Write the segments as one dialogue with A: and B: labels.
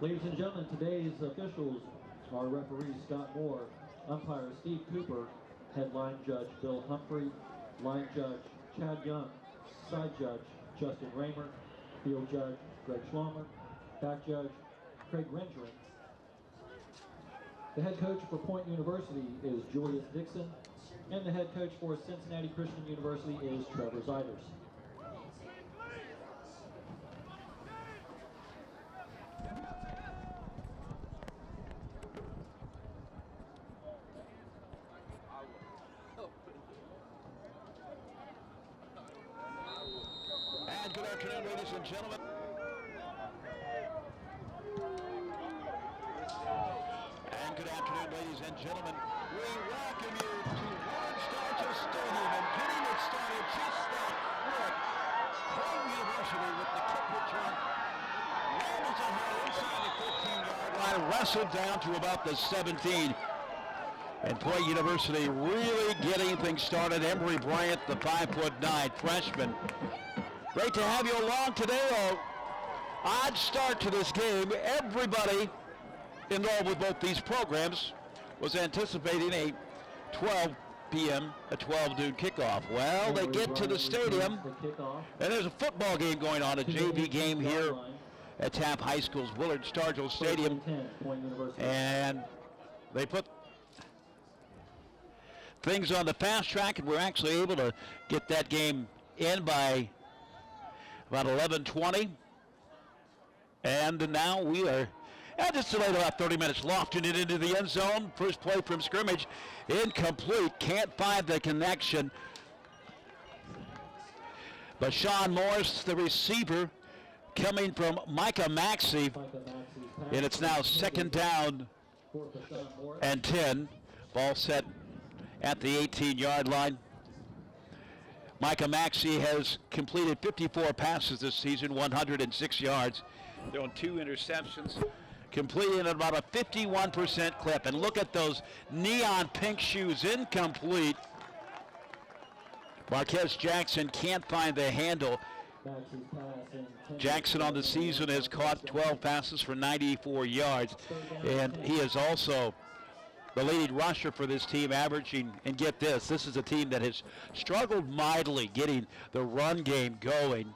A: Ladies and gentlemen, today's officials are referee Scott Moore, umpire Steve Cooper, head line judge Bill Humphrey, line judge Chad Young, side judge Justin Raymer, field judge Greg Schlomer, back judge Craig Rendring. The head coach for Point University is Julius Nixon, and the head coach for Cincinnati Christian University is Trevor Ziders.
B: And good afternoon, ladies and gentlemen. And good afternoon, ladies and gentlemen. We welcome you to Untitled Stadium and getting it started just that quick. Point University with the kick return. Rams ahead inside the 15-yard line, wrestled down to about the 17. And Point University really getting things started. Emory Bryant, the 5'9" freshman. Great to have you along today. Odd start to this game. Everybody involved with both these programs was anticipating a 12 p.m., a 12 noon kickoff. Well, they get to the stadium, and there's a football game going on, a JV game here at Taft High School's Willard Stargell Stadium. And they put things on the fast track, and we're actually able to get that game in by about 11:20. And now we are just delayed about 30 minutes. Lofting it into the end zone. First play from scrimmage. Incomplete. Can't find the connection. But Sean Morris, the receiver, coming from Micah Maxey. And it's now second down and 10. Ball set at the 18-yard line. Micah Maxey has completed 54 passes this season, 106 yards. Throwing 2 interceptions, completing at about a 51% clip. And look at those neon pink shoes, incomplete. Marquez Jackson can't find the handle. Jackson on the season has caught 12 passes for 94 yards. And he is also the leading rusher for this team, averaging, and get this is a team that has struggled mightily getting the run game going.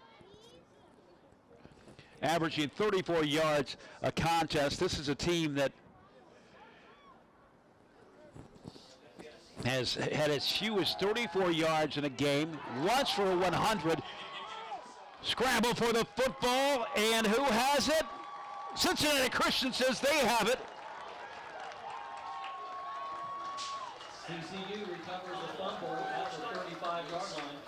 B: Averaging 34 yards a contest. This is a team that has had as few as 34 yards in a game, once for 100. Scramble for the football, and who has it? Cincinnati Christian says they have it.
A: CCU recovers a fumble at the 35-yard line.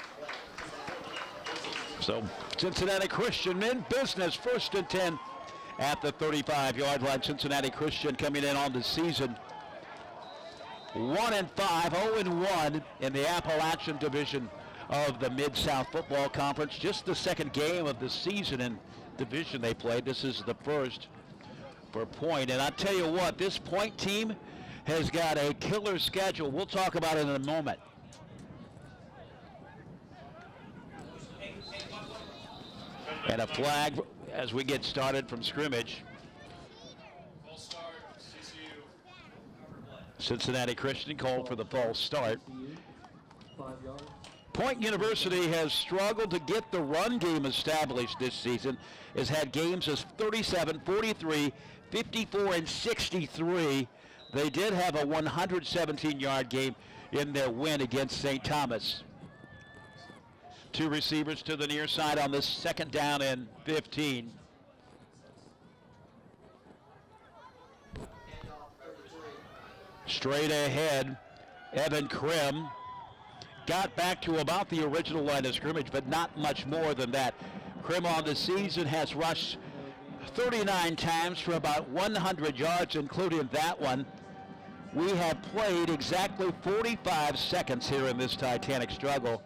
B: So Cincinnati Christian in business, 1st and 10 at the 35-yard line. Cincinnati Christian coming in on the season 1-5, 0-1 in the Appalachian Division of the Mid-South Football Conference. Just the second game of the season in division they played. This is the first for Point. And I tell you what, this Point team has got a killer schedule. We'll talk about it in a moment. And a flag as we get started from scrimmage. Cincinnati Christian called for the false start. Point University has struggled to get the run game established this season. Has had games as 37, 43, 54, and 63. They did have a 117-yard game in their win against St. Thomas. 2 receivers to the near side on this second down and 15. Straight ahead, Evan Krim got back to about the original line of scrimmage, but not much more than that. Krim on the season has rushed 39 times for about 100 yards, including that one. We have played exactly 45 seconds here in this titanic struggle.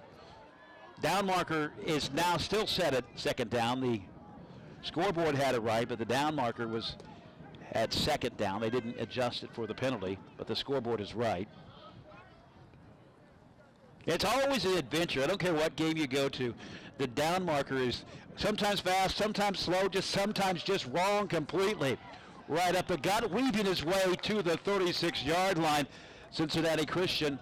B: Down marker is now still set at second down. The scoreboard had it right, but the down marker was at second down. They didn't adjust it for the penalty, but the scoreboard is right. It's always an adventure. I don't care what game you go to. The down marker is sometimes fast, sometimes slow, sometimes just wrong completely. right up the gut, weaving his way to the 36-yard line. Cincinnati Christian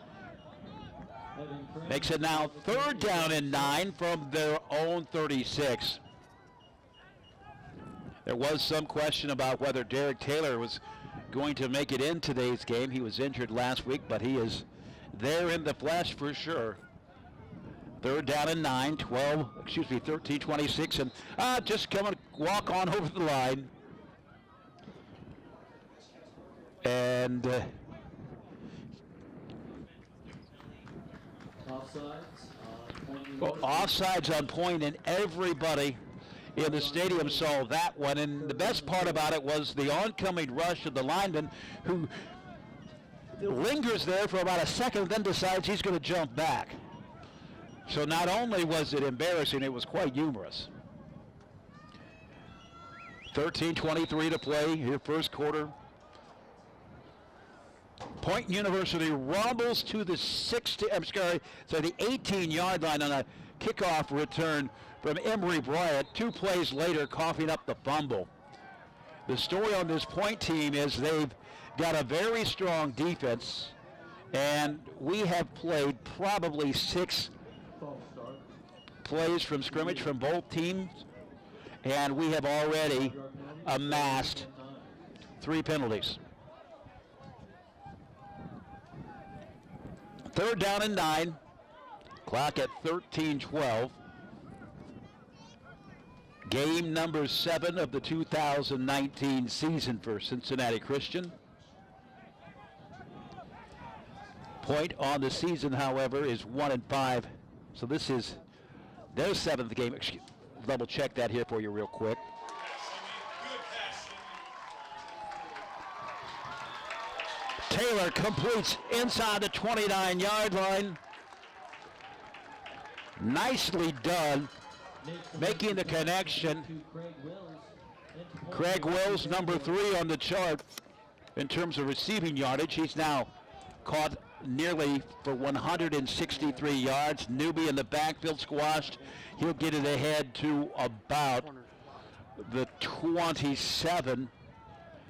B: makes it now 3rd down and 9 from their own 36. There was some question about whether Derek Taylor was going to make it in today's game. He was injured last week, but he is there in the flesh for sure. 3rd down and 9, 13-26, and just come and walk on over the line. And offsides on point, and everybody in the stadium saw that one. And the best part about it was the oncoming rush of the lineman, who lingers there for about a second, then decides he's going to jump back. So not only was it embarrassing, it was quite humorous. 13:23 to play here, first quarter. Point University rumbles to the 18-yard line on a kickoff return from Emory Bryant. 2 plays later, coughing up the fumble. The story on this Point team is they've got a very strong defense, and we have played probably 6 plays from scrimmage from both teams, and we have already amassed 3 penalties. 3rd down and 9, clock at 13:12. Game number 7 of the 2019 season for Cincinnati Christian. Point on the season, however, is 1-5. So this is their 7th game. Double check that here for you real quick. Taylor completes inside the 29-yard line. Nicely done, making the connection. Craig Wills, number 3 on the chart in terms of receiving yardage. He's now caught nearly for 163 yards. Newby in the backfield squashed. He'll get it ahead to about the 27.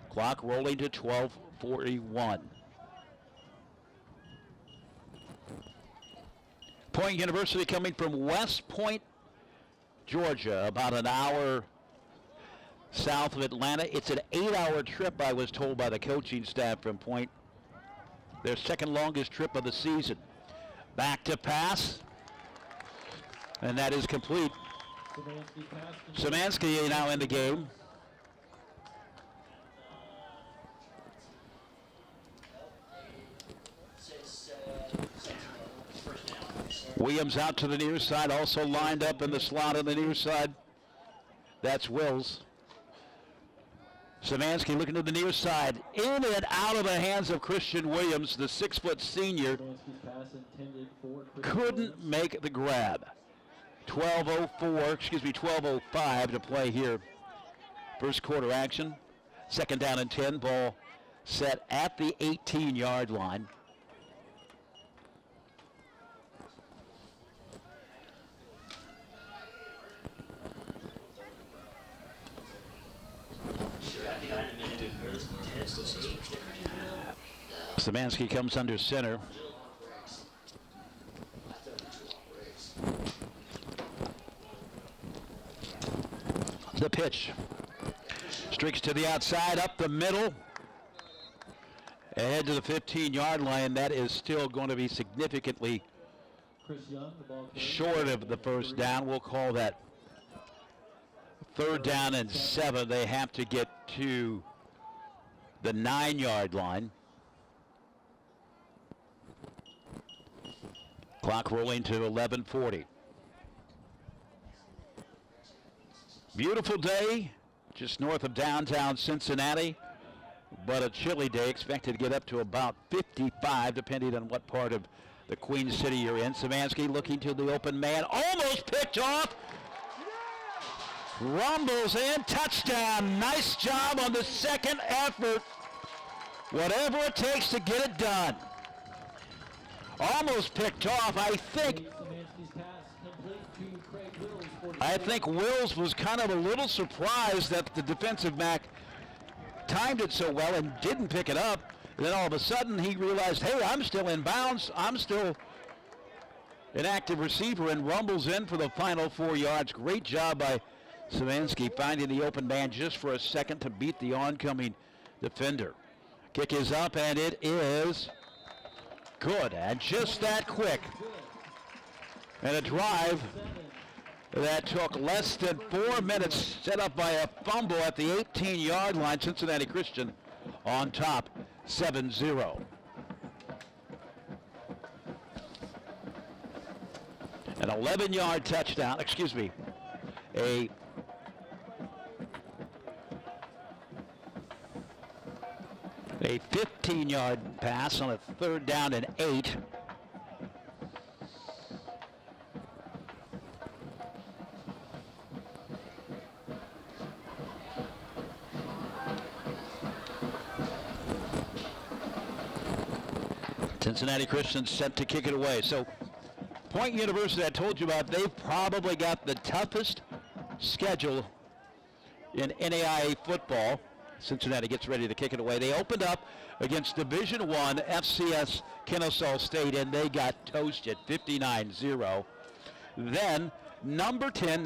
B: Clock rolling to 12:41. Point University coming from West Point, Georgia, about an hour south of Atlanta. It's an 8-hour trip, I was told by the coaching staff from Point. Their 2nd longest trip of the season. Back to pass, and that is complete. Szymanski now in the game. Williams out to the near side, also lined up in the slot on the near side. That's Wills. Szymanski looking to the near side. In and out of the hands of Christian Williams, the 6-foot senior. Couldn't make the grab. 12:05 to play here. First quarter action. 2nd down and 10. Ball set at the 18-yard line. Szymanski comes under center. The pitch. Streaks to the outside, up the middle. Ahead to the 15-yard line. That is still going to be significantly short of the first down. We'll call that 3rd down and 7. They have to get to the 9-yard line. Clock rolling to 11:40. Beautiful day just north of downtown Cincinnati, but a chilly day. Expected to get up to about 55 depending on what part of the Queen City you're in. Szymanski looking to the open man, almost picked off. Rumbles in, touchdown. Nice job on the 2nd effort. Whatever it takes to get it done. Almost picked off. I think Wills was kind of a little surprised that the defensive back timed it so well and didn't pick it up. And then all of a sudden he realized, hey, I'm still in bounds. I'm still an active receiver, and rumbles in for the final 4 yards. Great job by Szymanski finding the open man just for a second to beat the oncoming defender. Kick is up, and it is good, and just that quick. And a drive that took less than 4 minutes, set up by a fumble at the 18-yard line. Cincinnati Christian on top, 7-0. An 11-yard touchdown, a 15-yard pass on a 3rd down and 8. Cincinnati Christian set to kick it away. So Point University, I told you about, they've probably got the toughest schedule in NAIA football. Cincinnati gets ready to kick it away. They opened up against Division I FCS Kennesaw State, and they got toasted 59-0. Then number 10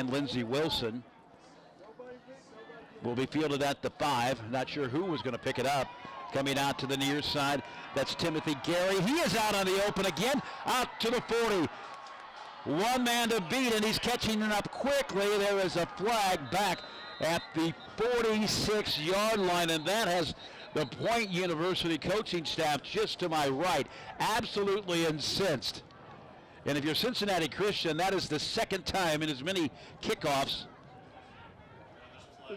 B: Lindsey Wilson will be fielded at the 5. Not sure who was going to pick it up. Coming out to the near side, that's Timothy Gary. He is out on the open again, out to the 40. One man to beat, and he's catching it up quickly. There is a flag back at the 46-yard line, and that has the Point University coaching staff just to my right absolutely incensed. And if you're Cincinnati Christian, that is the second time in as many kickoffs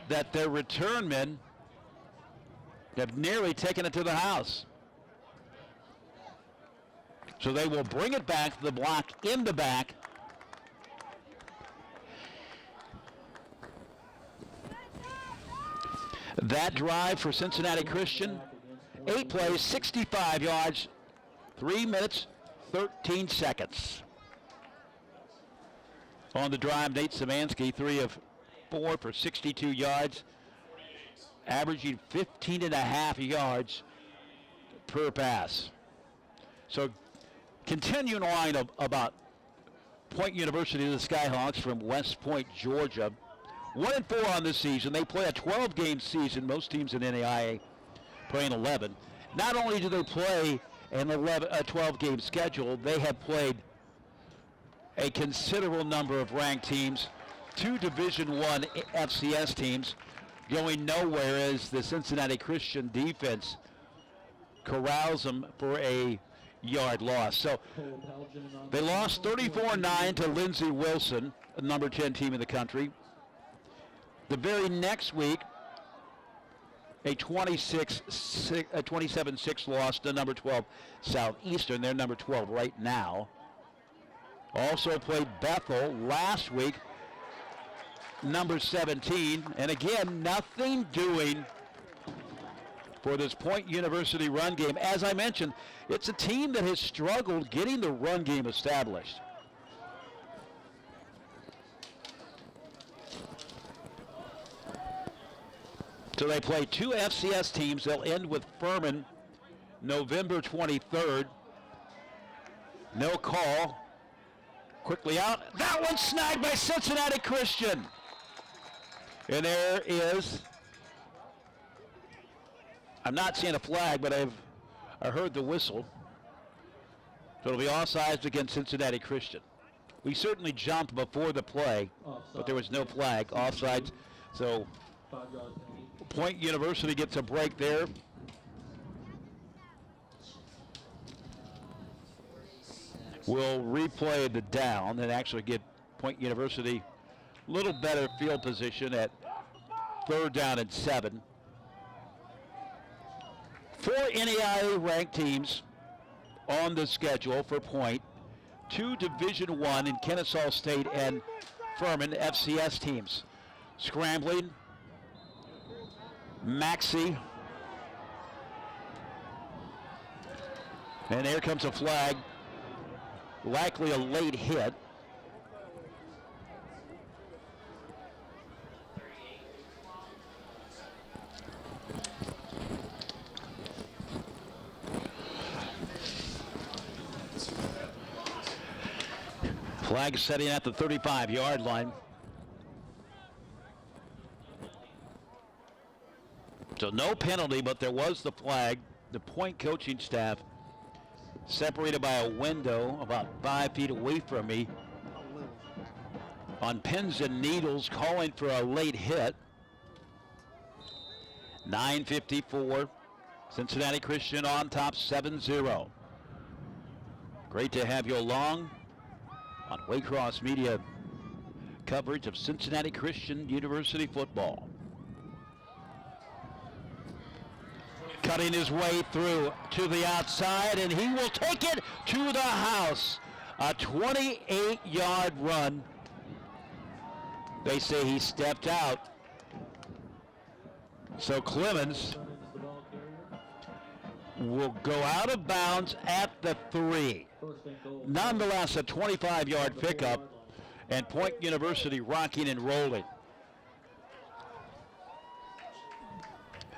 B: that their return men have nearly taken it to the house. So they will bring it back to the block in the back. That drive for Cincinnati Christian, 8 plays, 65 yards, 3 minutes, 13 seconds. On the drive, Nate Szymanski, 3 of 4 for 62 yards, averaging 15.5 yards per pass. So continuing on about Point University, the Skyhawks from West Point, Georgia. 1-4 on this season. They play a 12-game season. Most teams in NAIA playing 11. Not only do they play a 12-game schedule, they have played a considerable number of ranked teams, 2 Division I FCS teams. Going nowhere as the Cincinnati Christian defense corrals them for a yard loss. So they lost 34-9 to Lindsey Wilson, the number 10 team in the country. The very next week, a 27-6 loss to number 12 Southeastern. They're number 12 right now. Also played Bethel last week, number 17. And again, nothing doing for this Point University run game. As I mentioned, it's a team that has struggled getting the run game established. So they play 2 FCS teams. They'll end with Furman November 23rd. No call. Quickly out. That one snagged by Cincinnati Christian. And there is, I'm not seeing a flag, but I heard the whistle. So it'll be offsides against Cincinnati Christian. We certainly jumped before the play, but there was no flag. Offsides. So Point University gets a break there. We'll replay the down and actually get Point University a little better field position at 3rd down and 7. 4 NAIA ranked teams on the schedule for Point. 2 Division I in Kennesaw State and Furman FCS teams. Scrambling. Maxey. And here comes a flag. Likely a late hit. Flag setting at the 35-yard line. So no penalty, but there was the flag. The Point coaching staff separated by a window about 5 feet away from me on pins and needles, calling for a late hit. 9:54. Cincinnati Christian on top 7-0. Great to have you along on Waycross Media coverage of Cincinnati Christian University football. Cutting his way through to the outside, and he will take it to the house. A 28-yard run. They say he stepped out. So Clemens will go out of bounds at the 3. Nonetheless, a 25-yard pickup, and Point University rocking and rolling.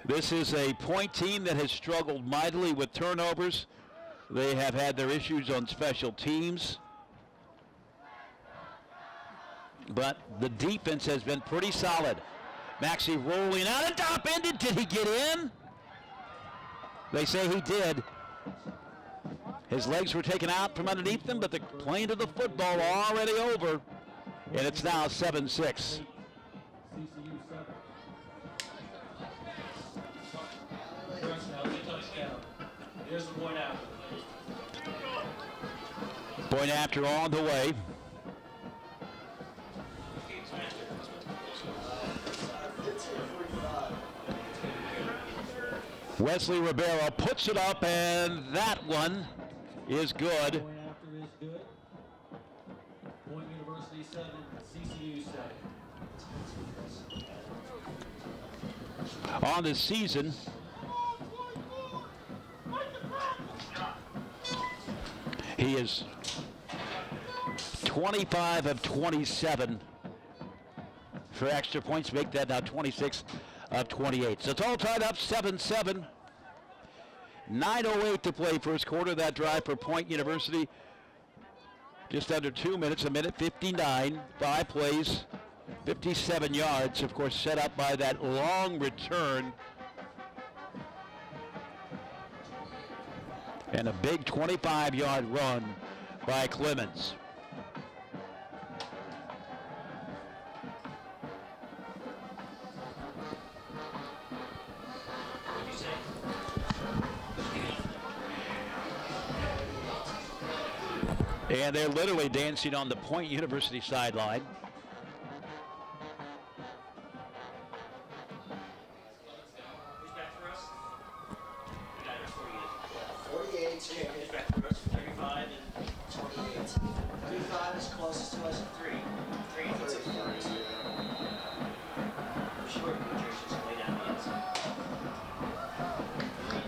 B: This is a Point team that has struggled mightily with turnovers. They have had their issues on special teams. But the defense has been pretty solid. Maxey rolling out and top-ended. Did he get in? They say he did. His legs were taken out from underneath him, but the playing of the football already over. And it's now 7-6.
A: Here's the point after.
B: Point after on the way. Wesley Ribeiro puts it up, and that one is good.
A: Point after is good. Point University 7, CCU 7.
B: On the season, he is 25 of 27 for extra points, make that now 26 of 28. So it's all tied up 7-7. 9:08 to play first quarter. That drive for Point University, just under 2 minutes, 1:59, 5 plays, 57 yards, of course, set up by that long return. And a big 25-yard run by Clemens. And they're literally dancing on the Point University sideline.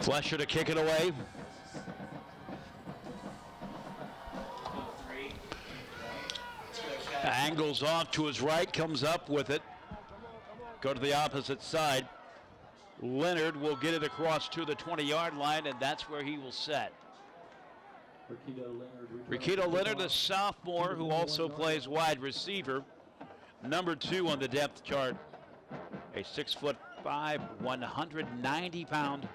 B: Flesher to kick it away. Angles off to his right, comes up with it. Go to the opposite side. Leonard will get it across to the 20-yard line, and that's where he will set. Riquito Leonard, the sophomore who also plays wide receiver. Number 2 on the depth chart. A 6'5", 190-pound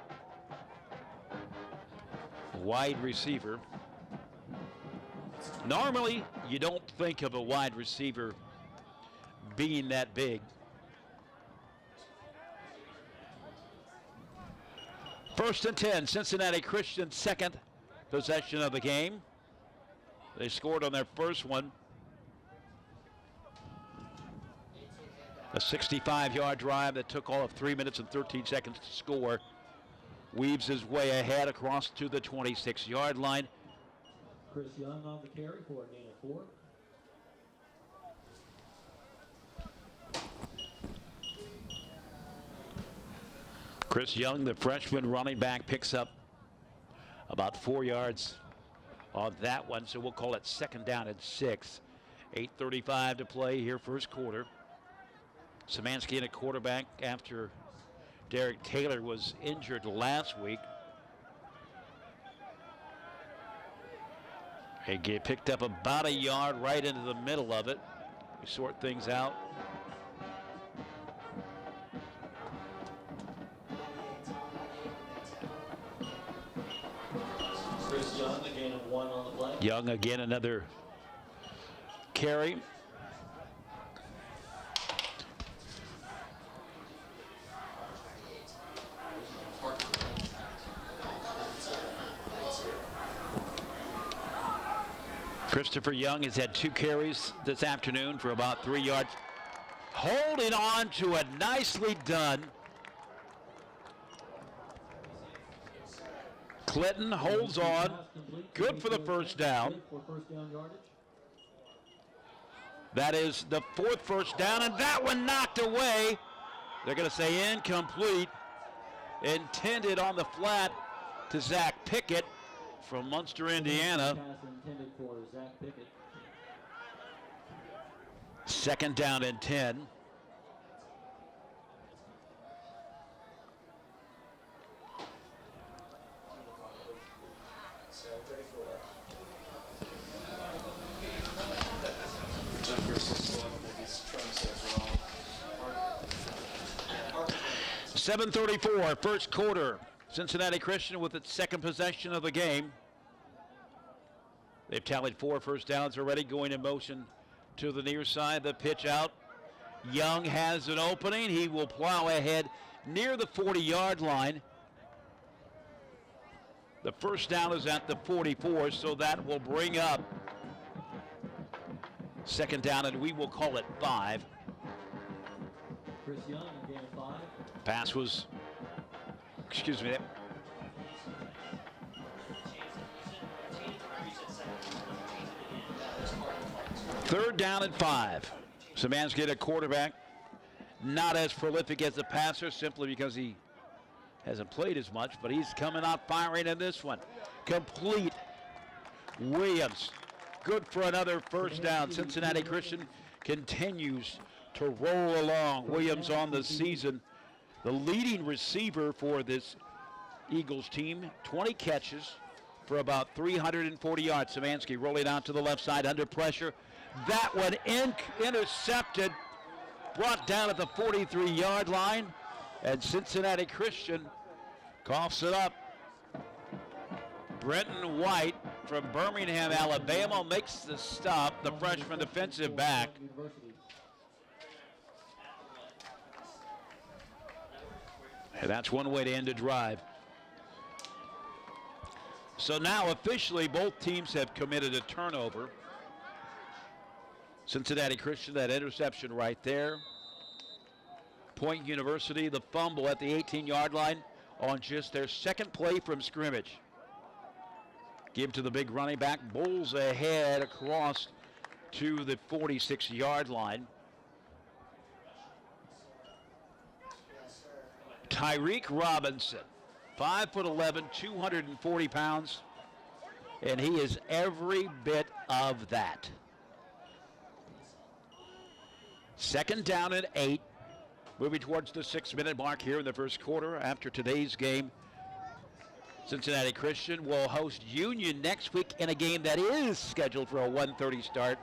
B: wide receiver. Normally, you don't think of a wide receiver being that big. First and 10, Cincinnati Christian, second possession of the game. They scored on their first one. A 65-yard drive that took all of 3 minutes and 13 seconds to score. Weaves his way ahead across to the 26-yard line.
A: Chris Young on the carry for a gain of 4.
B: Chris Young, the freshman running back, picks up about 4 yards on that one, so we'll call it second down and 6. 8:35 to play here, first quarter. Szymanski in a quarterback after Derek Taylor was injured last week. It get picked up about a yard right into the middle of it. We sort things out.
A: Chris Young, a gain of 1 on the play.
B: Young again, another carry. Christopher Young has had 2 carries this afternoon for about 3 yards. Holding on to it, nicely done. Clinton holds on. Good for the first down. That is the 4th first down, and that one knocked away. They're going to say incomplete. Intended on the flat to Zack Pickett from Munster, Indiana.
A: Intended for Zack Pickett.
B: 2nd down and 10. .734, first quarter. Cincinnati Christian with its 2nd possession of the game. They've tallied 4 first downs already, going in motion to the near side. The pitch out. Young has an opening. He will plow ahead near the 40-yard line. The first down is at the 44, so that will bring up 2nd down, and we will call it 5.
A: Chris Young, a gain of 5.
B: Pass was, excuse me. Third down and 5. Szymanski, a quarterback, not as prolific as a passer simply because he hasn't played as much, but he's coming out firing in this one. Complete. Williams, good for another first down. Cincinnati Christian continues to roll along. Williams on the season, the leading receiver for this Eagles team, 20 catches for about 340 yards. Szymanski rolling out to the left side under pressure. That one intercepted, brought down at the 43-yard line, and Cincinnati Christian coughs it up. Brenton White from Birmingham, Alabama makes the stop, the freshman defensive back. And that's one way to end a drive. So now officially both teams have committed a turnover. Cincinnati Christian, that interception right there. Point University, the fumble at the 18-yard line on just their 2nd play from scrimmage. Give to the big running back, bowls ahead across to the 46-yard line. Tyreek Robinson, 5'11", 240 pounds, and he is every bit of that. 2nd down and 8, moving towards the 6-minute mark here in the first quarter. After today's game, Cincinnati Christian will host Union next week in a game that is scheduled for a 1:30 start.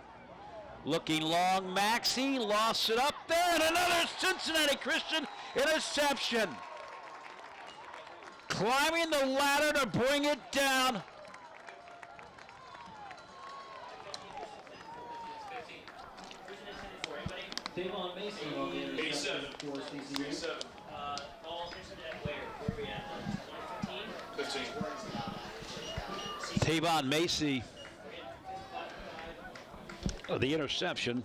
B: Looking long, Maxey lost it up there, and another Cincinnati Christian interception. Climbing the ladder to bring it down.
A: Davon Mason on the interception for CCU.
C: Where are we at? 15?
B: 15. Tavon Macy, the interception.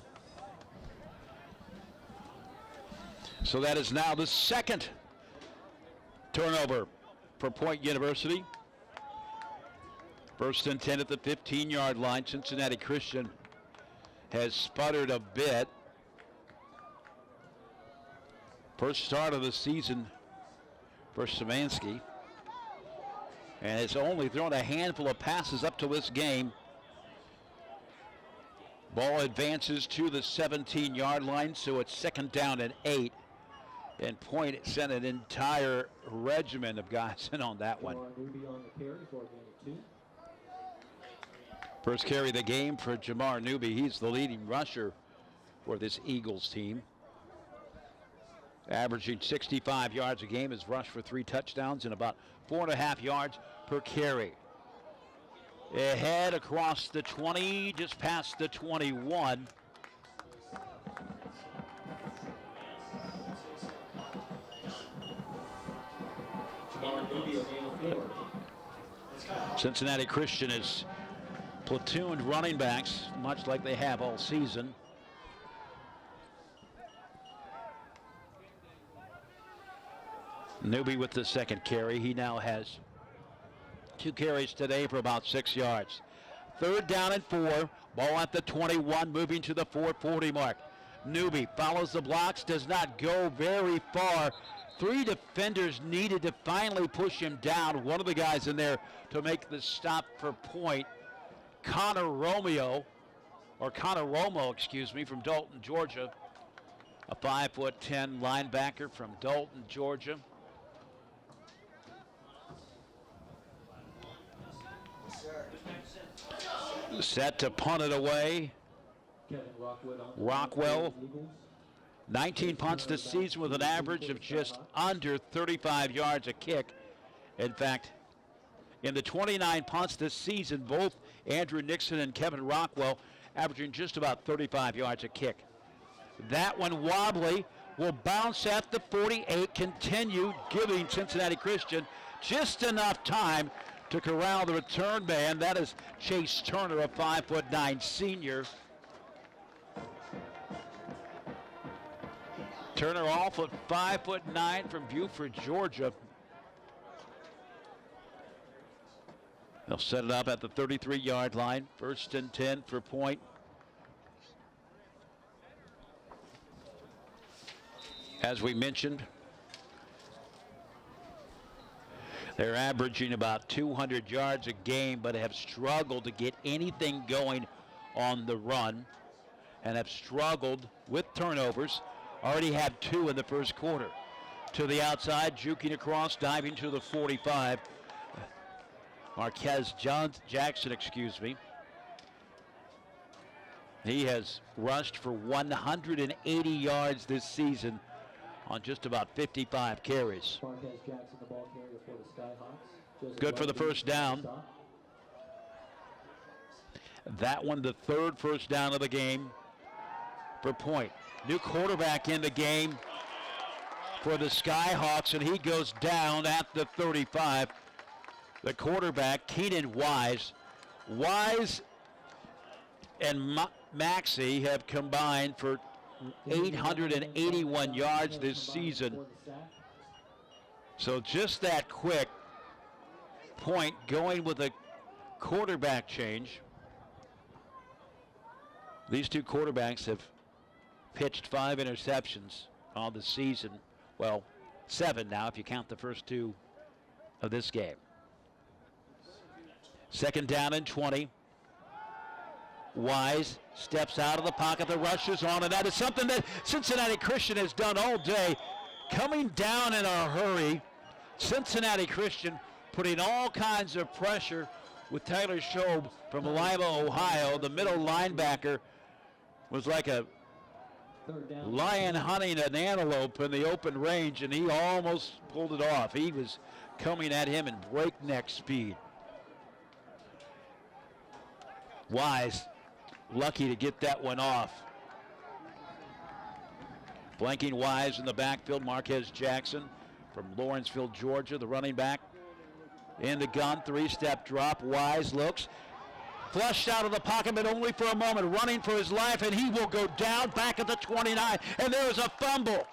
B: So that is now the 2nd turnover for Point University. 1st and 10 at the 15-yard line. Cincinnati Christian has sputtered a bit. First start of the season for Szymanski. And has only thrown a handful of passes up to this game. Ball advances to the 17-yard line, so it's 2nd down and 8. And Point sent an entire regiment of guys in on that one. First carry of the game for Jamar Newby. He's the leading rusher for this Eagles team. Averaging 65 yards a game, has rushed for 3 touchdowns and about 4.5 yards per carry. Ahead across the 20, just past the 21. Cincinnati Christian is platooned running backs, much like they have all season. Newby with the second carry. He now has 2 carries today for about 6 yards. 3rd down and 4. Ball at the 21, moving to the 440 mark. Newby follows the blocks, does not go very far. 3 defenders needed to finally push him down. One of the guys in there to make the stop for point, Connor Romo, from Dalton, Georgia. A 5'10" linebacker from Dalton, Georgia. Set to punt it away. Rockwell, 19 punts this season with an average of just under 35 yards a kick. In fact, in the 29 punts this season, both Andrew Nixon and Kevin Rockwell averaging just about 35 yards a kick. That one wobbly, will bounce at the 48, continue giving Cincinnati Christian just enough time to corral the return man. That is Chase Turner, a 5'9" senior. Turner off at 5'9" from Buford, Georgia. They'll set it up at the 33-yard line. 1st and 10 for point. As we mentioned, they're averaging about 200 yards a game, but have struggled to get anything going on the run and have struggled with turnovers. Already had 2 in the first quarter. To the outside, juking across, diving to the 45. Marquez Jackson. He has rushed for 180 yards this season on just about 55 carries.
A: Marquez Jackson, the ball carrier for the Skyhawks.
B: Good for the first down. That one, the 3rd first down of the game for point. New quarterback in the game for the Skyhawks, and he goes down at the 35. The quarterback, Keenan Wise. Wise and Maxey have combined for 881 yards this season. So just that quick. Point going with a quarterback change. These 2 quarterbacks have pitched 5 interceptions on the season. Well, 7 now if you count the first 2 of this game. 2nd down and 20. Wise steps out of the pocket. The rush is on, and that is something that Cincinnati Christian has done all day. Coming down in a hurry. Cincinnati Christian putting all kinds of pressure with Tyler Shobe from Lima, Ohio. The middle linebacker was like a lion hunting an antelope in the open range, and he almost pulled it off. He was coming at him in breakneck speed. Wise lucky to get that one off. Blanking Wise in the backfield, Marquez Jackson from Lawrenceville, Georgia, the running back. In the gun, 3-step drop. Wise looks, flushed out of the pocket, but only for a moment, running for his life, and he will go down back at the 29, and there is a fumble.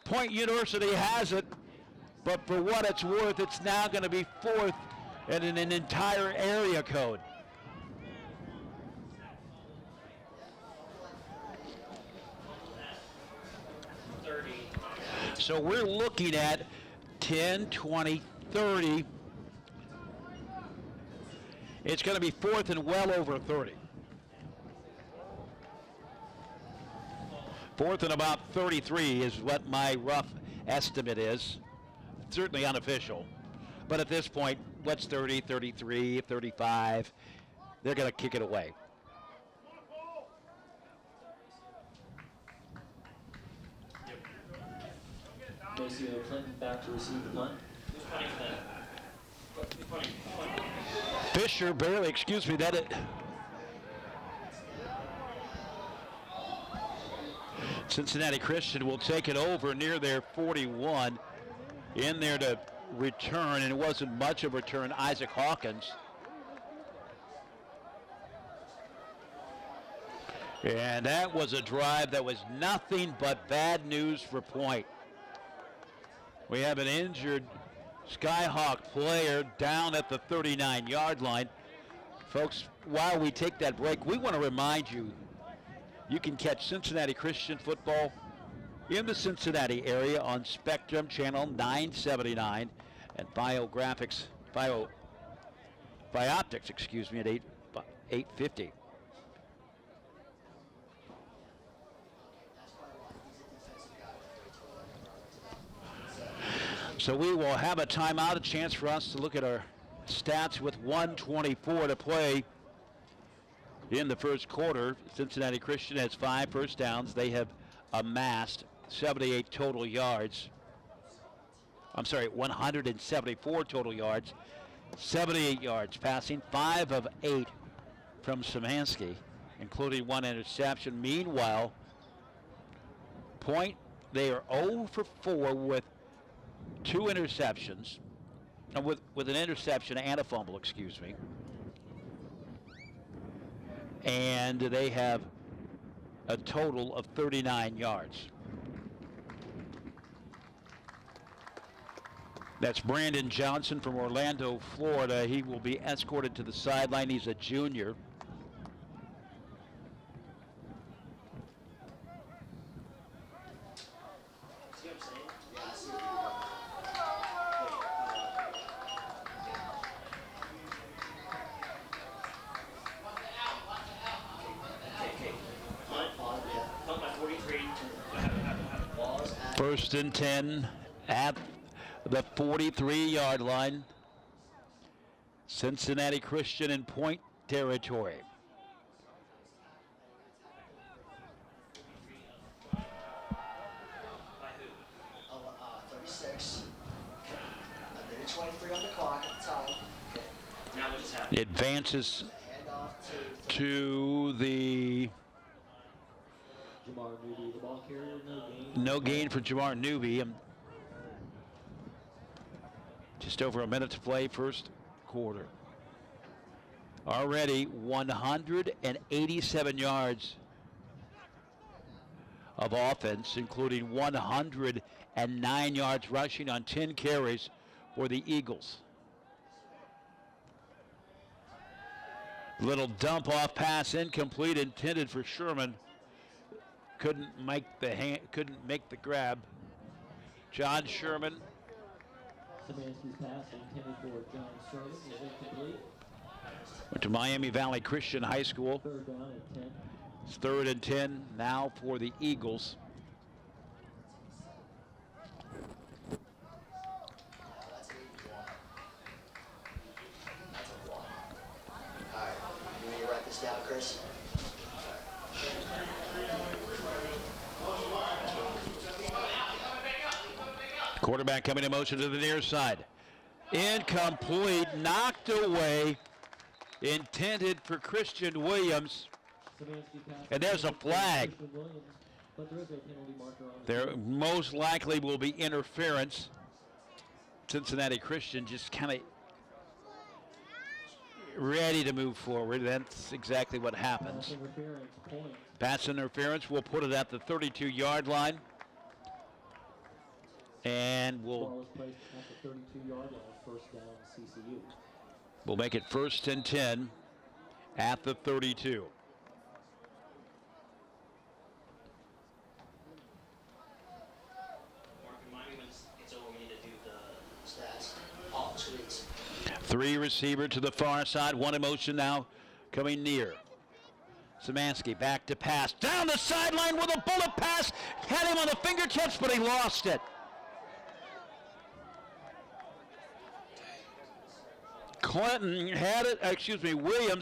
B: Point University has it, but for what it's worth, it's now going to be 4th and in an entire area code. So we're looking at 10, 20, 30. It's going to be 4th and well over 30. 4th and about 33 is what my rough estimate is. Certainly unofficial. But at this point, what's 30, 33, 35? they're going to kick it away.
A: Maceo Clinton back to receive the punt.
C: Who's punting for that? Who's punting?
B: Fisher barely, excuse me, that it. Cincinnati Christian will take it over near their 41. In there to return, and it wasn't much of a return, Isaac Hawkins. And that was a drive that was nothing but bad news for Point. We have an injured Skyhawk player down at the 39-yard line. Folks, while we take that break, we want to remind you, you can catch Cincinnati Christian football in the Cincinnati area on Spectrum Channel 979 and Bioptics, excuse me, at 850. So we will have a timeout, a chance for us to look at our stats with 1:24 to play in the first quarter. Cincinnati Christian has 5 first downs. They have amassed 78 total yards. I'm sorry, 174 total yards. 78 yards passing, 5 of 8 from Szymanski, including 1 interception. Meanwhile, Point, they are 0 for 4 with 2 interceptions, with an interception and a fumble, excuse me. And they have a total of 39 yards. That's Brandon Johnson from Orlando, Florida. He will be escorted to the sideline. He's a junior. First and 10 at the 43-yard line. Cincinnati Christian in Point territory.
D: By who? 36. A minute 23 on the clock at the time.
C: Now what just happened?
B: It advances
D: Handoff
B: to the
A: Jamar Newby, the ball carrier, no gain.
B: no gain for Jamar Newby. Just over a minute to play, first quarter. Already 187 yards of offense, including 109 yards rushing on 10 carries for the Eagles. Little dump off pass incomplete, intended for Sherman. Couldn't make the grab. John Sherman.
A: Szymanski's pass intended for John Sherman is incomplete.
B: Went to Miami Valley Christian High School.
A: Third down at 10.
B: It's 3rd and 10 now for the Eagles.
D: That's 81. That's a block. All right, you need to write this down, Chris.
B: Quarterback coming in motion to the near side. Incomplete, knocked away, intended for Christian Williams.
A: Szymanski pass
B: And there's a flag.
A: Christian Williams, but there is a penalty marker on the
B: There
A: field.
B: most likely will be interference. Cincinnati Christian just kind of ready to move forward. That's exactly what
A: Pass
B: happens.
A: interference, Point.
B: Pass interference, we'll put it at the 32-yard line. And
A: Ball is placed at the 32-yard line, first down CCU.
B: we'll make it 1st and 10 at the 32.
C: Mark, remind me when it's over, we need to do the
D: Stats. All tweets.
B: 3 receiver to the far side, 1 in motion now, coming near. Szymanski back to pass, down the sideline with a bullet pass, had him on the fingertips, but he lost it. Williams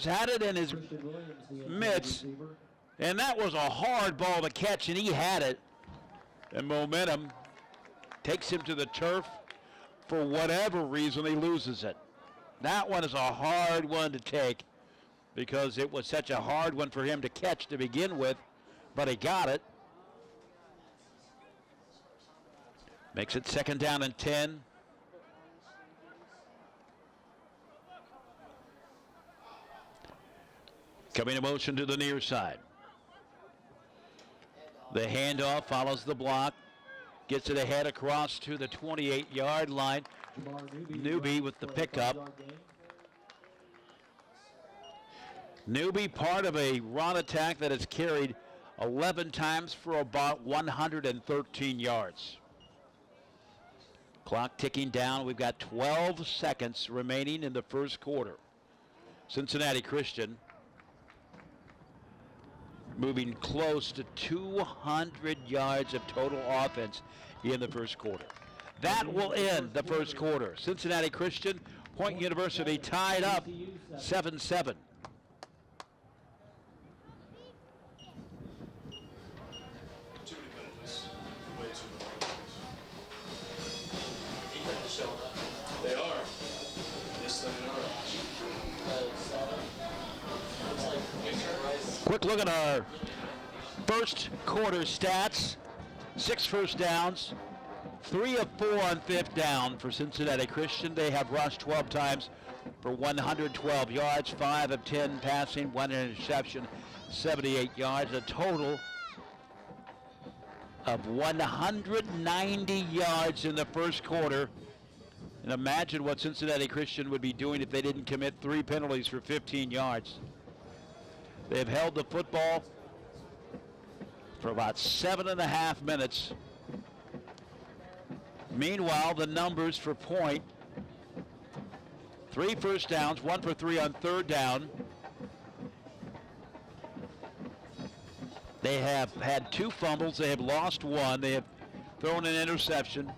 B: had it in his
A: Christian Williams, the
B: mitts,
A: receiver.
B: and that was a hard ball to catch, and he had it. And momentum takes him to the turf. For whatever reason, he loses it. That one is a hard one to take because it was such a hard one for him to catch to begin with, but he got it. Makes it 2nd down and 10. Coming in motion to the near side. The handoff follows the block. Gets it ahead across to the 28-yard line. Newby with the pickup. Newby part of a run attack that has carried 11 times for about 113 yards. Clock ticking down. We've got 12 seconds remaining in the first quarter. Cincinnati Christian moving close to 200 yards of total offense in the first quarter. That will end the first quarter. Cincinnati Christian, Point University tied up 7-7.
E: They are. Yes, they are.
B: Quick look at our first quarter stats. 6 first downs, 3 of 4 on 5th down for Cincinnati Christian. They have rushed 12 times for 112 yards, 5 of 10 passing, 1 interception, 78 yards, a total of 190 yards in the first quarter. And imagine what Cincinnati Christian would be doing if they didn't commit 3 penalties for 15 yards. They've held the football for about 7.5 minutes. Meanwhile, the numbers for Point: 3 first downs, 1 for 3 on 3rd down. They have had 2 fumbles. They have lost 1. They have thrown an interception.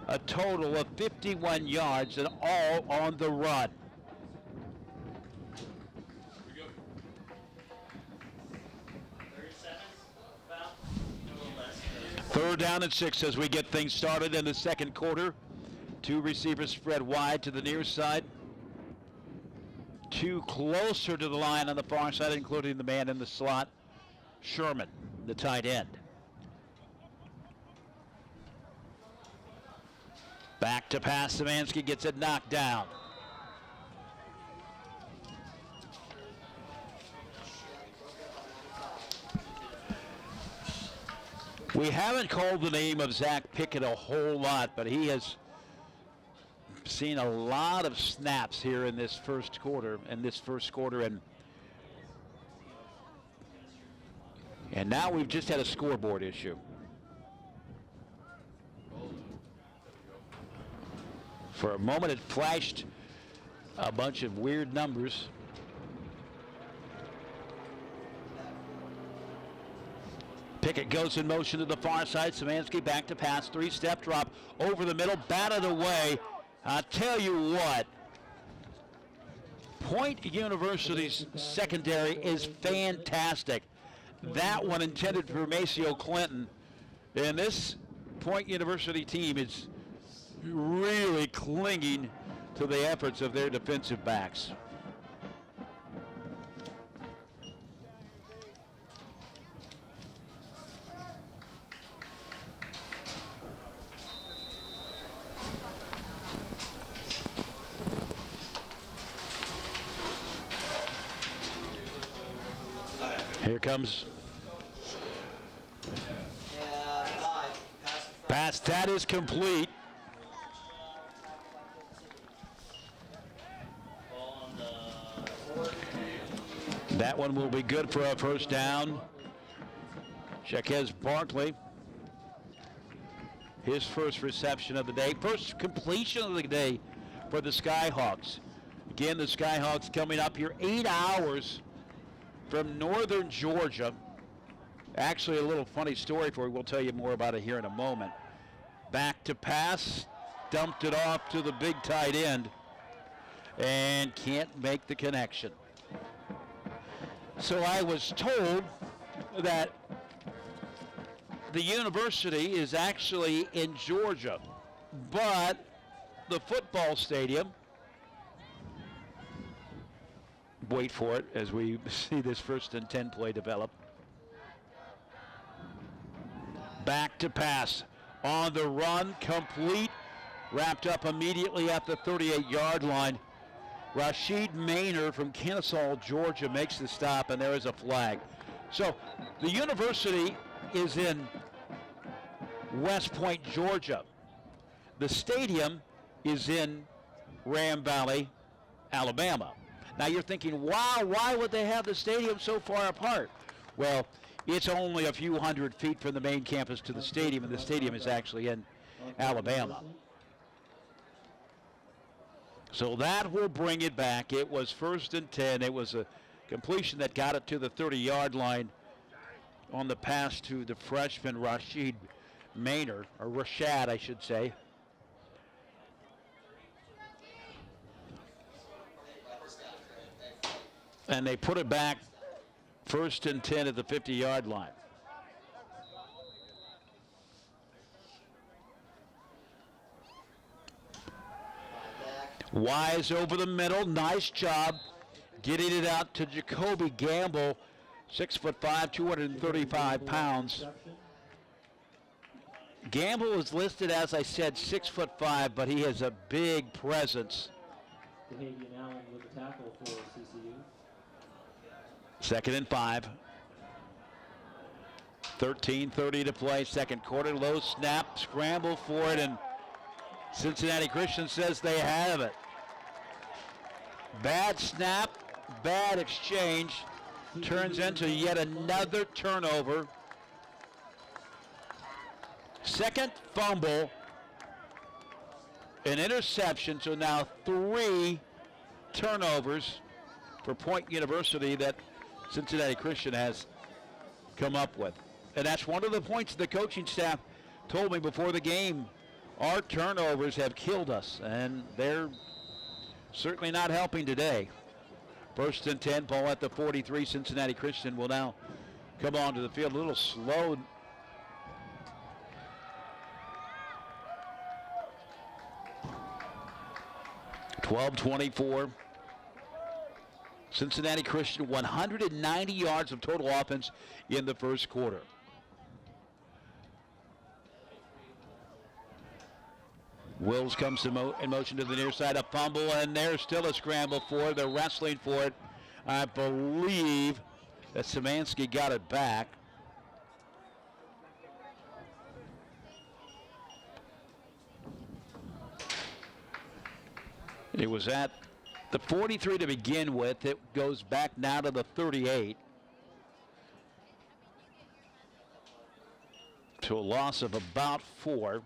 B: A total of 51 yards, and all on the run. 3rd down and 6 as we get things started in the second quarter. 2 receivers spread wide to the near side. 2 closer to the line on the far side, including the man in the slot, Sherman, the tight end. Back to pass. Szymanski gets it knocked down. We haven't called the name of Zack Pickett a whole lot, but he has seen a lot of snaps here in this first quarter, and now we've just had a scoreboard issue. For a moment it flashed a bunch of weird numbers. Pickett goes in motion to the far side. Szymanski back to pass. 3-step drop over the middle. Batted away. I'll tell you what. Point University's secondary is fantastic. That one intended for Maceo Clinton. And this Point University team is really clinging to the efforts of their defensive backs. Here comes pass. That is complete. That one will be good for a first down. Jaquez Barkley, his first reception of the day, first completion of the day for the Skyhawks. Again, the Skyhawks coming up here 8 hours from northern Georgia. Actually, a little funny story for you. We'll tell you more about it here in a moment. Back to pass, dumped it off to the big tight end. and can't make the connection. So I was told that the university is actually in Georgia, but the football stadium, wait for it as we see this 1st and 10 play develop. Back to pass. On the run, complete. Wrapped up immediately at the 38-yard line. Rashid Maynard from Kennesaw, Georgia makes the stop, and there is a flag. So the university is in West Point, Georgia. The stadium is in Ram Valley, Alabama. Now you're thinking, wow, why would they have the stadium so far apart? Well, it's only a few hundred feet from the main campus to the stadium, and the stadium is actually in Alabama. So that will bring it back. It was 1st and 10. It was a completion that got it to the 30-yard line on the pass to the freshman Rashid Maynard, or Rashad, I should say. And they put it back 1st and 10 at the 50-yard line. Wise over the middle, nice job getting it out to Jacoby Gamble, 6'5", 235 pounds. Gamble is listed, as I said, 6'5", but he has a big presence.
A: Dahavian Allen with the tackle for CCU.
B: 2nd and 5. 13:30 to play, 2nd quarter. Low snap, scramble for it, and Cincinnati Christian says they have it. Bad snap, bad exchange. Turns into yet another turnover. 2nd fumble, an interception, so now 3 turnovers for Point University that Cincinnati Christian has come up with. And that's one of the points the coaching staff told me before the game. Our turnovers have killed us, and they're certainly not helping today. 1st and 10, ball at the 43. Cincinnati Christian will now come onto the field. A little slow. (12:24). Cincinnati Christian 190 yards of total offense in the 1st quarter. Wills comes to in motion to the near side, a fumble, and there's still a scramble for it. They're wrestling for it. I believe that Szymanski got it back. It was at the 43 to begin with. It goes back now to the 38. To a loss of about 4.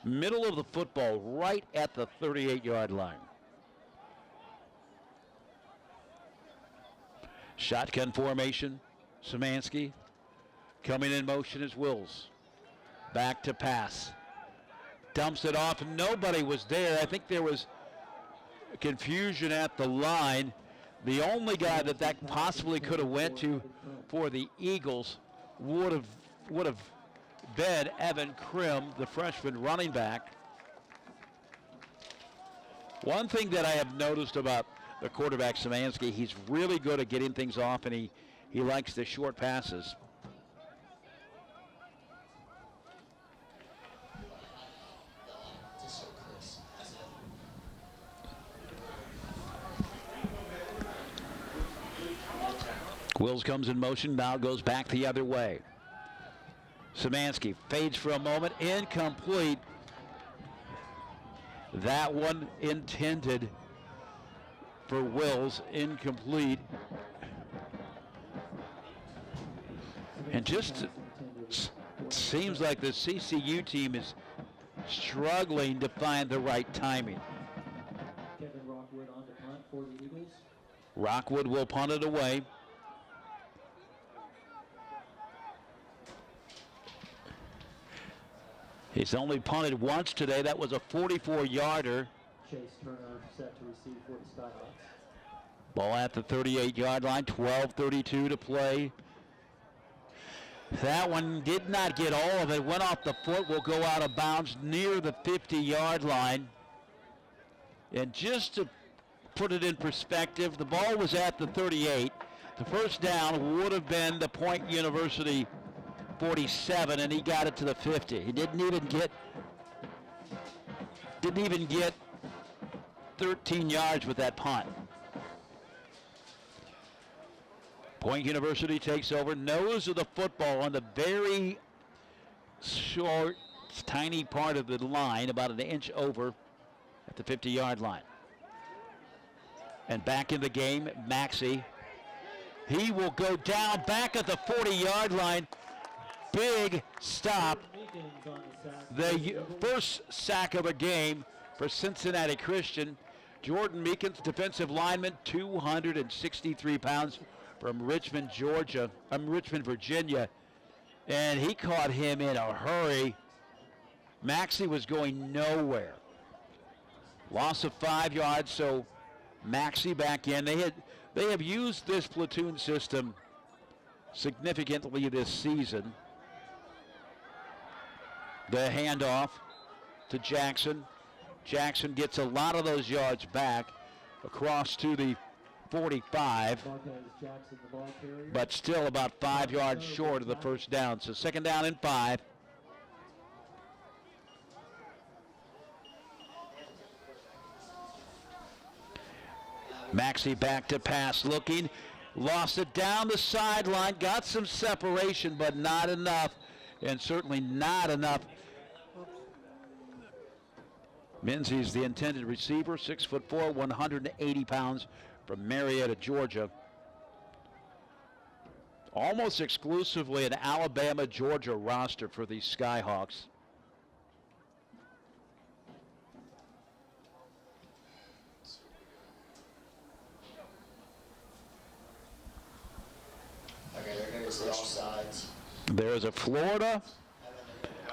B: Middle of the football, right at the 38-yard line. Shotgun formation. Szymanski coming in motion is Wills. Back to pass. Dumps it off. Nobody was there. I think there was confusion at the line. The only guy that possibly could have went to for the Eagles would have been Evan Krim, the freshman running back. One thing that I have noticed about the quarterback Szymanski, he's really good at getting things off, and he likes the short passes. Wills comes in motion, now goes back the other way. Szymanski fades for a moment, incomplete. That one intended for Wills, incomplete. And just seems like the CCU team is struggling to find the right timing.
A: Kevin Rockwood on the punt for the Eagles.
B: Rockwood will punt it away. He's only punted once today. That was a 44-yarder.
A: Chase Turner set to receive for the Skyhawks.
B: Ball at the 38-yard line, 12:32 to play. That one did not get all of it, went off the foot, will go out of bounds near the 50-yard line. And just to put it in perspective, the ball was at the 38. The first down would have been the Point University 47, and he got it to the 50. He didn't even get 13 yards with that punt. Point University takes over, nose of the football on the very short, tiny part of the line, about an inch over at the 50-yard line. And back in the game, Maxey. He will go down back at the 40-yard line. Big stop. The first sack of a game for Cincinnati Christian. Jordan Meekins, defensive lineman, 263 pounds from Richmond, Virginia. And he caught him in a hurry. Maxey was going nowhere. Loss of 5 yards, so Maxey back in. They have used this platoon system significantly this season. The handoff to Jackson. Jackson gets a lot of those yards back across to the 45, but still about 5 yards short of the first down. So second down and 5. Maxey back to pass, looking, lost it down the sideline, got some separation, but not enough, and certainly not enough. Menzies, the intended receiver, 6'4", 180 pounds, from Marietta, Georgia. Almost exclusively an Alabama-Georgia roster for the Skyhawks.
D: Okay, they're going to say all sides.
B: There's a Florida.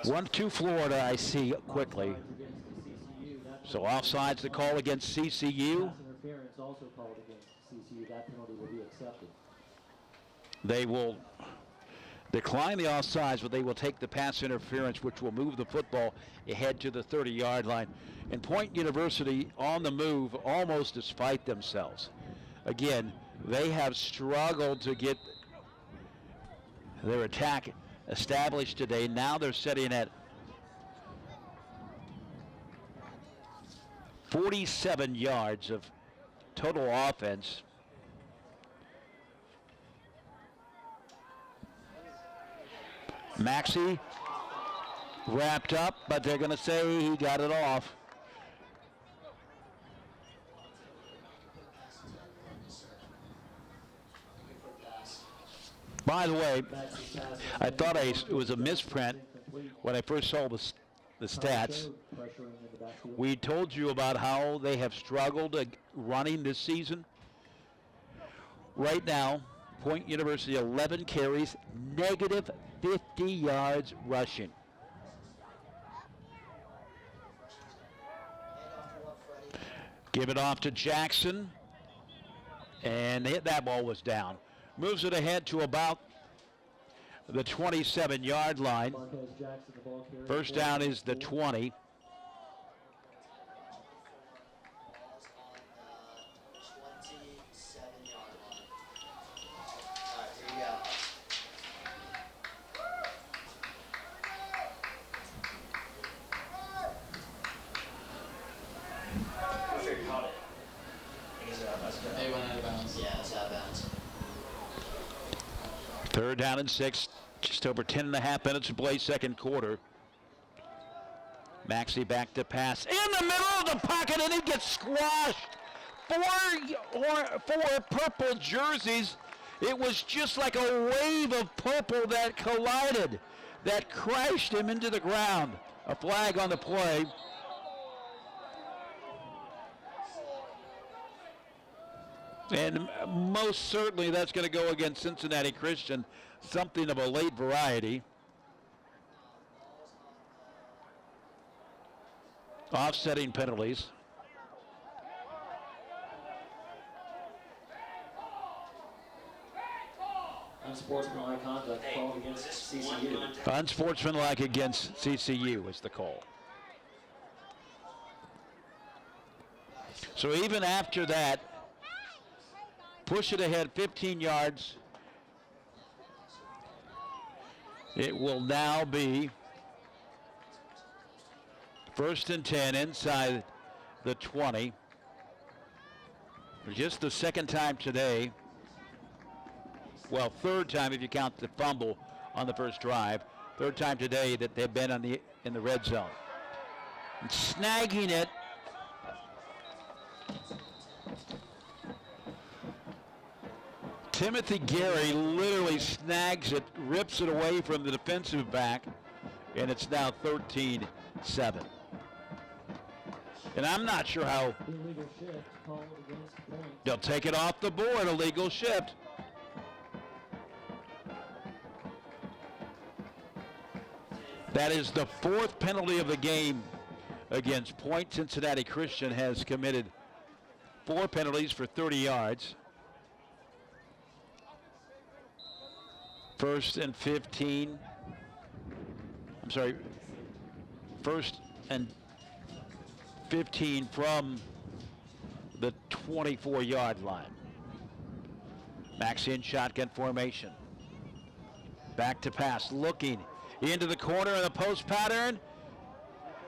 B: 1-2 Florida, I see quickly. So offsides the call against CCU.
A: Pass interference also called against CCU. That penalty will be accepted.
B: They will decline the offsides, but they will take the pass interference, which will move the football ahead to the 30-yard line. And Point University on the move, almost despite themselves. Again, they have struggled to get their attack established today. Now they're sitting at 47 yards of total offense. Maxey wrapped up, but they're going to say he got it off. By the way, I thought it was a misprint when I first saw the stats. We told you about how they have struggled running this season. Right now, Point University, 11 carries, negative 50 yards rushing. Give it off to Jackson, and that ball was down. Moves it ahead to about the 27-yard line. First down is the 20. Third down and 6, just over 10.5 minutes to play, second quarter. Maxey back to pass in the middle of the pocket, and he gets squashed. Four purple jerseys. It was just like a wave of purple that collided, that crashed him into the ground. A flag on the play. And most certainly that's going to go against Cincinnati Christian, something of a late variety. Offsetting penalties.
A: Unsportsmanlike conduct called against CCU.
B: Unsportsmanlike against CCU is the call. So even after that, push it ahead 15 yards. It will now be 1st and 10 inside the 20. For just the second time today. Well, third time if you count the fumble on the first drive. Third time today that they've been in the red zone. And snagging it. Timothy Gary literally snags it, rips it away from the defensive back, and it's now 13-7. And I'm not sure how
A: Illegal shift called against point.
B: they'll take it off the board, illegal shift. That is the 4th penalty of the game against Point. Cincinnati Christian has committed 4 penalties for 30 yards. 1st and 15. I'm sorry. 1st and 15 from the 24-yard line. Maxi in shotgun formation. Back to pass, looking into the corner of the post pattern.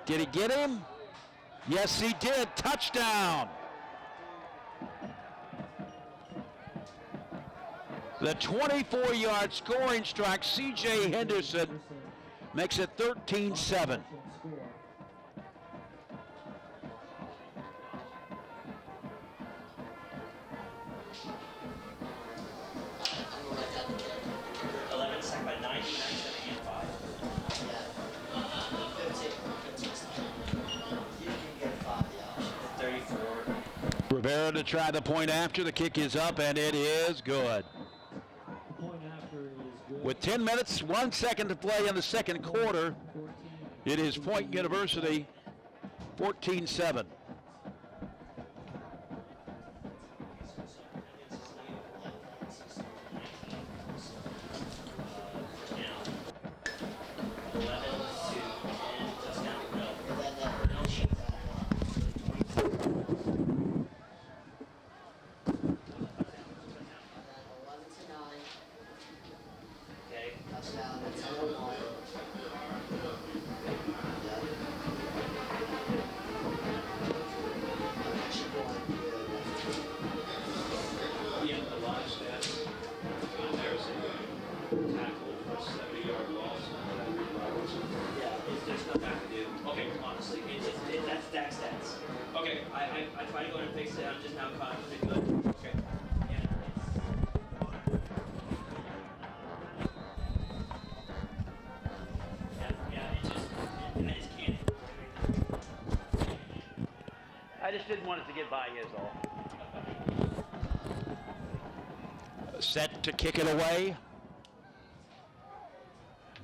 B: Did he get him? Yes, he did. Touchdown. The 24-yard scoring strike, C.J. Henderson makes it 13-7.
C: Sacked by 90, 97, and 5.
D: Yeah. 15. You can get 5, yeah.
C: 34.
B: Rivera to try the point after. The kick is up, and it is good.
A: The point after is good.
B: With 10 minutes, 1 second to play in the second quarter, it is Point University 14-7.
C: I tried to go in and fix it. I'm just now caught up with it good. Okay.
B: I just didn't want it to get by you, is all. Set to kick it away.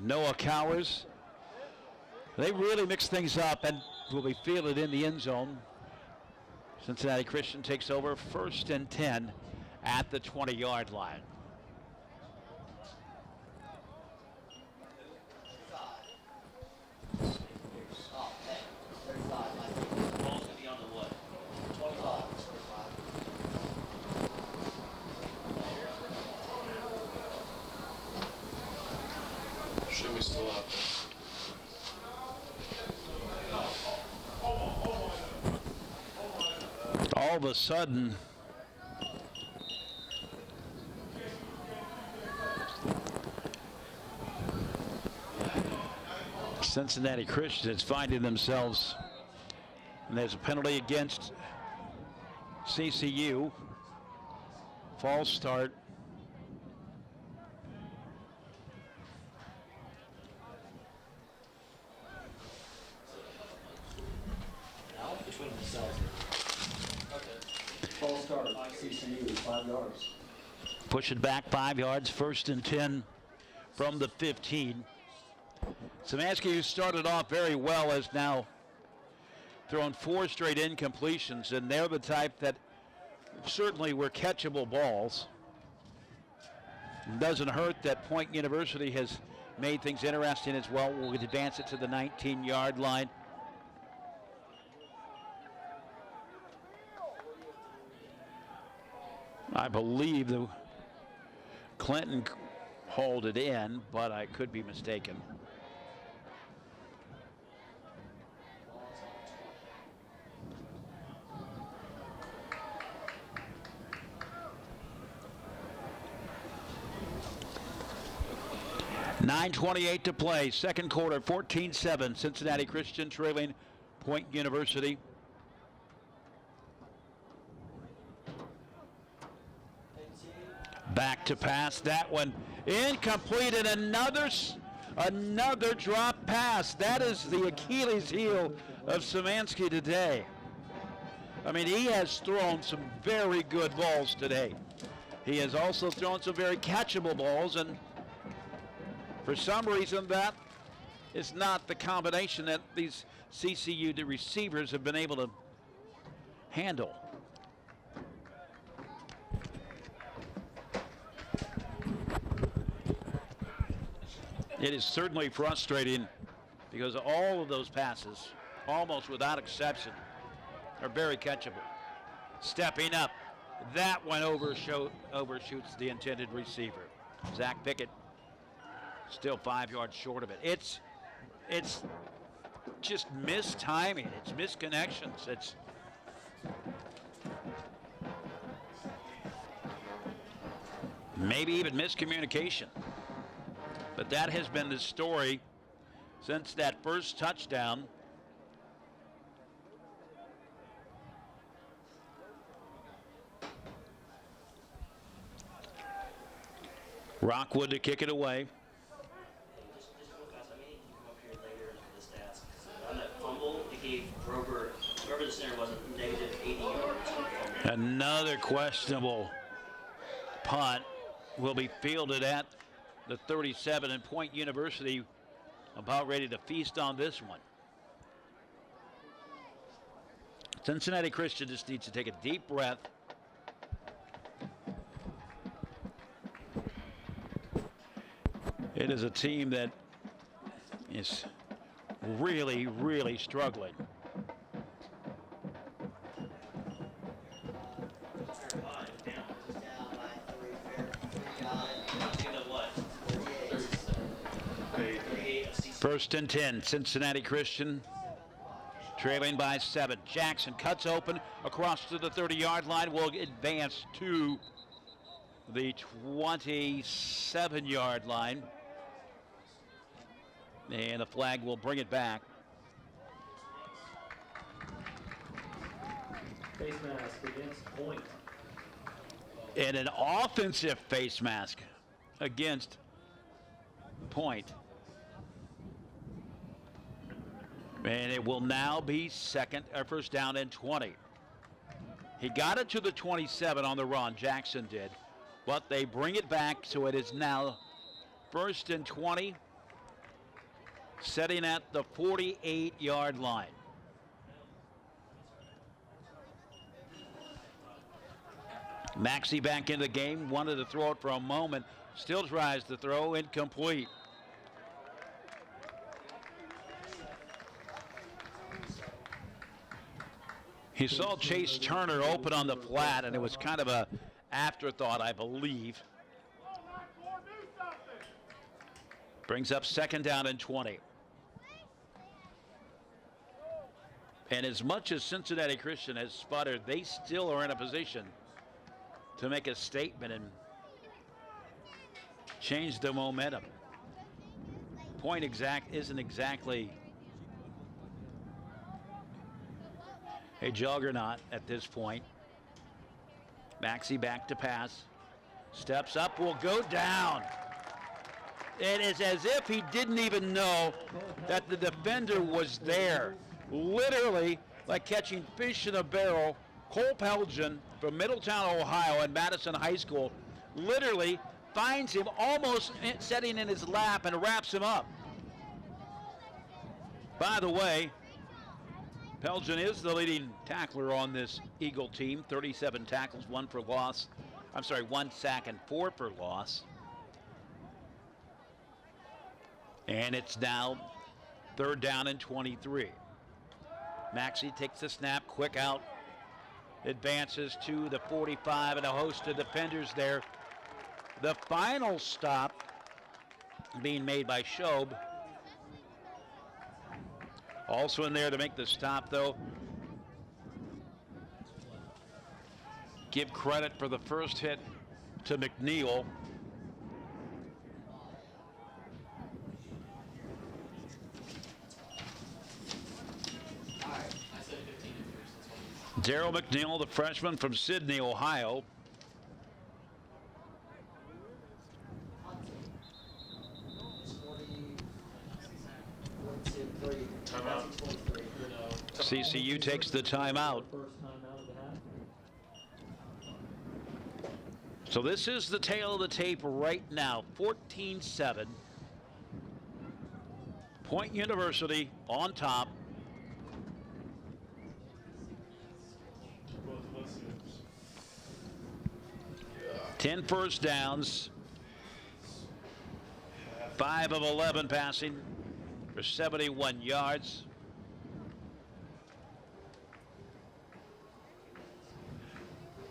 B: Noah Cowers. They really mix things up and will be fielded in the end zone. Cincinnati Christian takes over 1st and 10 at the 20-yard line.
E: Should be still up.
B: All of a sudden, Cincinnati Christian is finding themselves, and there's a penalty against CCU. False start.
A: Between themselves. False start, CCU, 5 yards.
B: Push it back 5 yards, 1st and 10 from the 15. Szymanski, who started off very well, has now thrown 4 straight incompletions, and they're the type that certainly were catchable balls. Doesn't hurt that Point University has made things interesting as well. We'll advance it to the 19-yard line. I believe the Clinton hauled it in, but I could be mistaken. .9:28 to play, second quarter, 14-7. Cincinnati Christian trailing Point University. Back to pass, that one incomplete, and another drop pass. That is the Achilles heel of Szymanski today. I mean, he has thrown some very good balls today. He has also thrown some very catchable balls, and for some reason that is not the combination that these CCU receivers have been able to handle. It is certainly frustrating because all of those passes, almost without exception, are very catchable. Stepping up, that one overshoots the intended receiver. Zack Pickett still 5 yards short of it. It's just mistiming. It's misconnections. It's maybe even miscommunication. But that has been the story since that first touchdown. Rockwood to kick it away.
C: Just real fast, I may come up here later and look at the stats. On that fumble, it gave Grover, whoever the center was, negative 80 yards.
B: Another questionable punt will be fielded at the 37, and Point University about ready to feast on this one. Cincinnati Christian just needs to take a deep breath. It is a team that is really, really struggling. First and 10, Cincinnati Christian trailing by 7. Jackson cuts open across to the 30-yard line, will advance to the 27-yard line. And the flag will bring it back.
A: Face mask against Point.
B: And an offensive face mask against Point. And it will now be first down and 20. He got it to the 27 on the run, Jackson did. But they bring it back, so it is now first and 20, setting at the 48-yard line. Maxey back in the game, wanted to throw it for a moment, still tries to throw, incomplete. He saw Chase Turner open on the flat, and it was kind of a afterthought, I believe. Brings up second down and 20. And as much as Cincinnati Christian has sputtered, they still are in a position to make a statement and change the momentum. Point isn't exactly a juggernaut at this point. Maxey back to pass. Steps up, will go down. It is as if he didn't even know that the defender was there. Literally like catching fish in a barrel. Cole Pelgen from Middletown, Ohio, and Madison High School literally finds him almost sitting in his lap and wraps him up. By the way, Pelgen is the leading tackler on this Eagle team. 37 tackles, 1 sack and 4 for loss. And it's now 3rd down and 23. Maxey takes the snap, quick out, advances to the 45 and a host of defenders there. The final stop being made by Shob. Also in there to make the stop, though. Give credit for the first hit to McNeil. Daryl McNeil, the freshman from Sydney, Ohio. CCU takes the timeout. So this is the tail of the tape right now, 14-7. Point University on top. 10 first downs, 5 of 11 passing for 71 yards.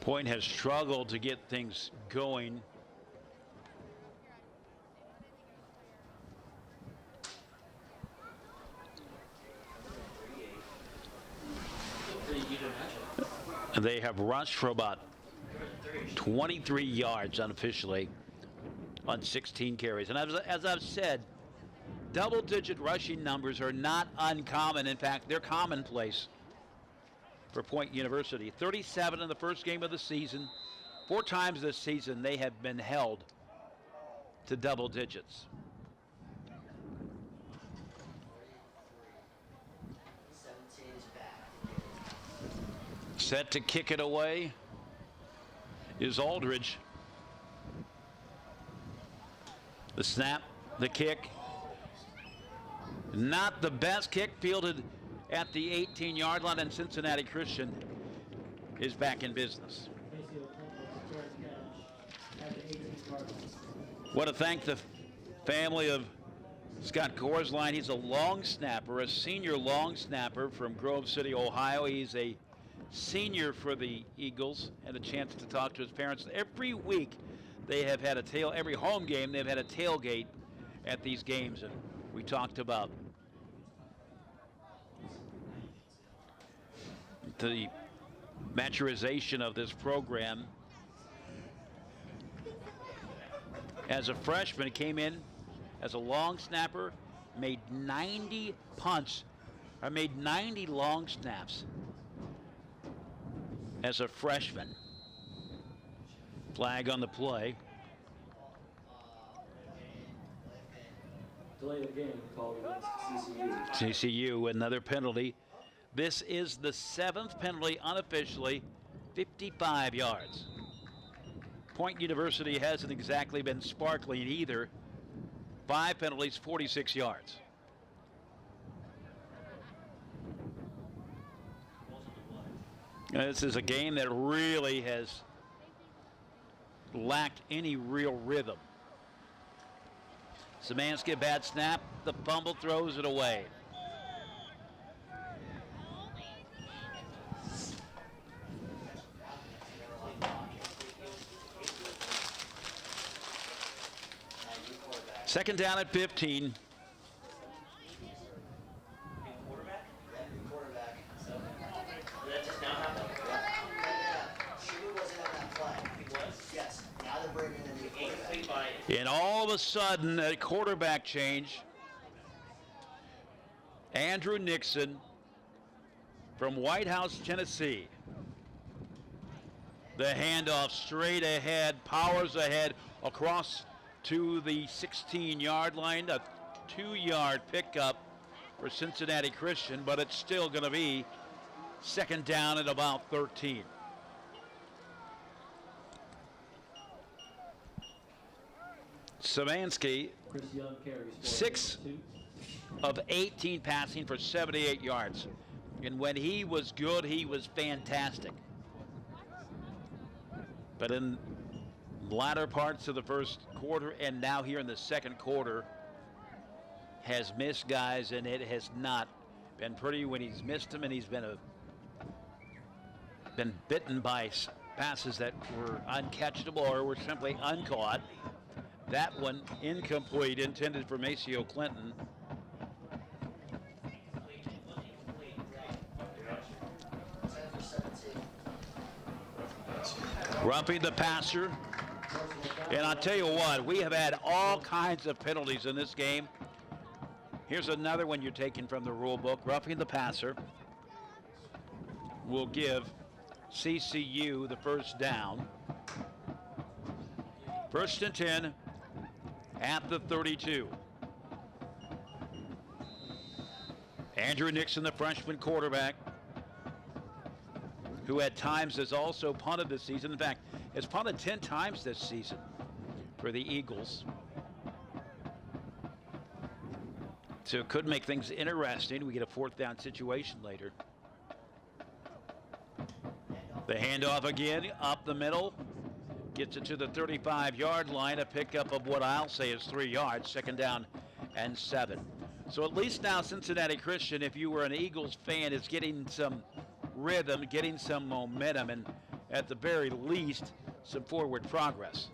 B: Point has struggled to get things going. They have rushed for about 23 yards unofficially on 16 carries. And as I've said, double-digit rushing numbers are not uncommon. In fact, they're commonplace for Point University. 37 in the first game of the season. 4 times this season they have been held to double digits. Set to kick it away is Aldridge. The snap, the kick. Not the best kick, fielded at the 18-yard line, and Cincinnati Christian is back in business. Want to thank the family of Scott Gorsline. He's a long snapper, a senior long snapper from Grove City, Ohio. He's a senior for the Eagles. Had a chance to talk to his parents. Every week they have had every home game they've had a tailgate at these games, and we talked about the maturization of this program. As a freshman, he came in as a long snapper, made 90 punts, or made 90 long snaps as a freshman. Flag on the play.
A: Delay the game called against CCU.
B: CCU, another penalty. This is the 7th penalty unofficially, 55 yards. Point University hasn't exactly been sparkling either. 5 penalties, 46 yards. This is a game that really has lacked any real rhythm. Szymanski, a bad snap. The fumble, throws it away. Second down at 15. And all of a sudden, a quarterback change. Andrew Nixon from White House, Tennessee. The handoff straight ahead, powers ahead across to the 16-yard line. A 2-yard pickup for Cincinnati Christian, but it's still going to be second down at about 13. Szymanski, 6 of 18 passing for 78 yards. And when he was good, he was fantastic. But in latter parts of the first quarter and now here in the second quarter, has missed guys, and it has not been pretty when he's missed them, and he's been bitten by passes that were uncatchable or were simply uncaught. That one incomplete, intended for Maceo Clinton. Roughing the passer. And I'll tell you what, we have had all kinds of penalties in this game. Here's another one you're taking from the rule book. Roughing the passer will give CCU the first down. 1st and 10 at the 32. Andrew Nixon, the freshman quarterback, who at times has also punted this season. In fact, has punted 10 times this season for the Eagles. So it could make things interesting. We get a 4th down situation later. The handoff again, up the middle. Gets it to the 35-yard line, a pickup of what I'll say is 3 yards, 2nd down and 7. So at least now Cincinnati Christian, if you were an Eagles fan, is getting some rhythm, getting some momentum, and at the very least, some forward progress.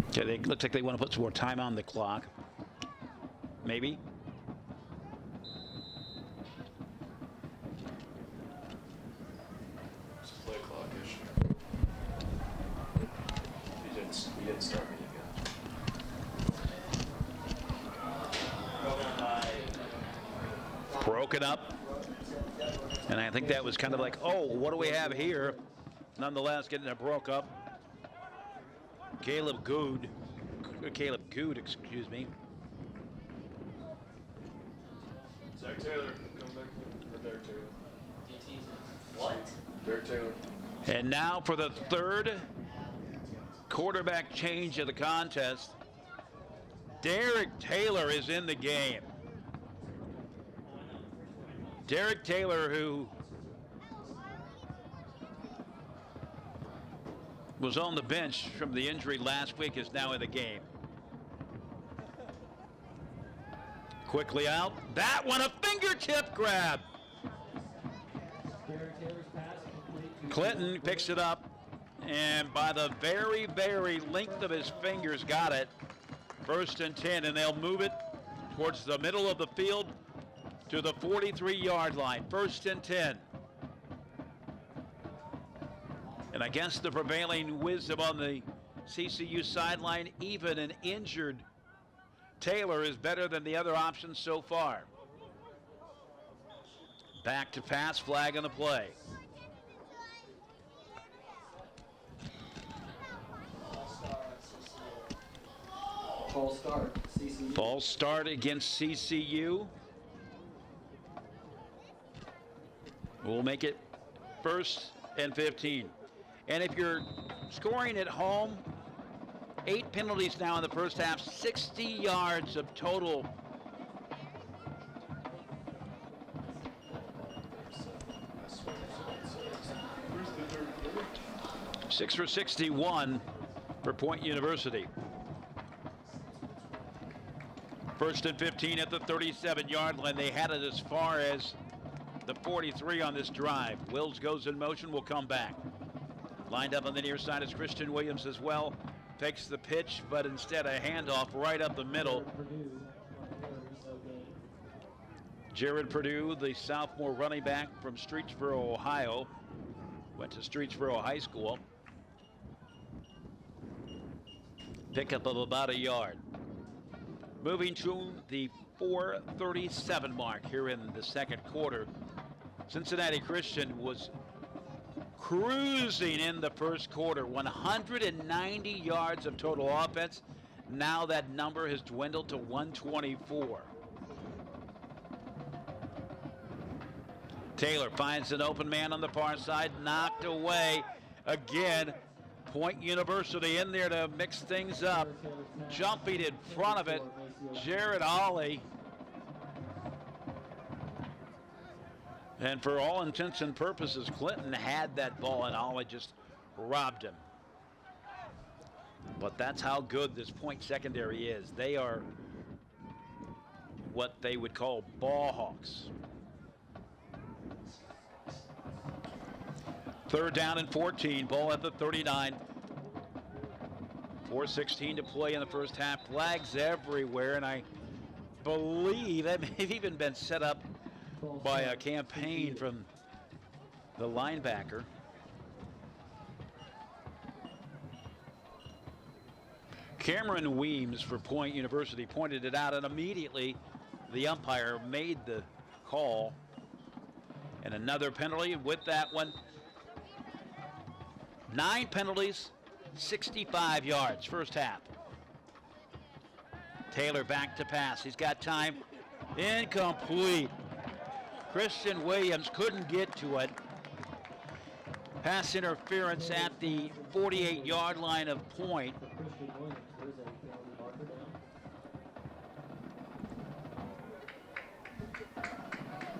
B: Okay, they looks like they want to put some more time on the clock. Maybe.
E: It's play clock issue. He didn't start me again.
B: Broken up. And I think that was kind of like, oh, what do we have here? Nonetheless, getting it broke up. Caleb Good, excuse me.
E: Zack Taylor, come back. Or Derek Taylor.
C: What?
E: Derek Taylor.
B: And now for the 3rd quarterback change of the contest. Derek Taylor is in the game. Derek Taylor, who was on the bench from the injury last week, is now in the game. Quickly out. That one, a fingertip grab. Clinton picks it up, and by the very, very length of his fingers, got it. 1st and 10, and they'll move it towards the middle of the field to the 43-yard line. 1st and 10. And I guess the prevailing wisdom on the CCU sideline, even an injured Taylor is better than the other options so far. Back to pass, flag on the play.
A: False start, CCU.
B: False start against CCU. We'll make it 1st and 15. And if you're scoring at home, 8 penalties now in the first half, 60 yards of total. Six for 61 for Point University. 1st and 15 at the 37-yard line. They had it as far as the 43 on this drive. Wills goes in motion, will come back. Lined up on the near side is Christian Williams as well. Takes the pitch, but instead a handoff right up the middle. Jared Purdue, the sophomore running back from Streetsboro, Ohio. Went to Streetsboro High School. Pickup of about a yard. Moving to the 4:37 mark here in the 2nd quarter. Cincinnati Christian was cruising in the 1st quarter, 190 yards of total offense. Now that number has dwindled to 124. Taylor finds an open man on the far side, knocked away again. Point University in there to mix things up. Jumping in front of it, Jared Ollie. And for all intents and purposes, Clinton had that ball and Ollie just robbed him. But that's how good this point secondary is. They are what they would call ball hawks. 3rd down and 14, ball at the 39. 4:16 to play in the first half. Flags everywhere, and I believe that may have even been set up by a campaign from the linebacker. Cameron Weems for Point University pointed it out, and immediately the umpire made the call. And another penalty with that one. 9 penalties, 65 yards, first half. Taylor back to pass. He's got time. Incomplete. Christian Williams couldn't get to it. Pass interference at the 48-yard line of Point.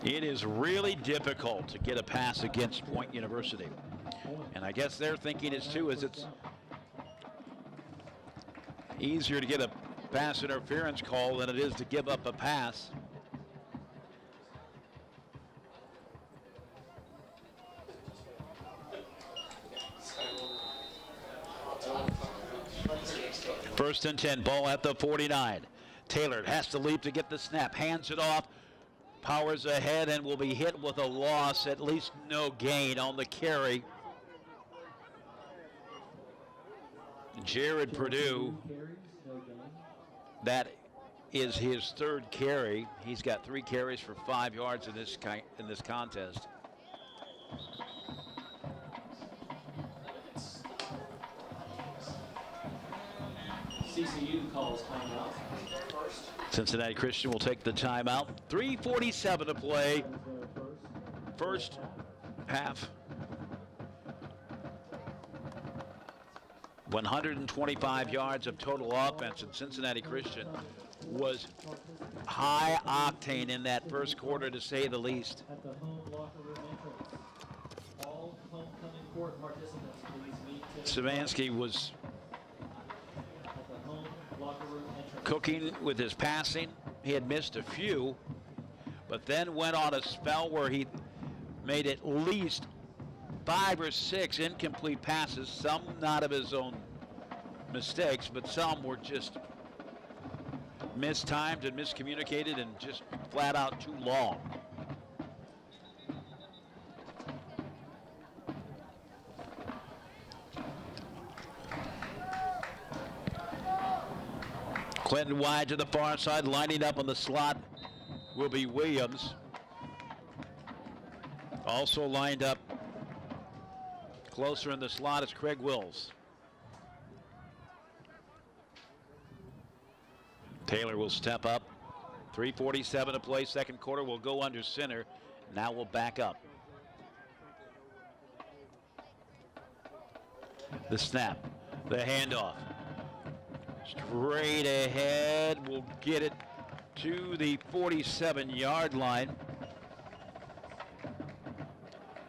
B: It is really difficult to get a pass against Point University. And I guess their thinking is too, is it's easier to get a pass interference call than it is to give up a pass. First and 10, ball at the 49. Taylor has to leap to get the snap, hands it off, powers ahead, and will be hit with a loss, at least no gain on the carry. Jared Purdue, that is his 3rd carry. He's got 3 carries for 5 yards in this contest.
A: CCU calls timeout.
B: Cincinnati Christian will take the timeout. 3:47 to play. First half. 125 yards of total offense, and Cincinnati Christian was high octane in that first quarter, to say the least.
A: At the home locker room entrance. All homecoming court participants, please meet to
B: Szymanski was
A: at the home locker room entrance.
B: cooking with his passing. He had missed a few, but then went on a spell where he made at least 5 or 6 incomplete passes, some not of his own mistakes, but some were just mistimed and miscommunicated and just flat out too long. Clinton wide to the far side, lining up on the slot will be Williams. Also lined up closer in the slot is Craig Wills. Taylor will step up. 3:47 to play, second quarter. Will go under center. Now we'll back up. The snap, the handoff. Straight ahead, we'll get it to the 47-yard line.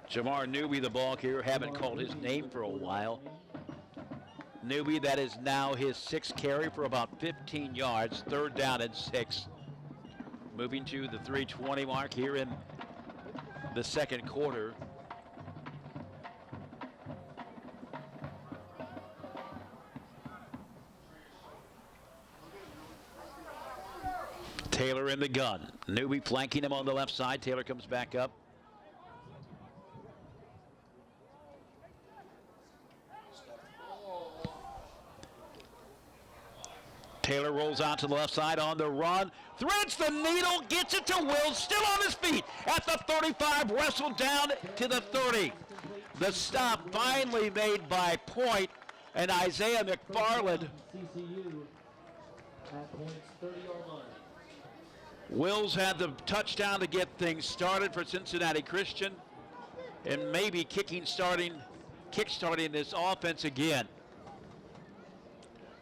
B: Jamar Newby, the ball carrier, haven't called his name for a while. Newby, that is now his 6th carry for about 15 yards, 3rd down and 6. Moving to the 3:20 mark here in the second quarter. Taylor in the gun. Newby flanking him on the left side. Taylor comes back up. Taylor rolls out to the left side on the run, threads the needle, gets it to Wills, still on his feet at the 35, wrestled down to the 30. The stop finally made by Point, and Isaiah McFarland.
A: CCU at Point's 30-yard line.
B: Wills had the touchdown to get things started for Cincinnati Christian, and maybe kick-starting this offense again.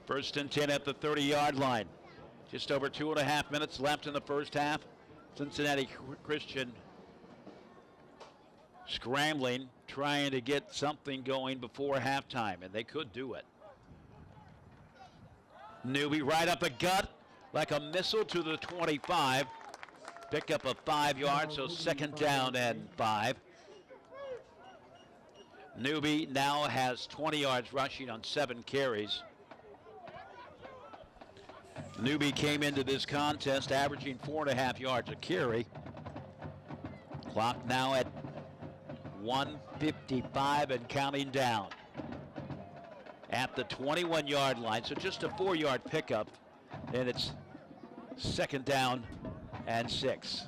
B: First and 10 at the 30-yard line. Just over 2.5 minutes left in the first half. Cincinnati Christian scrambling, trying to get something going before halftime, and they could do it. Newby right up the gut like a missile to the 25. Pick up a 5 yards, so second down and 5. Newby now has 20 yards rushing on 7 carries. Newby came into this contest averaging 4.5 yards a carry. Clock now at 1:55 and counting down. At the 21-yard line, so just a 4-yard pickup, and it's second down and 6.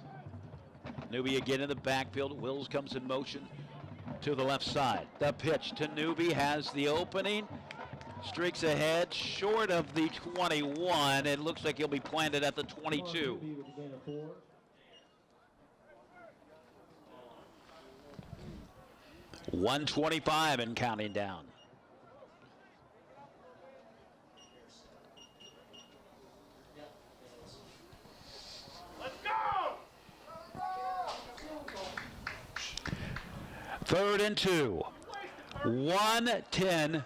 B: Newby again in the backfield. Wills comes in motion to the left side. The pitch to Newby has the opening. Streaks ahead, short of the 21. It looks like he'll be planted at the 22. 1:25 and counting down.
F: Let's go!
B: 3rd and 2. 1:10.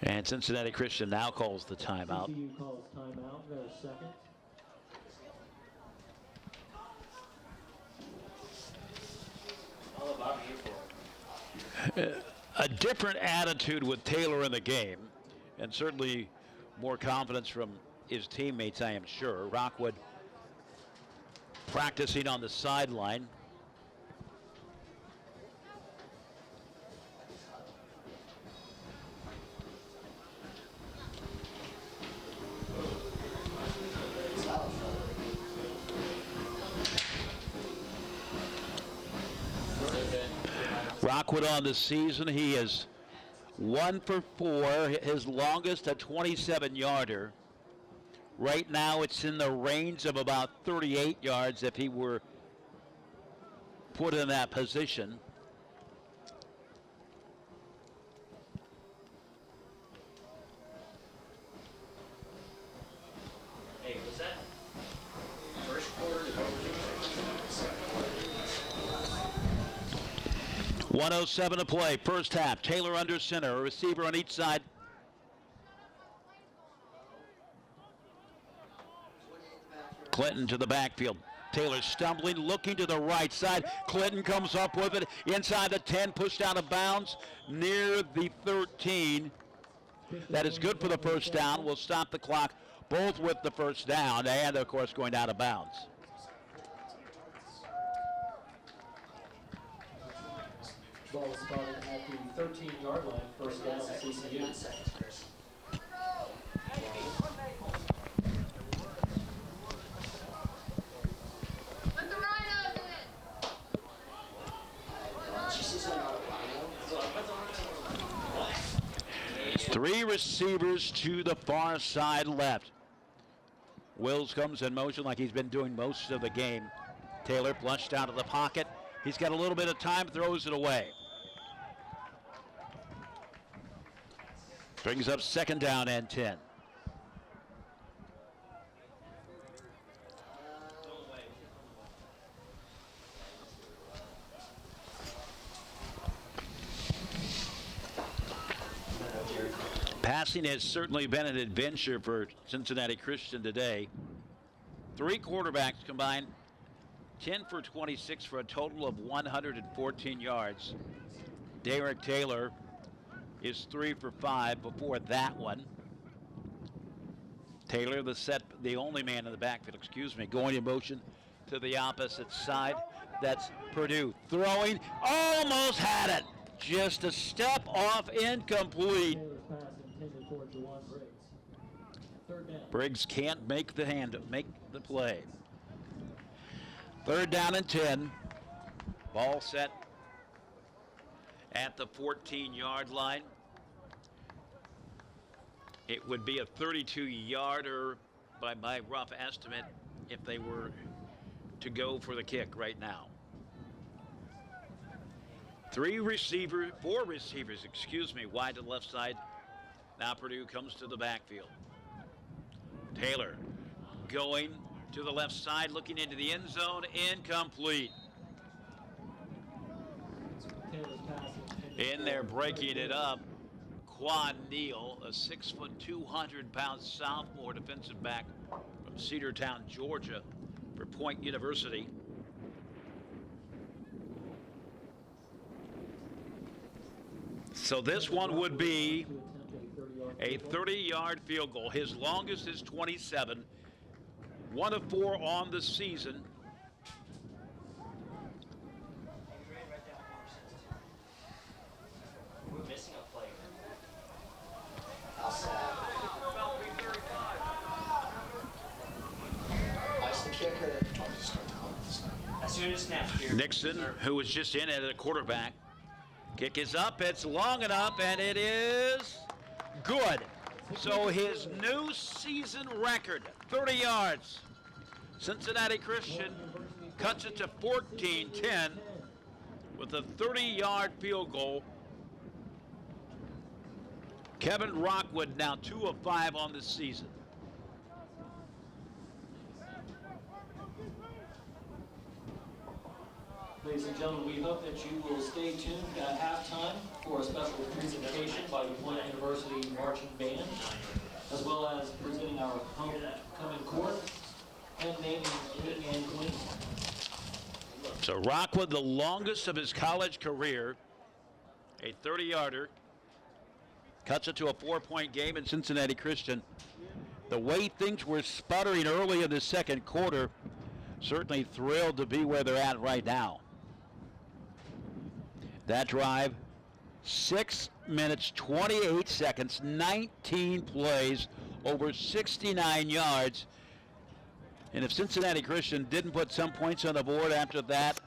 B: And Cincinnati Christian now calls the timeout.
A: TCU calls timeout. Got a second.
C: All about you for.
B: A different attitude with Taylor in the game, and certainly more confidence from his teammates, I am sure. Rockwood practicing on the sideline. Rockwood on the season, he is 1 for 4, his longest a 27-yarder. Right now it's in the range of about 38 yards if he were put in that position.
C: Hey, was that first quarter?
B: 1:07 to play, first half. Taylor under center, a receiver on each side. Clinton to the backfield. Taylor stumbling, looking to the right side. Clinton comes up with it inside the 10, pushed out of bounds near the 13. That is good for the first down. We'll stop the clock both with the first down and, of course, going out of bounds.
A: Ball spotted at the 13-yard line. First down, CCU.
B: Three receivers to the far side left. Wills comes in motion like he's been doing most of the game. Taylor flushed out of the pocket. He's got a little bit of time, throws it away. Brings up second down and 10. Passing has certainly been an adventure for Cincinnati Christian today. 3 quarterbacks combined, 10 for 26 for a total of 114 yards. Derek Taylor is 3 for 5 before that one. Taylor, the only man in the backfield, going in motion to the opposite side. That's Purdue throwing, almost had it. Just a step off, incomplete.
A: Taylor's pass intended for Juwan Briggs. Third down.
B: Briggs can't make the play. Third down and 10. Ball set at the 14-yard line. It would be a 32-yarder by my rough estimate if they were to go for the kick right now. 4 receivers, wide to the left side. Now Purdue comes to the backfield. Taylor going to the left side, looking into the end zone, incomplete.
A: Taylor's pass
B: In there breaking it up, Quan Neal, a 6', 200-pound sophomore defensive back from Cedartown, Georgia, for Point University. So this one would be a 30-yard field goal. His longest is 27. 1 of 4 on the season.
C: We're missing a player.
D: Ice the kicker.
C: As soon as snaps here.
B: Nixon, who was just in at a quarterback. Kick is up, it's long enough, and it is good. So his new season record, 30 yards. Cincinnati Christian cuts it to 14-10 with a 30-yard field goal. Kevin Rockwood now 2 of 5 on the season.
A: Ladies and gentlemen, we hope that you will stay tuned at halftime for a special presentation by the Point University Marching Band, as well as presenting our homecoming court and naming king and queen.
B: So Rockwood, the longest of his college career, a 30-yarder, cuts it to a 4-point game in Cincinnati Christian. The way things were sputtering early in the second quarter, certainly thrilled to be where they're at right now. That drive, 6 minutes, 28 seconds, 19 plays, over 69 yards. And if Cincinnati Christian didn't put some points on the board after that,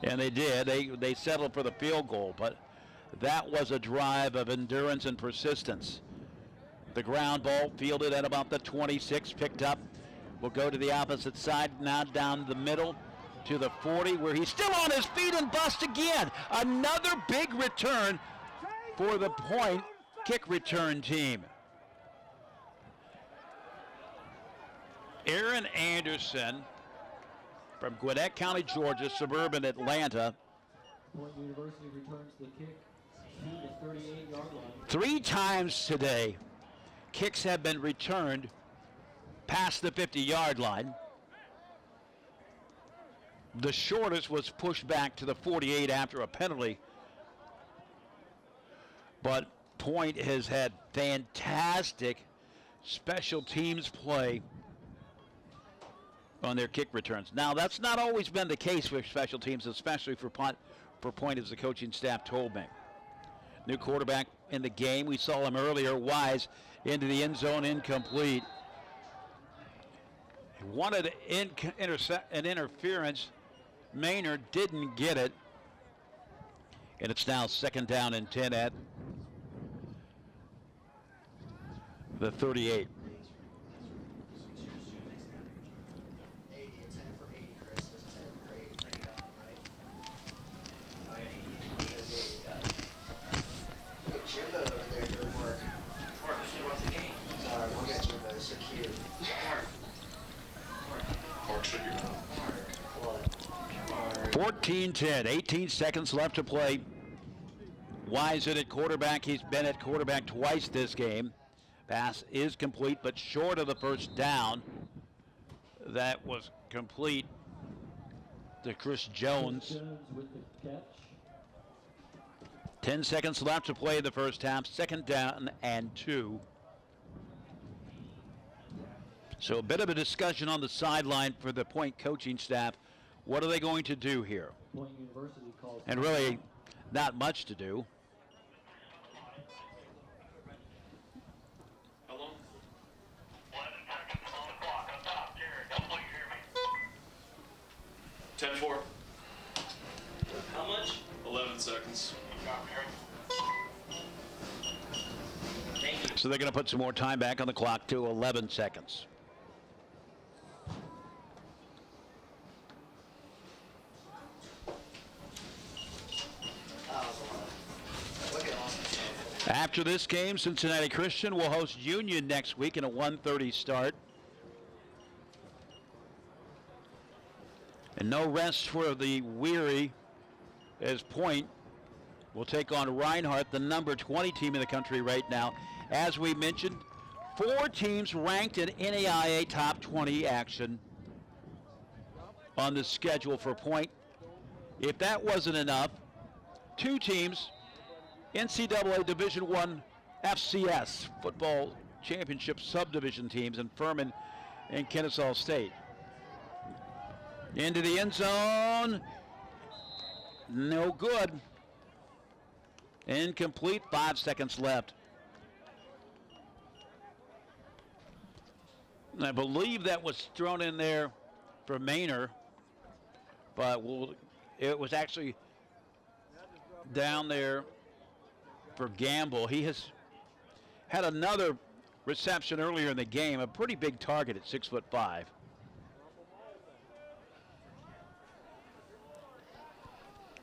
B: and they did, they settled for the field goal, but that was a drive of endurance and persistence. The ground ball fielded at about the 26, picked up. Will go to the opposite side, now down the middle to the 40, where he's still on his feet and bust again. Another big return for the Point kick return team. Aaron Anderson from Gwinnett County, Georgia, suburban Atlanta.
A: Point University returns the kick to the 38-yard line.
B: 3 times today, kicks have been returned past the 50-yard line. The shortest was pushed back to the 48 after a penalty. But Point has had fantastic special teams play on their kick returns. Now, that's not always been the case for special teams, especially for Point, as the coaching staff told me. New quarterback in the game. We saw him earlier, Wise, into the end zone, incomplete. He wanted an interference. Maynard didn't get it. And it's now 2nd down and 10 at the 38.
D: Jimbo over there doing work. Sorry, we'll get Jimbo. So cute.
E: Mark should be done.
B: 14-10, 18 seconds left to play. Wise in at quarterback. He's been at quarterback twice this game. Pass is complete, but short of the first down. That was complete to Chris Jones.
A: Jones with the catch.
B: 10 seconds left to play in the first half. 2nd down and 2. So a bit of a discussion on the sideline for the Point coaching staff. What are they going to do here?
A: Point University calls.
B: And really, not much to do.
E: How long?
F: 11 seconds on the clock. Up top, Jared. Hopefully you hear me.
E: 10-4.
C: How much?
E: 11 seconds.
F: Copy, Jared.
C: Thank you.
B: So they're going to put some more time back on the clock to 11 seconds.
D: Look at Austin.
B: After this game, Cincinnati Christian will host Union next week in a 1:30 start. And no rest for the weary as Point will take on Reinhardt, the number 20 team in the country right now. As we mentioned, 4 teams ranked in NAIA top 20 action on the schedule for Point. If that wasn't enough, 2 teams, NCAA Division I FCS football championship subdivision teams in Furman and Kennesaw State. Into the end zone. No good. Incomplete. 5 seconds left. I believe that was thrown in there for Maynor, but it was actually down there for Gamble. He has had another reception earlier in the game, a pretty big target at 6'5".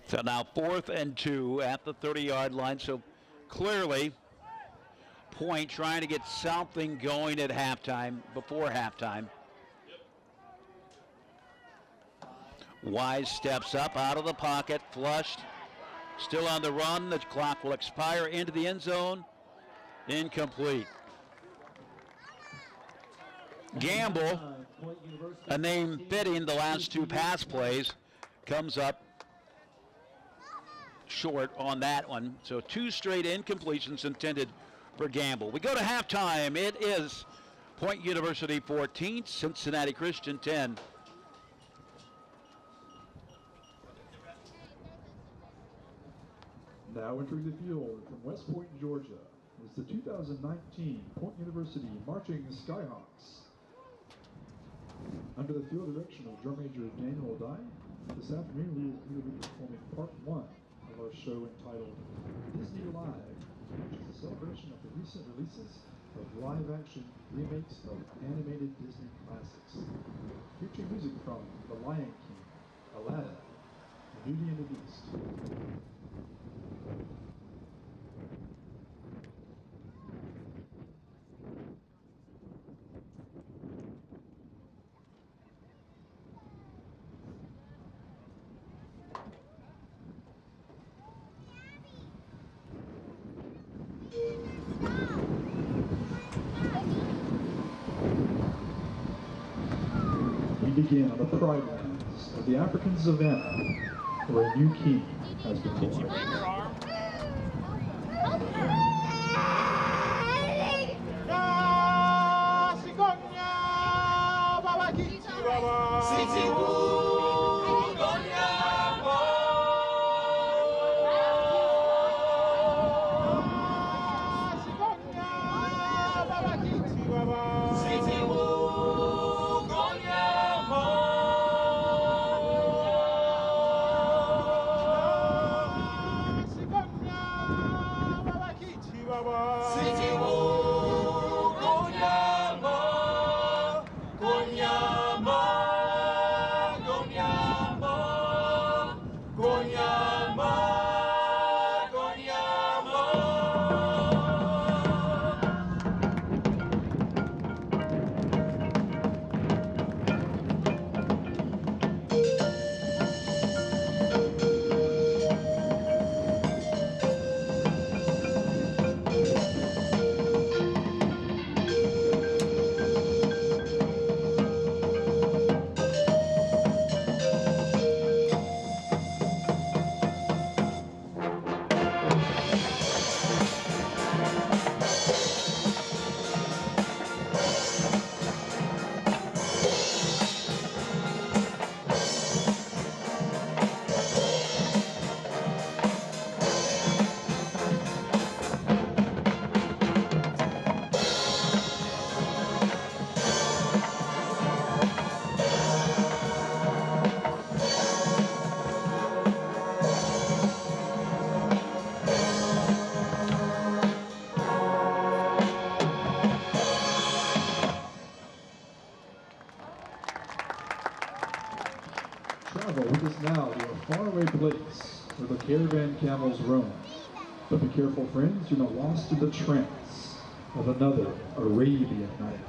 B: So now 4th and 2 at the 30-yard line. So clearly, Point trying to get something going at halftime, before halftime. Wise steps up out of the pocket, flushed. Still on the run. The clock will expire into the end zone. Incomplete. Gamble, a name fitting the last 2 pass plays, comes up short on that one. So 2 straight incompletions intended for Gamble. We go to halftime. It is Point University 14, Cincinnati Christian 10.
G: Now entering the field from West Point, Georgia, is the 2019 Point University Marching Skyhawks. Under the field direction of Drum Major Daniel Dye, this afternoon we will be performing part 1 of our show entitled Disney Live, which is a celebration of the recent releases of live-action remakes of animated Disney classics, featuring music from The Lion King, Aladdin, and Beauty and the Beast. We begin on the pride lands of the African savannah, where a new king has been born. Travel with us now to a faraway place where the caravan camels roam. But be careful, friends, you're not lost in the trance of another Arabian night.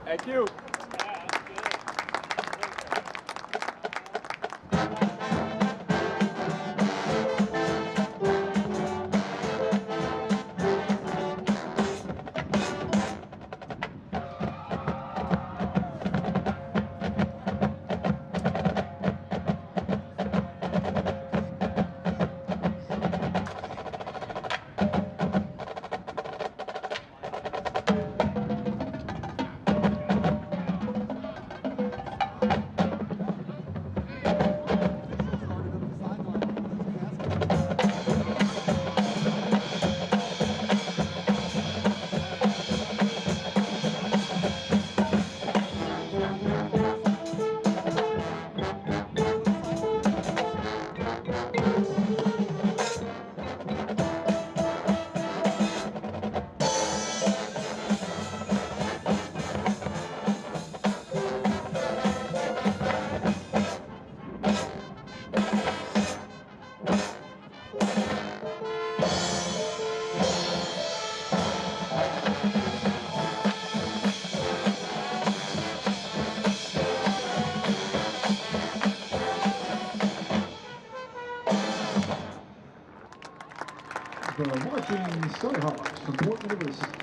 H: Thank you.
G: The marching Skyhawks from Portland University.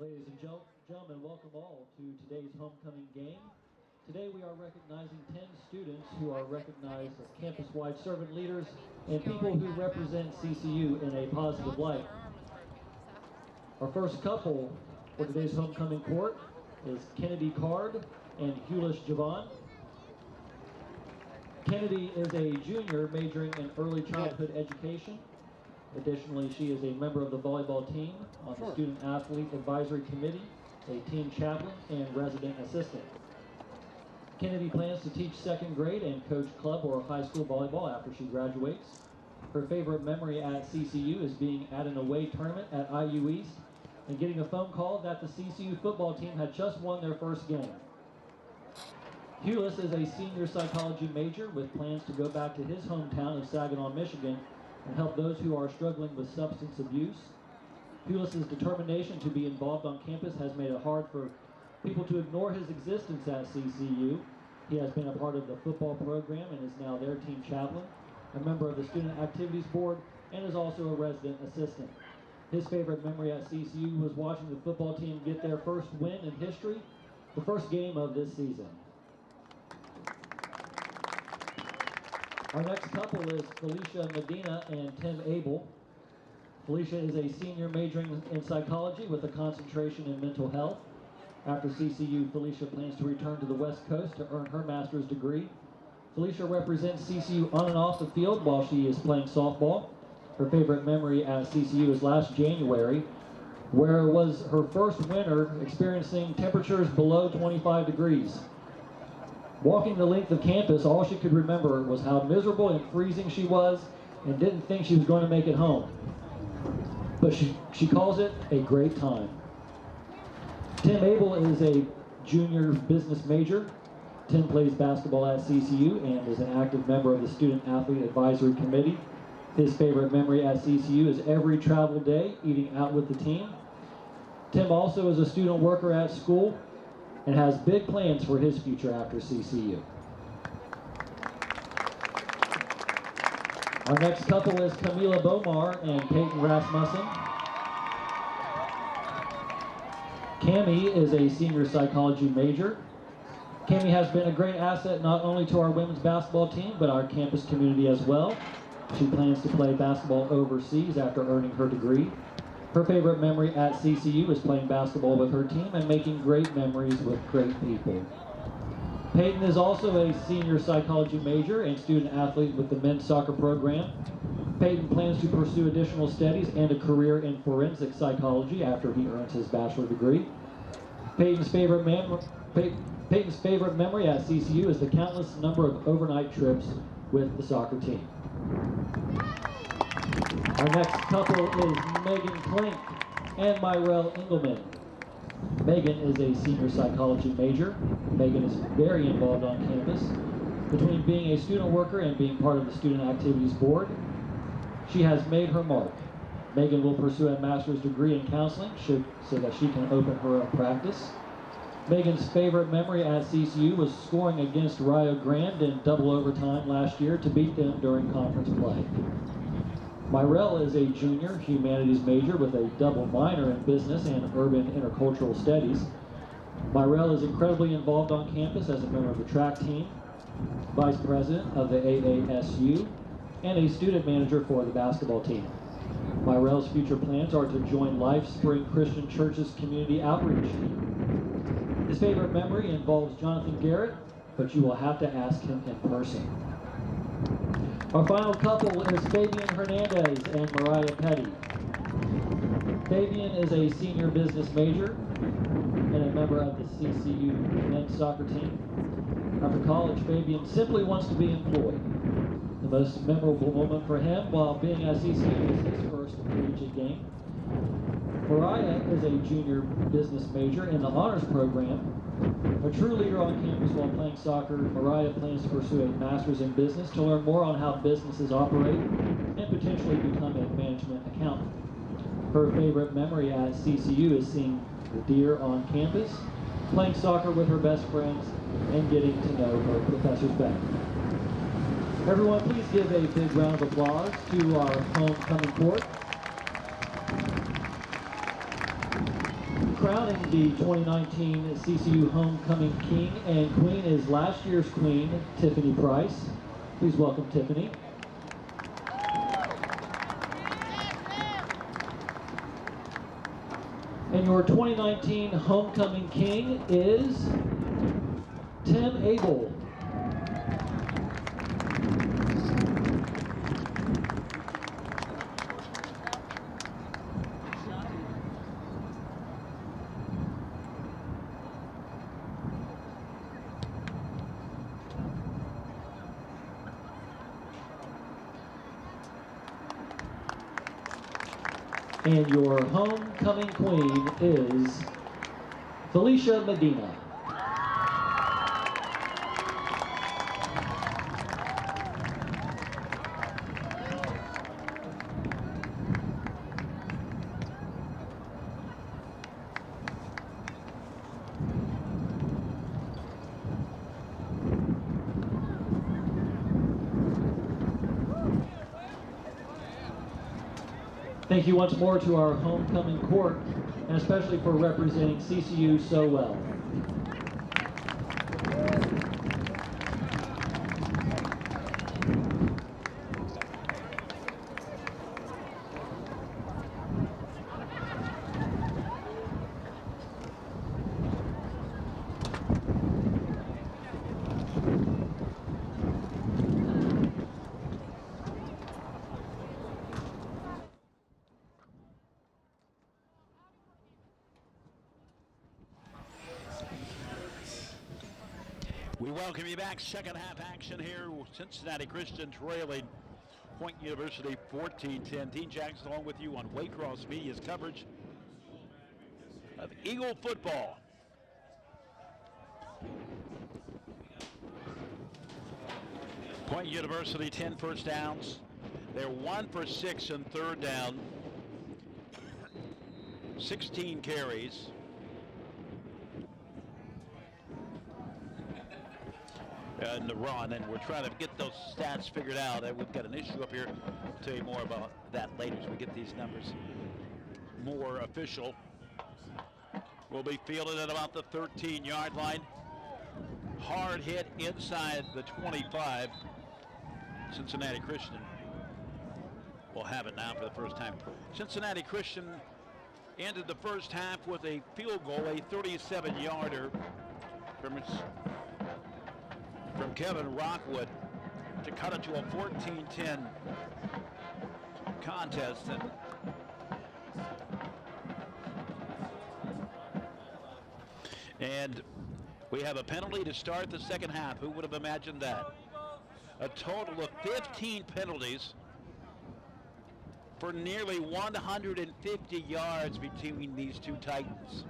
A: Ladies and gentlemen, welcome all to today's homecoming game. Today we are recognizing 10 students who are recognized as campus-wide servant leaders and people who represent CCU in a positive light. Our first couple for today's homecoming court is Kennedy Card and Hulish Javon. Kennedy is a junior majoring in early childhood education. Additionally, she is a member of the volleyball team on the Student Athlete Advisory Committee, a team chaplain, and resident assistant. Kennedy plans to teach second grade and coach club or high school volleyball after she graduates. Her favorite memory at CCU is being at an away tournament at IU East and getting a phone call that the CCU football team had just won their first game. Hewlett is a senior psychology major with plans to go back to his hometown of Saginaw, Michigan, and help those who are struggling with substance abuse. Hewlett's determination to be involved on campus has made it hard for people to ignore his existence at CCU. He has been a part of the football program and is now their team chaplain, a member of the Student Activities Board, and is also a resident assistant. His favorite memory at CCU was watching the football team get their first win in history, the first game of this season. Our next couple is Felicia Medina and Tim Abel. Felicia is a senior majoring in psychology with a concentration in mental health. After CCU, Felicia plans to return to the West Coast to earn her master's degree. Felicia represents CCU on and off the field while she is playing softball. Her favorite memory at CCU is last January, where it was her first winter experiencing temperatures below 25 degrees. Walking the length of campus, all she could remember was how miserable and freezing she was and didn't think she was going to make it home. But she calls it a great time. Tim Abel is a junior business major. Tim plays basketball at CCU and is an active member of the Student Athlete Advisory Committee. His favorite memory at CCU is every travel day eating out with the team. Tim also is a student worker at school and has big plans for his future after CCU. Our next couple is Camila Bomar and Peyton Rasmussen. Cami is a senior psychology major. Cami has been a great asset not only to our women's basketball team, but our campus community as well. She plans to play basketball overseas after earning her degree. Her favorite memory at CCU is playing basketball with her team and making great memories with great people. Peyton is also a senior psychology major and student athlete with the men's soccer program. Peyton plans to pursue additional studies and a career in forensic psychology after he earns his bachelor degree. Peyton's favorite memory at CCU is the countless number of overnight trips with the soccer team. Our next couple is Megan Klink and Myrell Engelman. Megan is a senior psychology major. Megan is very involved on campus. Between being a student worker and being part of the Student Activities Board, she has made her mark. Megan will pursue a master's degree in counseling so that she can open her own practice. Megan's favorite memory at CCU was scoring against Rio Grande in double overtime last year to beat them during conference play. Myrell is a junior humanities major with a double minor in business and urban intercultural studies. Myrell is incredibly involved on campus as a member of the track team, vice president of the AASU, and a student manager for the basketball team. Myrell's future plans are to join Life Spring Christian Church's community outreach team. His favorite memory involves Jonathan Garrett, but you will have to ask him in person. Our final couple is Fabian Hernandez and Mariah Petty. Fabian is a senior business major and a member of the CCU men's soccer team. After college, Fabian simply wants to be employed. The most memorable moment for him while being at CCU is his first collegiate game. Mariah is a junior business major in the honors program. A true leader on campus while playing soccer, Mariah plans to pursue a master's in business to learn more on how businesses operate and potentially become a management accountant. Her favorite memory at CCU is seeing the deer on campus, playing soccer with her best friends, and getting to know her professors better. Everyone, please give a big round of applause to our homecoming court. Crowning the 2019 CCU Homecoming King and Queen is last year's Queen, Tiffany Price. Please welcome Tiffany. And your 2019 Homecoming King is Tim Abel. And your homecoming queen is Felicia Medina. Thank you once more to our homecoming court, and especially for representing CCU so well.
B: We welcome you back. Second half action here. Cincinnati Christian trailing Point University 14-10. Dean Jackson along with you on Waycross Media's coverage of Eagle football. Point University 10 first downs. They're 1 for 6 in third down. 16 carries. In the run, and we're trying to get those stats figured out. We've got an issue up here. I'll tell you more about that later as we get these numbers more official. Will be fielded at about the 13-yard line. Hard hit inside the 25. Cincinnati Christian will have it now for the first time. Cincinnati Christian ended the first half with a field goal, a 37-yarder from Kevin Rockwood to cut it to a 14-10 contest. And we have a penalty to start the second half. Who would have imagined that? A total of 15 penalties for nearly 150 yards between these two Titans.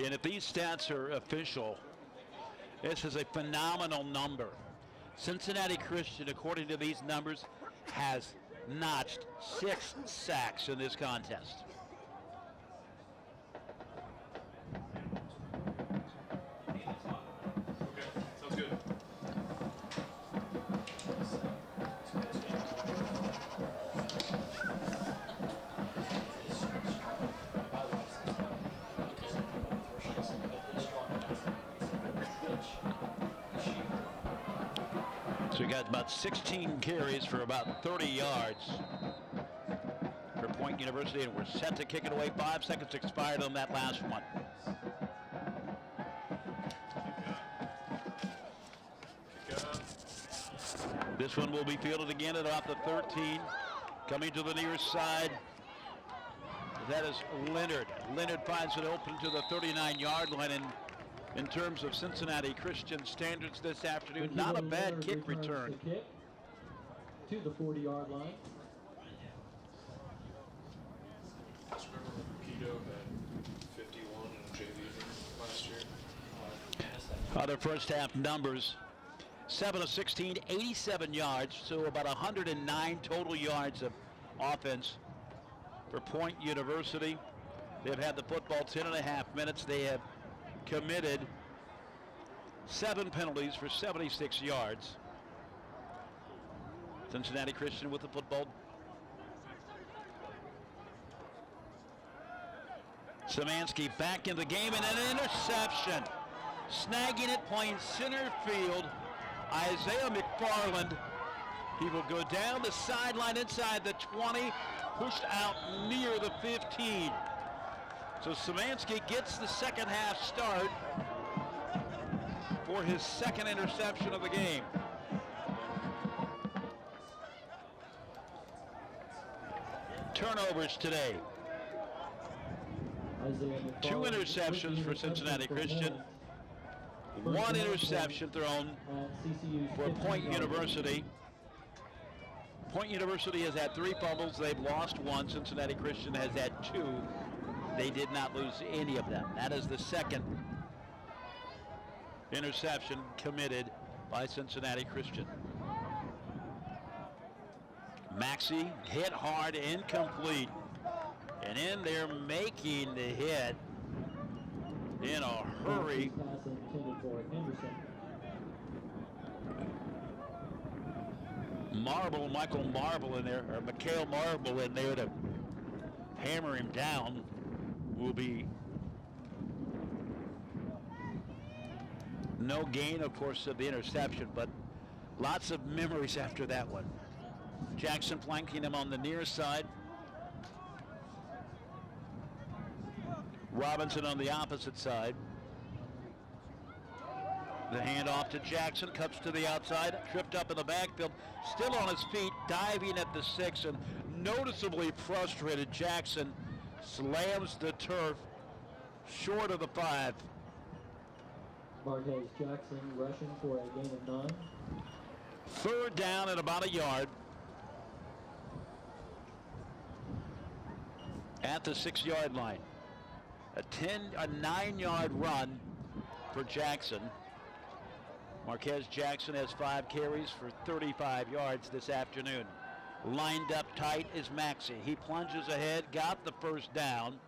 B: And if these stats are official, this is a phenomenal number. Cincinnati Christian, according to these numbers, has notched 6 sacks in this contest.
E: Sounds good.
B: So we got about 16 carries for about 30 yards for Point University, and we're set to kick it away. 5 seconds expired on that last one. This one will be fielded again at about the 13. Coming to the near side, that is Leonard. Leonard finds it open to the 39-yard line, and in terms of Cincinnati Christian standards this afternoon, not a bad kick return.
A: Kick to the 40-yard line.
E: Just remember Keto had 51 in JV last year.
B: Other first half numbers: 7 of 16, 87 yards, so about 109 total yards of offense for Point University. They've had the football 10.5 minutes. They have committed 7 penalties for 76 yards. Cincinnati Christian with the football. Szymanski back in the game, and an interception. Snagging it, playing center field, Isaiah McFarland. He will go down the sideline inside the 20, pushed out near the 15. So Szymanski gets the second half start for his second interception of the game. Turnovers today. 2 interceptions for Cincinnati Christian. One interception thrown
A: at CCU's
B: for
A: 15
B: Point
A: yard line.
B: University. Point University has had 3 fumbles. They've lost 1. Cincinnati Christian has had 2. They did not lose any of them. That is the second interception committed by Cincinnati Christian. Maxey hit hard, incomplete. And in there making the hit in a hurry.
A: Pass intended for Henderson.
B: Michael Marble in there, or Mikhail Marble in there to hammer him down. Will be no gain, of course, of the interception, but lots of memories after that one. Jackson flanking him on the near side. Robinson on the opposite side. The handoff to Jackson, cuts to the outside, tripped up in the backfield, still on his feet, diving at the 6, and noticeably frustrated. Jackson slams the turf short of the 5.
A: Marquez Jackson rushing for a gain of 9.
B: 3rd down at about 1 yard. At the 6-yard line. A 9-yard run for Jackson. Marquez Jackson has 5 carries for 35 yards this afternoon. Lined up tight is Maxey. He plunges ahead, got the 1st down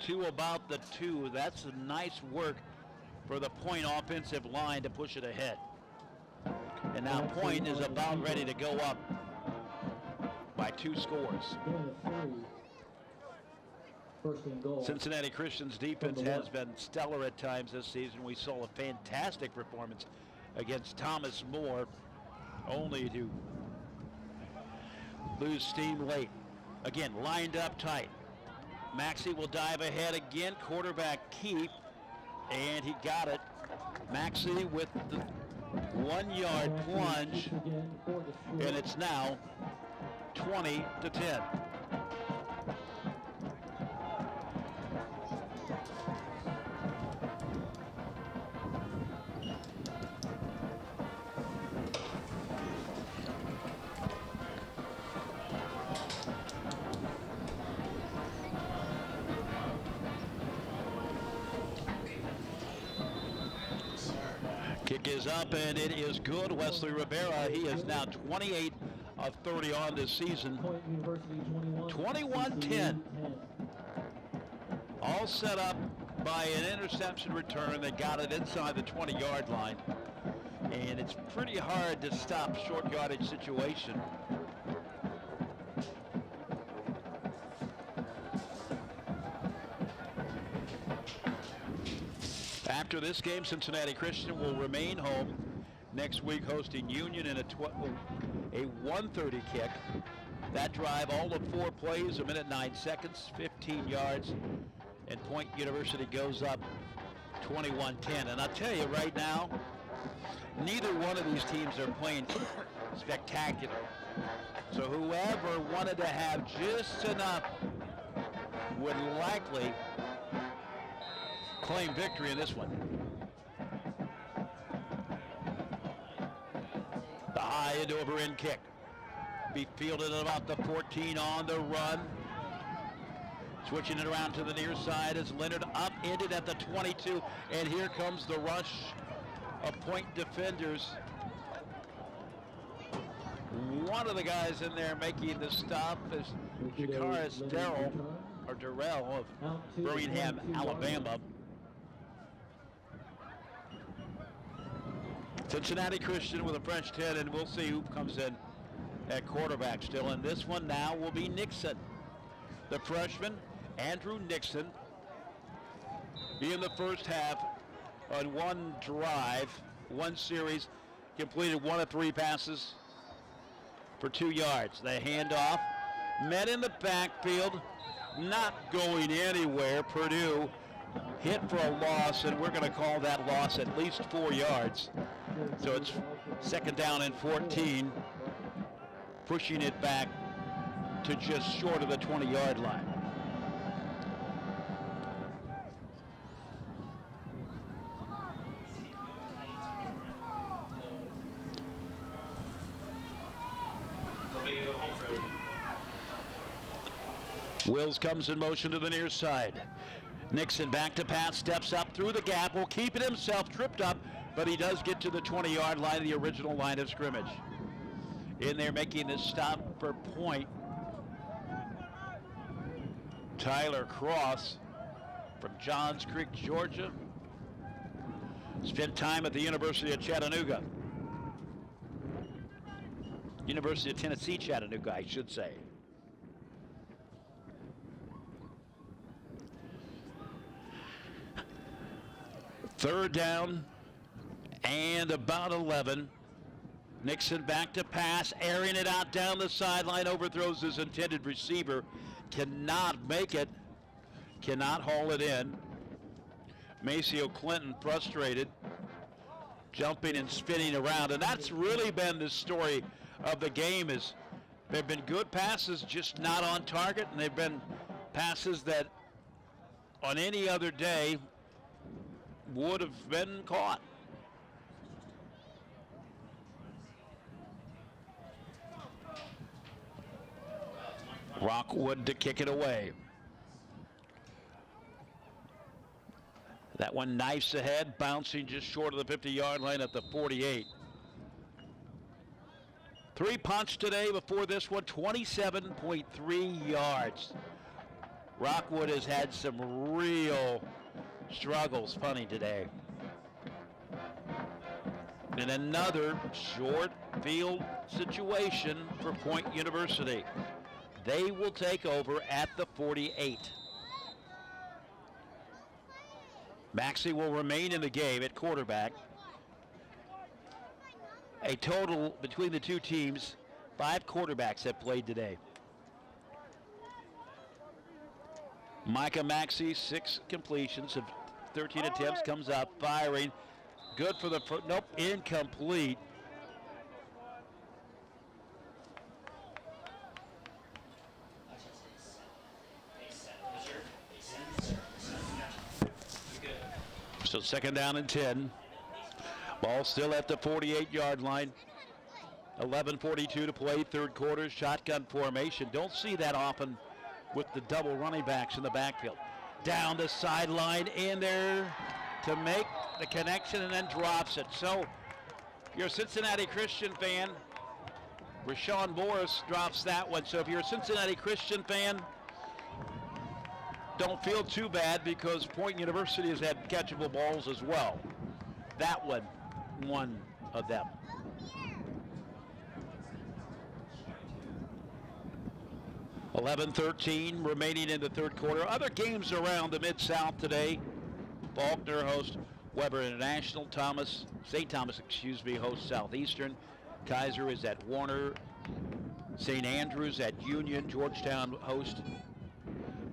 B: to about the 2. That's a nice work for the Point offensive line to push it ahead. And now Point is about ready to go up by 2 scores.
A: Gain of 3. First and goal.
B: Cincinnati Christian's defense has been stellar at times this season. We saw a fantastic performance against Thomas More, only to lose steam late. Again, lined up tight. Maxey will dive ahead again. Quarterback keep, and he got it. Maxey with the 1-yard plunge, and it's now 20-10. Kick is up, and it is good. Wesley Rivera, he is now 28 of 30 on this season.
A: Point University
B: 21-10. All set up by an interception return that got it inside the 20-yard line. And it's pretty hard to stop short yardage situation. After this game, Cincinnati Christian will remain home next week, hosting Union in a 1:30 kick. That drive, all of 4 plays, 1 minute 9 seconds, 15 yards, and Point University goes up 21-10. And I'll tell you right now, neither one of these teams are playing spectacular. So whoever wanted to have just enough would likely claim victory in this one. The high and over end kick. Be fielded at about the 14 on the run. Switching it around to the near side as Leonard upended at the 22. And here comes the rush of Point defenders. One of the guys in there making the stop is Jakaris Darrell of Birmingham, Alabama. Cincinnati Christian with a French 10, and we'll see who comes in at quarterback still. And this one now will be Nixon. The freshman, Andrew Nixon, in the first half on 1 drive, 1 series, completed 1 of 3 passes for 2 yards. The handoff, met in the backfield, not going anywhere. Purdue hit for a loss, and we're going to call that loss at least 4 yards. So it's 2nd down and 14, pushing it back to just short of the 20-yard line. Wills comes in motion to the near side. Nixon back to pass, steps up through the gap, will keep it himself, tripped up, but he does get to the 20-yard line, the original line of scrimmage. In there making this stop for point, Tyler Cross from Johns Creek, Georgia. Spent time at the University of Chattanooga. University of Tennessee, Chattanooga, I should say. Third down and about 11. Nixon back to pass, airing it out down the sideline, overthrows his intended receiver. Cannot make it, cannot haul it in. Maceo Clinton frustrated, jumping and spinning around, and that's really been the story of the game. Is there have been good passes, just not on target, and they've been passes that on any other day would have been caught. Rockwood to kick it away. That one knifes ahead, bouncing just short of the 50-yard line at the 48. 3 punts today before this one, 27.3 yards. Rockwood has had some real struggles punting today. And another short field situation for Point University. They will take over at the 48. Maxey will remain in the game at quarterback. A total between the two teams, 5 quarterbacks have played today. Micah Maxey, 6 completions of 13 attempts, comes out firing. Good for the first, nope, incomplete. So second down and 10. Ball still at the 48-yard line. 11:42 to play, third quarter, shotgun formation. Don't see that often with the double running backs in the backfield. Down the sideline, in there to make the connection and then drops it. So if you're a Cincinnati Christian fan, Rashawn Morris drops that one. So if you're a Cincinnati Christian fan, don't feel too bad because Point University has had catchable balls as well. That one of them. $11:13 remaining in the third quarter. Other games around the Mid-South today. Faulkner hosts Weber International. St. Thomas, hosts Southeastern. Kaiser is at Warner. St. Andrews at Union. Georgetown hosts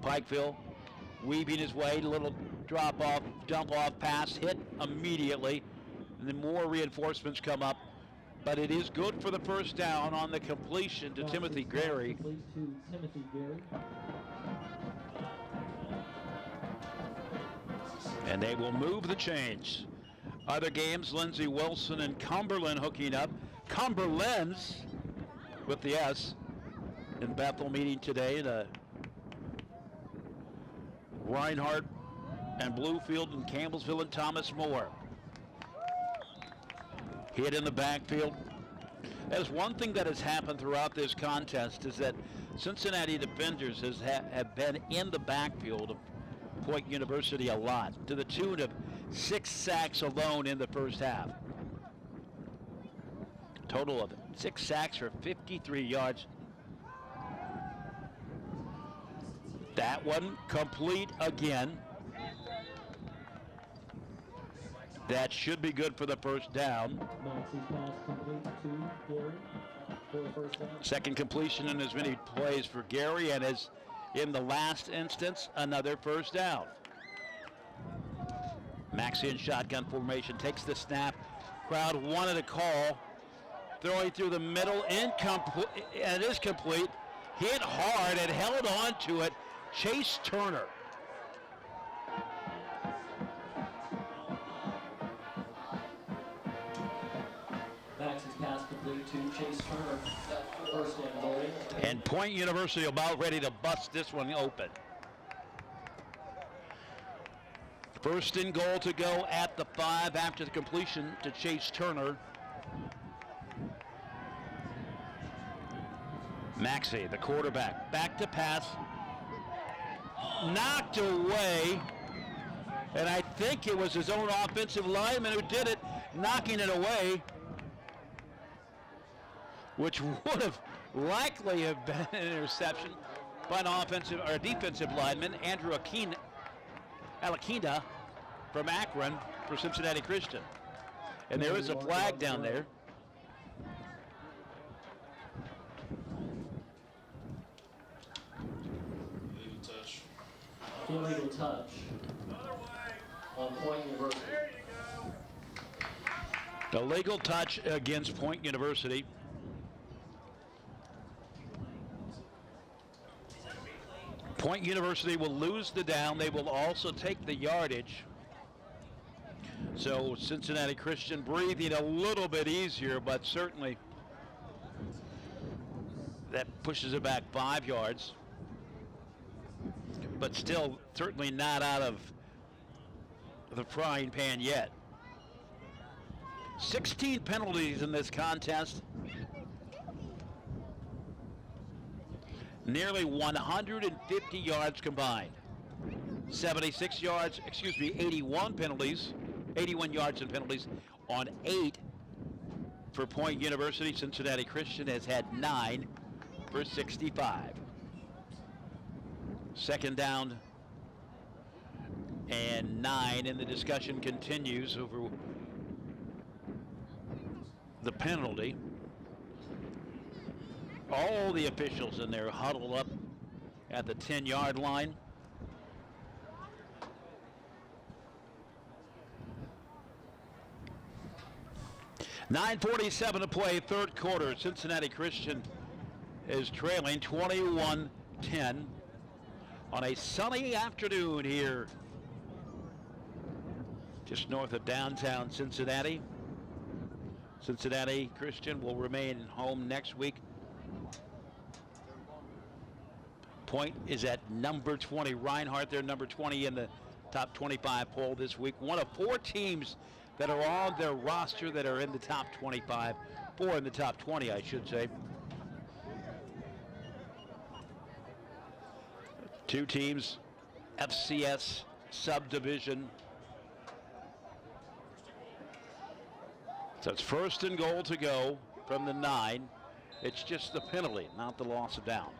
B: Pikeville. Weaving his way, little drop off, dump off pass, hit immediately. And then more reinforcements come up. But it is good for the first down on the completion to Timothy Gary. And they will move the chains. Other games, Lindsey Wilson and Cumberland hooking up. Cumberland's with the S in Bethel meeting today. The Reinhardt and Bluefield and Campbellsville and Thomas More. Hit in the backfield. That is one thing that has happened throughout this contest is that Cincinnati defenders have been in the backfield of Point University a lot, to the tune of 6 sacks alone in the first half. Total of 6 sacks for 53 yards. That one complete again. That should be good for the first down.
A: Maxey's pass complete to Gary for the first down.
B: Second completion in as many plays for Gary, and as in the last instance, another first down. Maxey in shotgun formation takes the snap. Crowd wanted a call. Throwing through the middle, incomplete, and it is complete. Hit hard and held on to it. Chase Turner.
A: Maxey's pass complete to Chase Turner. First and goal.
B: And Point University about ready to bust this one open. First and goal to go at the 5 after the completion to Chase Turner. Maxey, the quarterback, back to pass. Knocked away. And I think it was his own offensive lineman who did it, knocking it away, which would have likely have been an interception by an offensive or defensive lineman, Andrew Alakinda from Akron for Cincinnati Christian. And there is a flag down there.
E: Illegal touch.
A: Illegal touch on Point University.
B: The legal touch against Point University. Point University will lose the down. They will also take the yardage. So Cincinnati Christian breathing a little bit easier, but certainly that pushes it back 5 yards. But still certainly not out of the frying pan yet. 16 penalties in this contest. Nearly 150 yards combined. 76 yards, 81 penalties, 81 yards and penalties on 8 for Point University. Cincinnati Christian has had 9 for 65. Second down and 9, and the discussion continues over the penalty. All the officials in there huddled up at the 10-yard line. .9:47 to play, third quarter. Cincinnati Christian is trailing 21-10 on a sunny afternoon here just north of downtown Cincinnati. Cincinnati Christian will remain home next week. Point is at number 20. Reinhardt, they're number 20 in the top 25 poll this week. One of 4 teams that are on their roster that are in the top 25. 4 in the top 20, I should say. 2 teams, FCS subdivision. So it's first and goal to go from the 9. It's just the penalty, not the loss of down.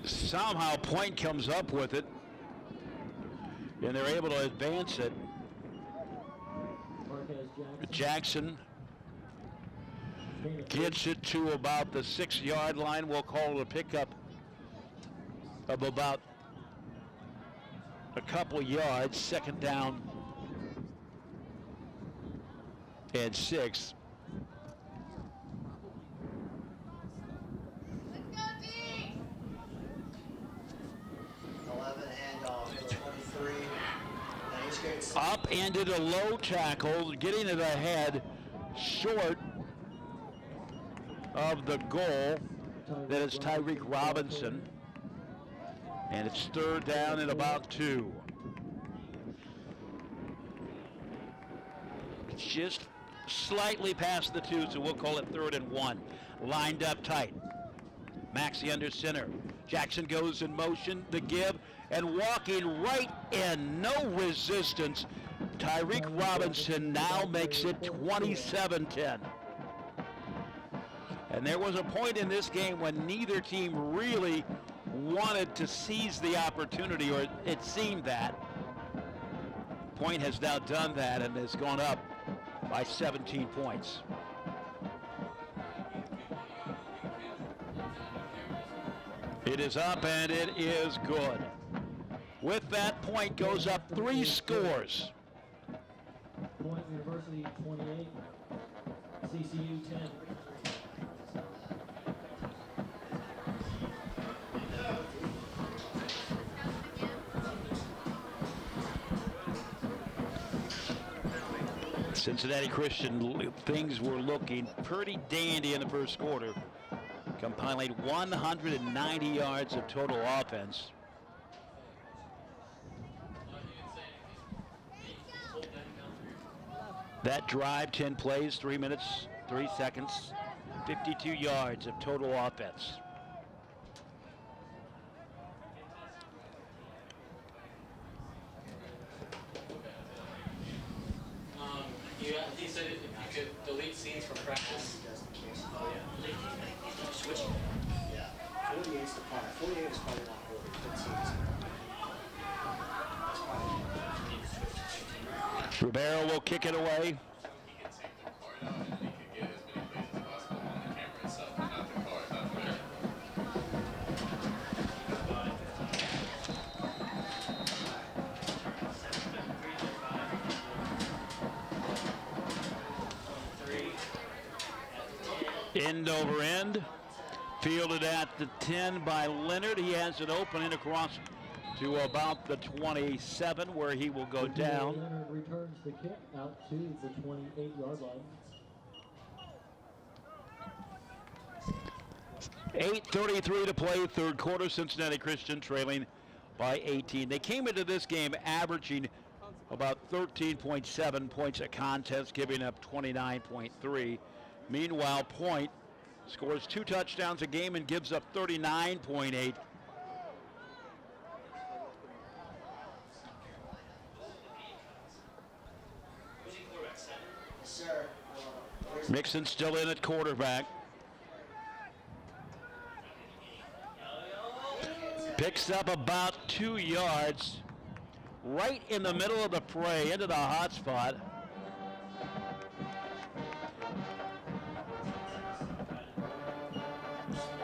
B: Somehow Point comes up with it, and they're able to advance it. Jackson gets it to about the 6-yard line. We'll call it a pickup of about a couple yards. Second down and 6. Upended a low tackle, getting it ahead, short of the goal. That is Tyreek Robinson. And it's third down and about 2. Just slightly past the 2, so we'll call it 3rd and 1. Lined up tight. Maxey under center. Jackson goes in motion, the give, and walking right in, no resistance. Tyreek Robinson now makes it 27-10. And there was a point in this game when neither team really wanted to seize the opportunity, or it seemed that. Point has now done that and has gone up by 17 points. It is up and it is good. With that, Point goes up 3 scores.
A: Point University 28, CCU 10.
B: Cincinnati Christian, things were looking pretty dandy in the first quarter, compiling 190 yards of total offense. That drive, 10 plays, 3 minutes, 3 seconds, 52 yards of total offense.
E: He said you could delete scenes from practice.
D: Oh, yeah. Switching. Yeah. 48 is the part. 48 is probably not holding 15. That's probably.
B: Rivera will kick it away.
E: He could take the card out and he could get as many plays as possible on the camera itself, but not the card, not the camera.
B: End over end. Fielded at the 10 by Leonard. He has it opening across to about the 27 where he will go down.
A: Leonard returns the kick out to the 28-yard line.
B: 8:33 to play, third quarter. Cincinnati Christian trailing by 18. They came into this game averaging about 13.7 points a contest, giving up 29.3. Meanwhile, Point scores 2 touchdowns a game and gives up 39.8.
D: Sir.
B: Nixon still in at quarterback. Picks up about 2 yards right in the middle of the fray into the hot spot.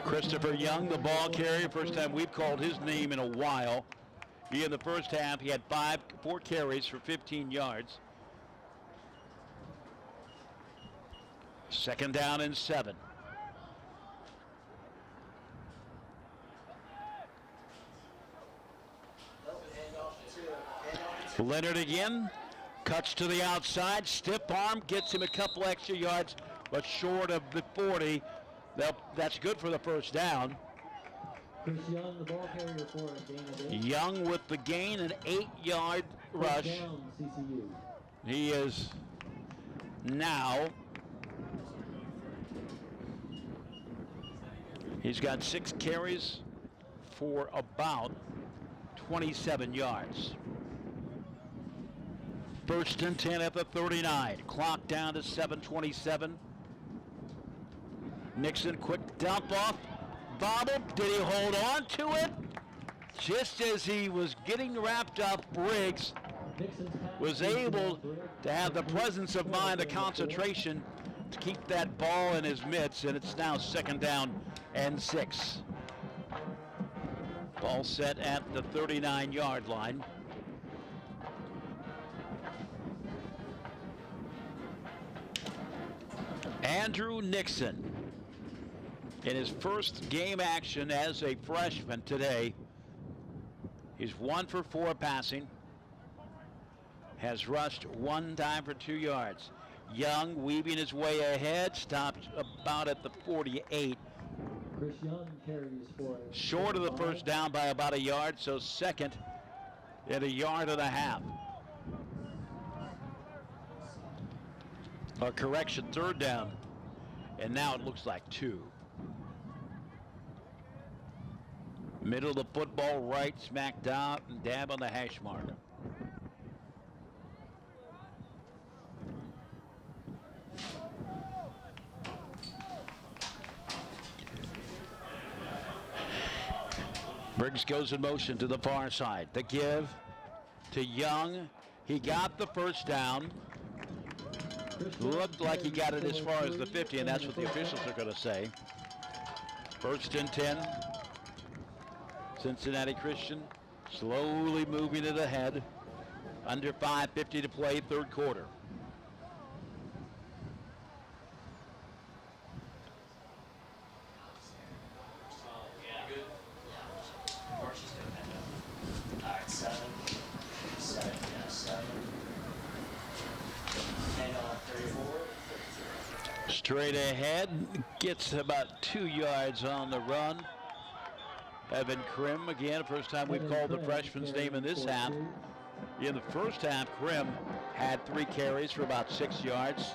B: Christopher Young, the ball carrier, first time we've called his name in a while. He in the first half, he had 4 carries for 15 yards. Second down and 7. Leonard again, cuts to the outside, stiff arm, gets him a couple extra yards, but short of the 40. That's good for the first down.
A: Chris Young, the ball carrier for a gain of 8.
B: Young with the gain, an 8-yard rush.
A: Down, CCU.
B: He is now, he's got 6 carries for about 27 yards. First and 10 at the 39. Clock down to 7:27. Nixon, quick dump off. Bobbled. Did he hold on to it? Just as he was getting wrapped up, Briggs was able to have the presence of mind, the concentration to keep that ball in his mitts, and it's now second down and 6. Ball set at the 39-yard line. Andrew Nixon, in his first game action as a freshman today, he's 1 for 4 passing, has rushed 1 time for 2 yards. Young weaving his way ahead, stopped about at the 48.
A: Chris Young carries for a
B: Short of the first down by about a yard, so second at 1.5 yards. A correction, third down, and now it looks like 2. Middle of the football, right smack down and dab on the hash mark. Briggs goes in motion to the far side. The give to Young. He got the first down. Looked like he got it as far as the 50, and that's what the officials are going to say. First and 10. Cincinnati Christian slowly moving it ahead. Under 5:50 to play, third quarter.
D: Alright, 7. 7, yeah, 7. Hang on.
B: Straight ahead, gets about 2 yards on the run. Evan Krim, again, first time we've called the freshman's name in this half. In the first half, Krim had 3 carries for about 6 yards.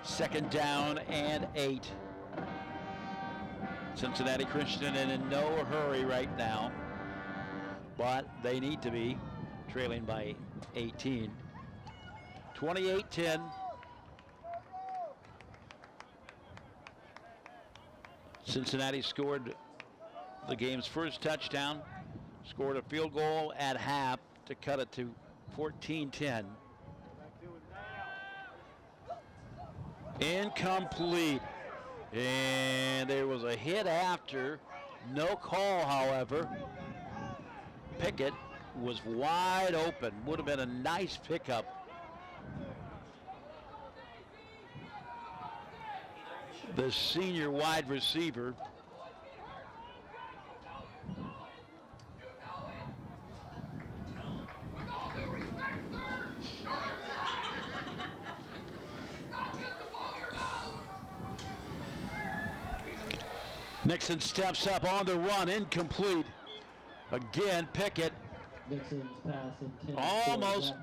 B: Second down and 8. Cincinnati Christian in no hurry right now, but they need to be, trailing by 18. 28-10. Cincinnati scored the game's first touchdown, scored a field goal at half to cut it to 14-10. Incomplete. And there was a hit after. No call, however. Pickett was wide open. Would have been a nice pickup. The senior wide receiver. Nixon steps up on the run, incomplete. Again, Pickett
A: Nixon's pass intended
B: almost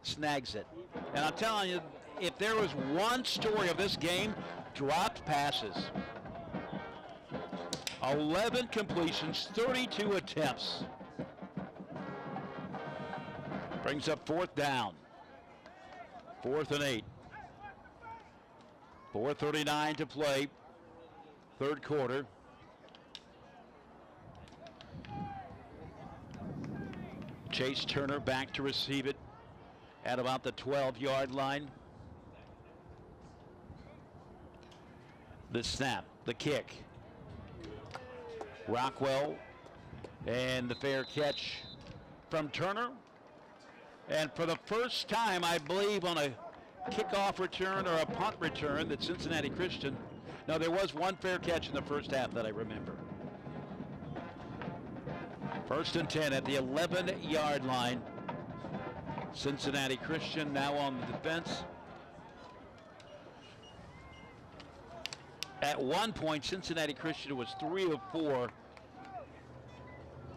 B: snags it. And I'm telling you, if there was one story of this game, dropped passes. 11 completions, 32 attempts. Brings up 4th down. 4th and 8. 4:39 to play. 3rd quarter. Chase Turner back to receive it at about the 12-yard line. The snap, the kick. Rockwell and the fair catch from Turner. And for the first time, I believe, on a kickoff return or a punt return that Cincinnati Christian, no, there was one fair catch in the first half that I remember. 1st and 10 at the 11-yard line. Cincinnati Christian now on the defense. At one point, Cincinnati Christian was 3 of 4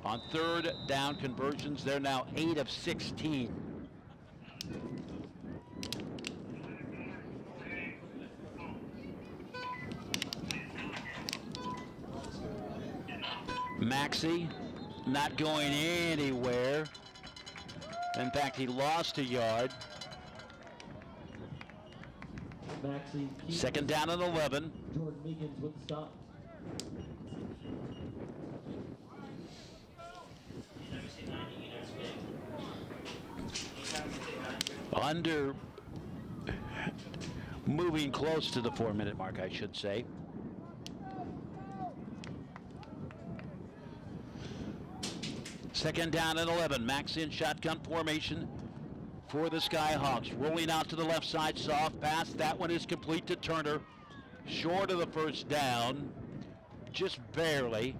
B: on 3rd down conversions. They're now 8 of 16. Maxey not going anywhere. In fact, he lost a yard.
A: Maxey.
B: 2nd down and 11.
A: Jordan Meekins with the stop.
B: Under, moving close to the 4-minute mark, I should say. Second down and 11. Maxey in shotgun formation for the Skyhawks. Rolling out to the left side, soft pass. That one is complete to Turner. Short of the 1st down, just barely.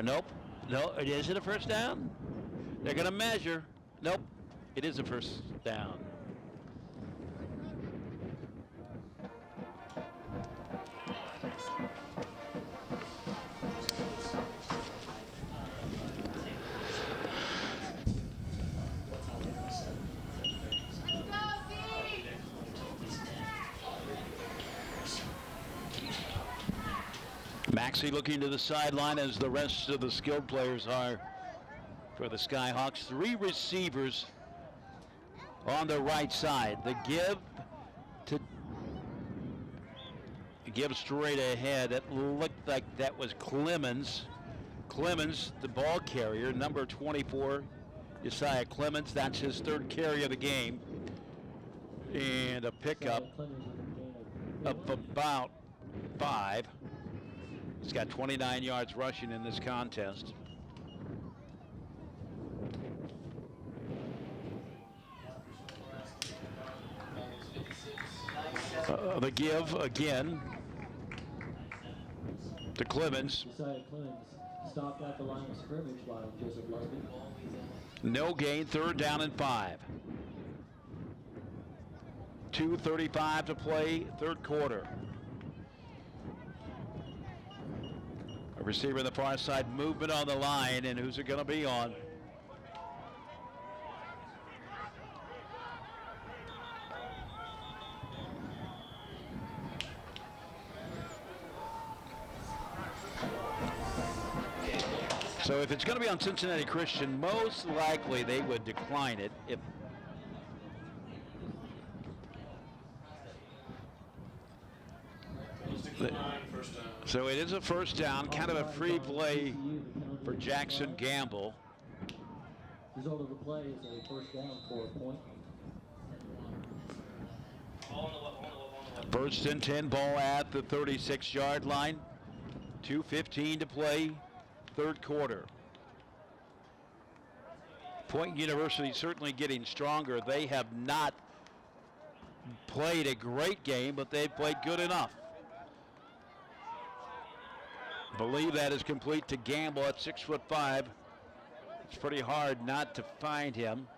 B: Nope. No, is it a 1st down? They're going to measure. Nope, it is a 1st down. Maxey looking to the sideline as the rest of the skilled players are for the Skyhawks. 3 receivers on the right side. The give straight ahead. It looked like that was Clemens. Clemens, the ball carrier, number 24, Isaiah Clemens. That's his 3rd carry of the game. And a pickup of about 5. He's got 29 yards rushing in this contest. The give again to Clemens.
A: Isaiah Clemens stopped at the line of scrimmage by Joseph Lusby.
B: No gain, 3rd down and 5. 2:35 to play, third quarter. A receiver on the far side, movement on the line, and who's it going to be on? So if it's going to be on Cincinnati Christian, most likely they would decline it. If so it is a first down, kind of a free play for Jackson Gamble.
A: Result of the play is a first down for a point.
B: First and 10, ball at the 36-yard line. 2:15 to play, third quarter. Point University certainly getting stronger. They have not played a great game, but they've played good enough. Believe that is complete to Gamble at 6'5". It's pretty hard not to find him.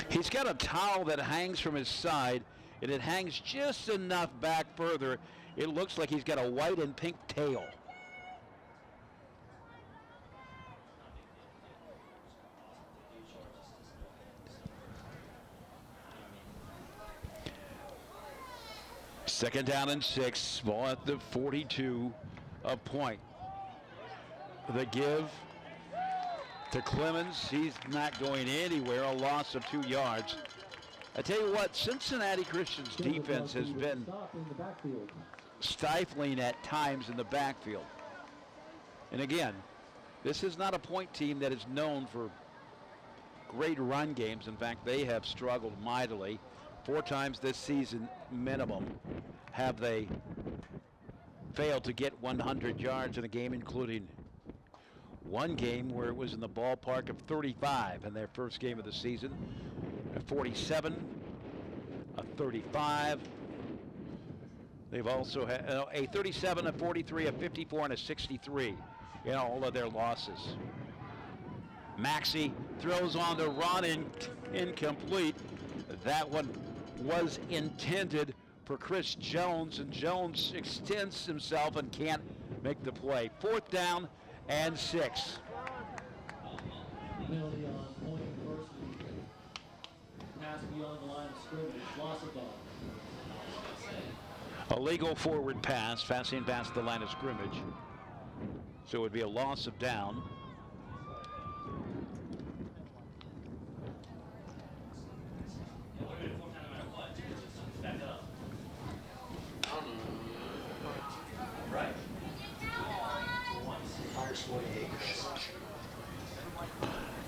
B: He's got a towel that hangs from his side, and it hangs just enough back further. It looks like he's got a white and pink tail. Second down and 6, ball at the 42 of Point. The give to Clemens. He's not going anywhere, a loss of 2 yards. I tell you what, Cincinnati Christian's defense has been stifling at times in the backfield. And again, this is not a Point team that is known for great run games. In fact, they have struggled mightily. 4 times this season minimum have they failed to get 100 yards in a game, including one game where it was in the ballpark of 35 in their first game of the season. A 47, a 35. They've also had a 37, a 43, a 54, and a 63 in all of their losses. Maxey throws on the run and incomplete. That one was intended for Chris Jones, and Jones extends himself and can't make the play. 4th down and 6.
A: Penalty on Point University. Pass beyond the line of scrimmage. Loss of ball.
B: A legal forward pass, passing past the line of scrimmage. So it would be a loss of down.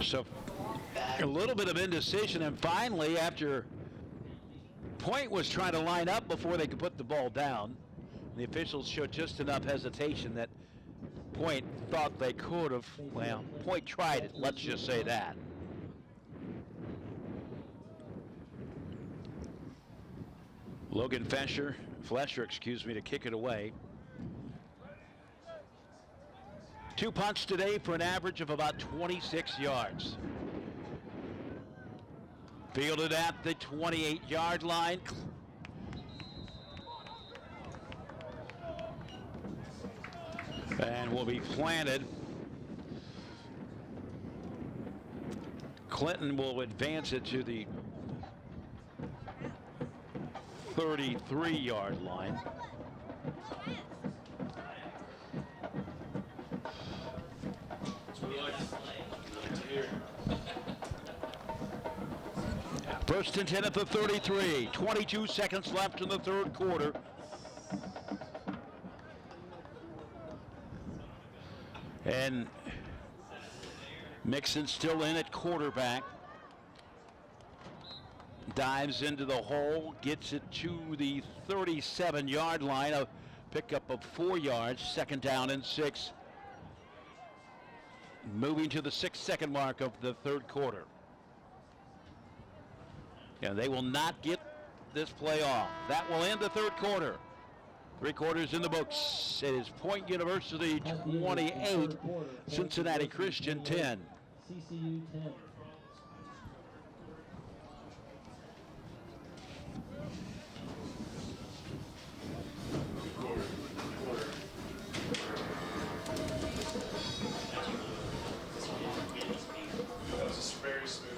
B: So a little bit of indecision, and finally, after Point was trying to line up before they could put the ball down, the officials showed just enough hesitation that Point thought they could have. Well, Point tried it, let's just say that. Logan Flesher, to kick it away. 2 punts today for an average of about 26 yards. Fielded at the 28-yard line. And will be planted. Clinton will advance it to the 33-yard line. First and 10 at the 33. 22 seconds left in the third quarter. And Nixon still in at quarterback. Dives into the hole, gets it to the 37-yard line. A pickup of 4 yards. Second down and 6. Moving to the 6-second mark of the third quarter. And they will not get this play off. That will end the third quarter. 3 quarters in the books. It is Point University
A: At the end of the
B: 28,
A: third quarter, Point
B: Cincinnati
A: University
B: Christian 10.
A: CCU 10.
E: That was just very smooth.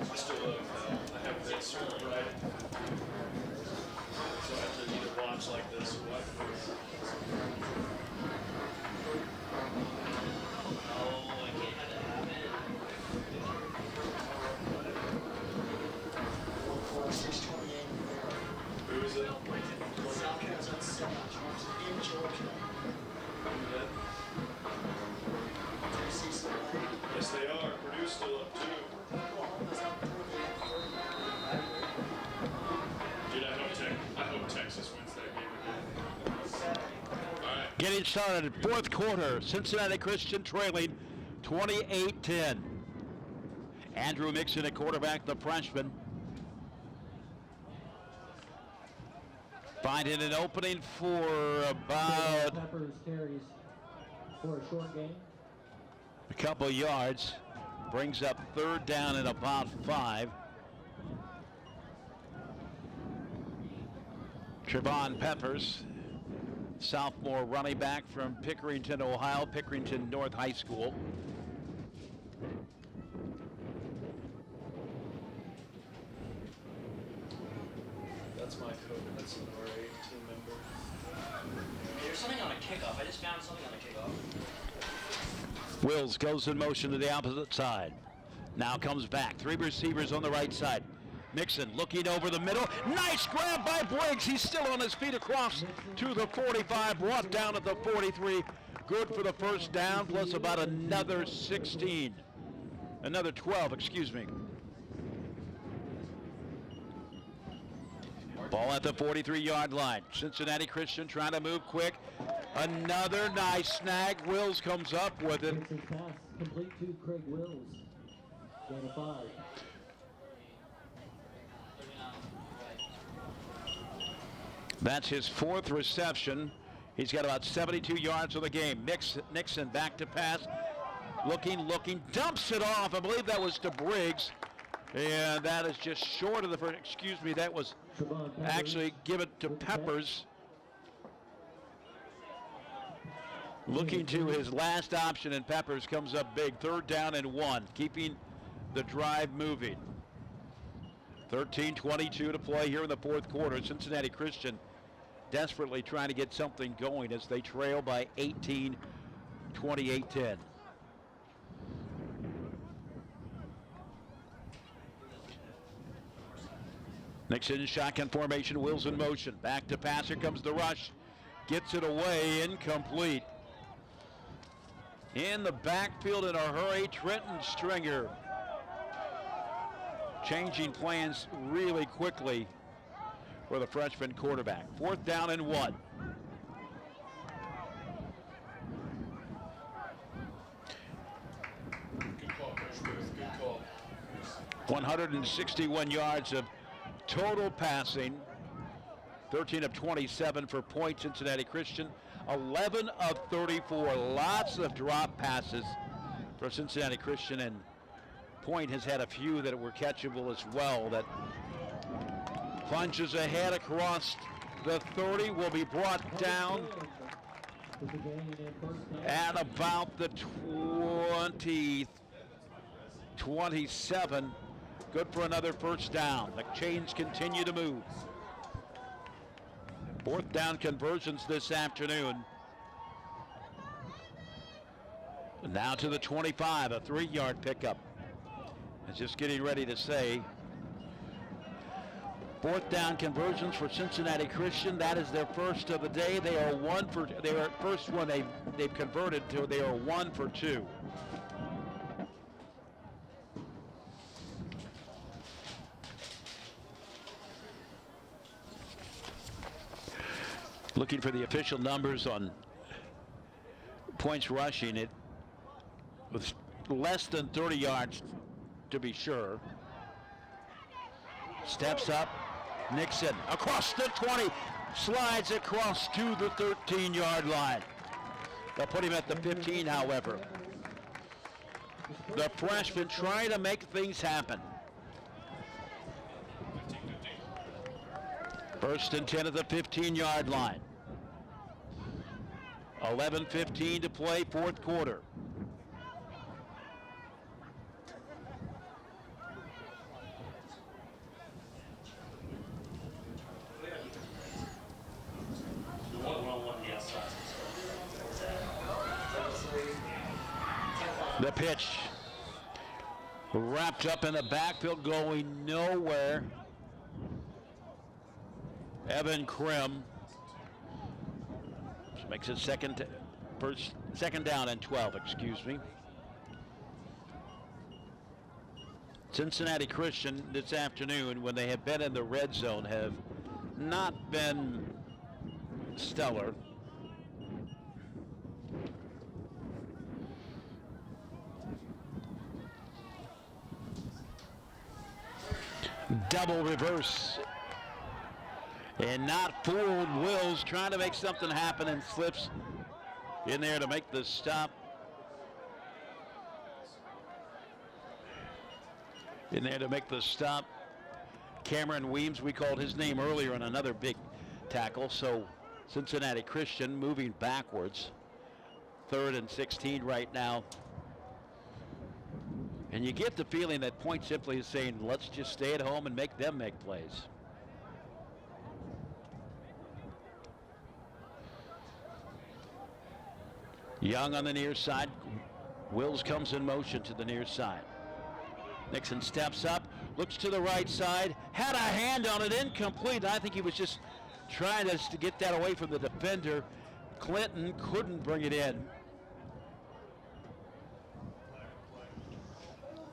E: I still I have that server right. So I have to either watch like this or what.
C: Oh, I can't have that happen.
D: 628.
E: Who is it?
D: South Carolina 7 in Georgia. Tennessee's still playing.
E: Yes, they are. Purdue's still up too. Dude, I hope Texas wins that game again. All right.
B: Getting started, 4th quarter. Cincinnati Christian trailing 28-10. Andrew Nixon at quarterback, the freshman. Finding an opening for about
A: Peppers carries for a short game.
B: a couple yards. Brings up 3rd down and about 5. Trevon Peppers, sophomore running back from Pickerington, Ohio, Pickerington North High School.
E: That's my code. That's an RA team member.
C: There's something on a kickoff. I just found something on a kickoff.
B: Wills goes in motion to the opposite side. Now comes back. 3 receivers on the right side. Nixon looking over the middle. Nice grab by Briggs. He's still on his feet across to the 45. Brought down at the 43. Good for the first down, plus about another 16. Another 12, excuse me. Ball at the 43-yard line. Cincinnati Christian trying to move quick. Another nice snag. Wills comes up with it.
A: It's a pass complete to Craig Wills. Gain of 5.
B: That's his 4th reception. He's got about 72 yards of the game. Nixon back to pass. Looking, dumps it off. I believe that was to Briggs. And that is just short of the first. Excuse me, that was actually given to Peppers. Looking to his last option, and Peppers comes up big. 3rd down and 1, keeping the drive moving. 13:22 to play here in the 4th quarter. Cincinnati Christian desperately trying to get something going as they trail by 18, 28-10. Nixon shotgun formation, Wills in motion. Back to pass, here comes the rush. Gets it away, incomplete. In the backfield in a hurry, Trenton Stringer. Changing plans really quickly for the freshman quarterback. 4th down and 1.
E: Good call, Coach Booth. Good call.
B: 161 yards of total passing. 13 of 27 for Point Cincinnati Christian. 11 of 34. Lots of drop passes for Cincinnati Christian, and Point has had a few that were catchable as well. That plunges ahead across the 30, will be brought down at about the 27. Good for another first down. The chains continue to move. 4th down conversions this afternoon. Now to the 25, a 3-yard pickup. It's just getting ready to say 4th down conversions for Cincinnati Christian. That is their first of the day. They are first one they've converted to. They are 1 for 2. Looking for the official numbers on points rushing. It was less than 30 yards to be sure. Steps up, Nixon across the 20, slides across to the 13-yard line. They'll put him at the 15, however. The freshman trying to make things happen. First and 10 at the 15-yard line. 11:15 to play, fourth quarter. The pitch wrapped up in the backfield, going nowhere. Evan Krim makes it second down and 12, excuse me. Cincinnati Christian this afternoon, when they have been in the red zone, have not been stellar. Double reverse. And not fooled. Wills trying to make something happen and slips in there to make the stop. Cameron Weems, we called his name earlier on another big tackle. So Cincinnati Christian moving backwards. 3rd and 16 right now. And you get the feeling that Point simply is saying, let's just stay at home and make them make plays. Young on the near side. Wills comes in motion to the near side. Nixon steps up, looks to the right side, had a hand on it, incomplete. I think he was just trying to get that away from the defender. Clinton couldn't bring it in.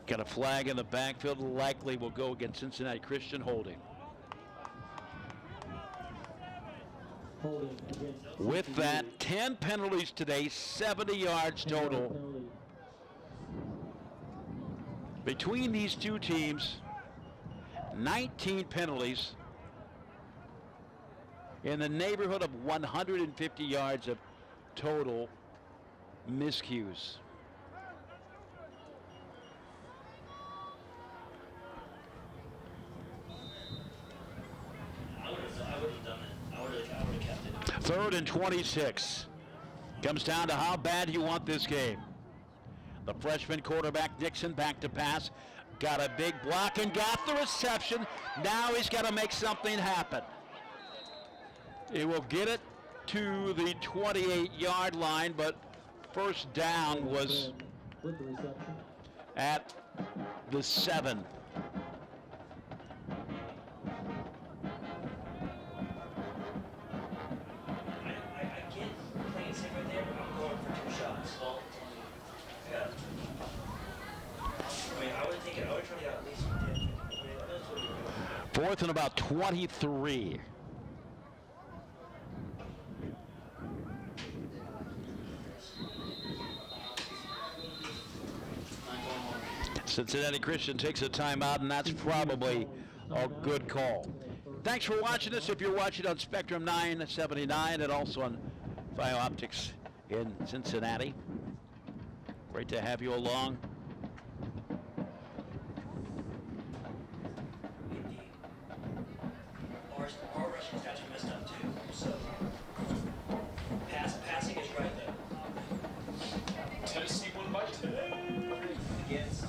B: Got a flag in the backfield, likely will go against Cincinnati Christian, holding. With that, 10 penalties today, 70 yards total. Between these two teams, 19 penalties in the neighborhood of 150 yards of total miscues. Third and 26. Comes down to how bad you want this game. The freshman quarterback Nixon back to pass. Got a big block and got the reception. Now he's got to make something happen. He will get it to the 28-yard line, but first down was at the 7. Fourth and about 23. Cincinnati Christian takes a timeout, and that's probably a good call. Thanks for watching us. If you're watching on Spectrum 979 and also on Optics in Cincinnati, great to have you along.
C: Our rushing stats are messed up too. So passing is right though.
E: Tennessee won by 10.
C: Against.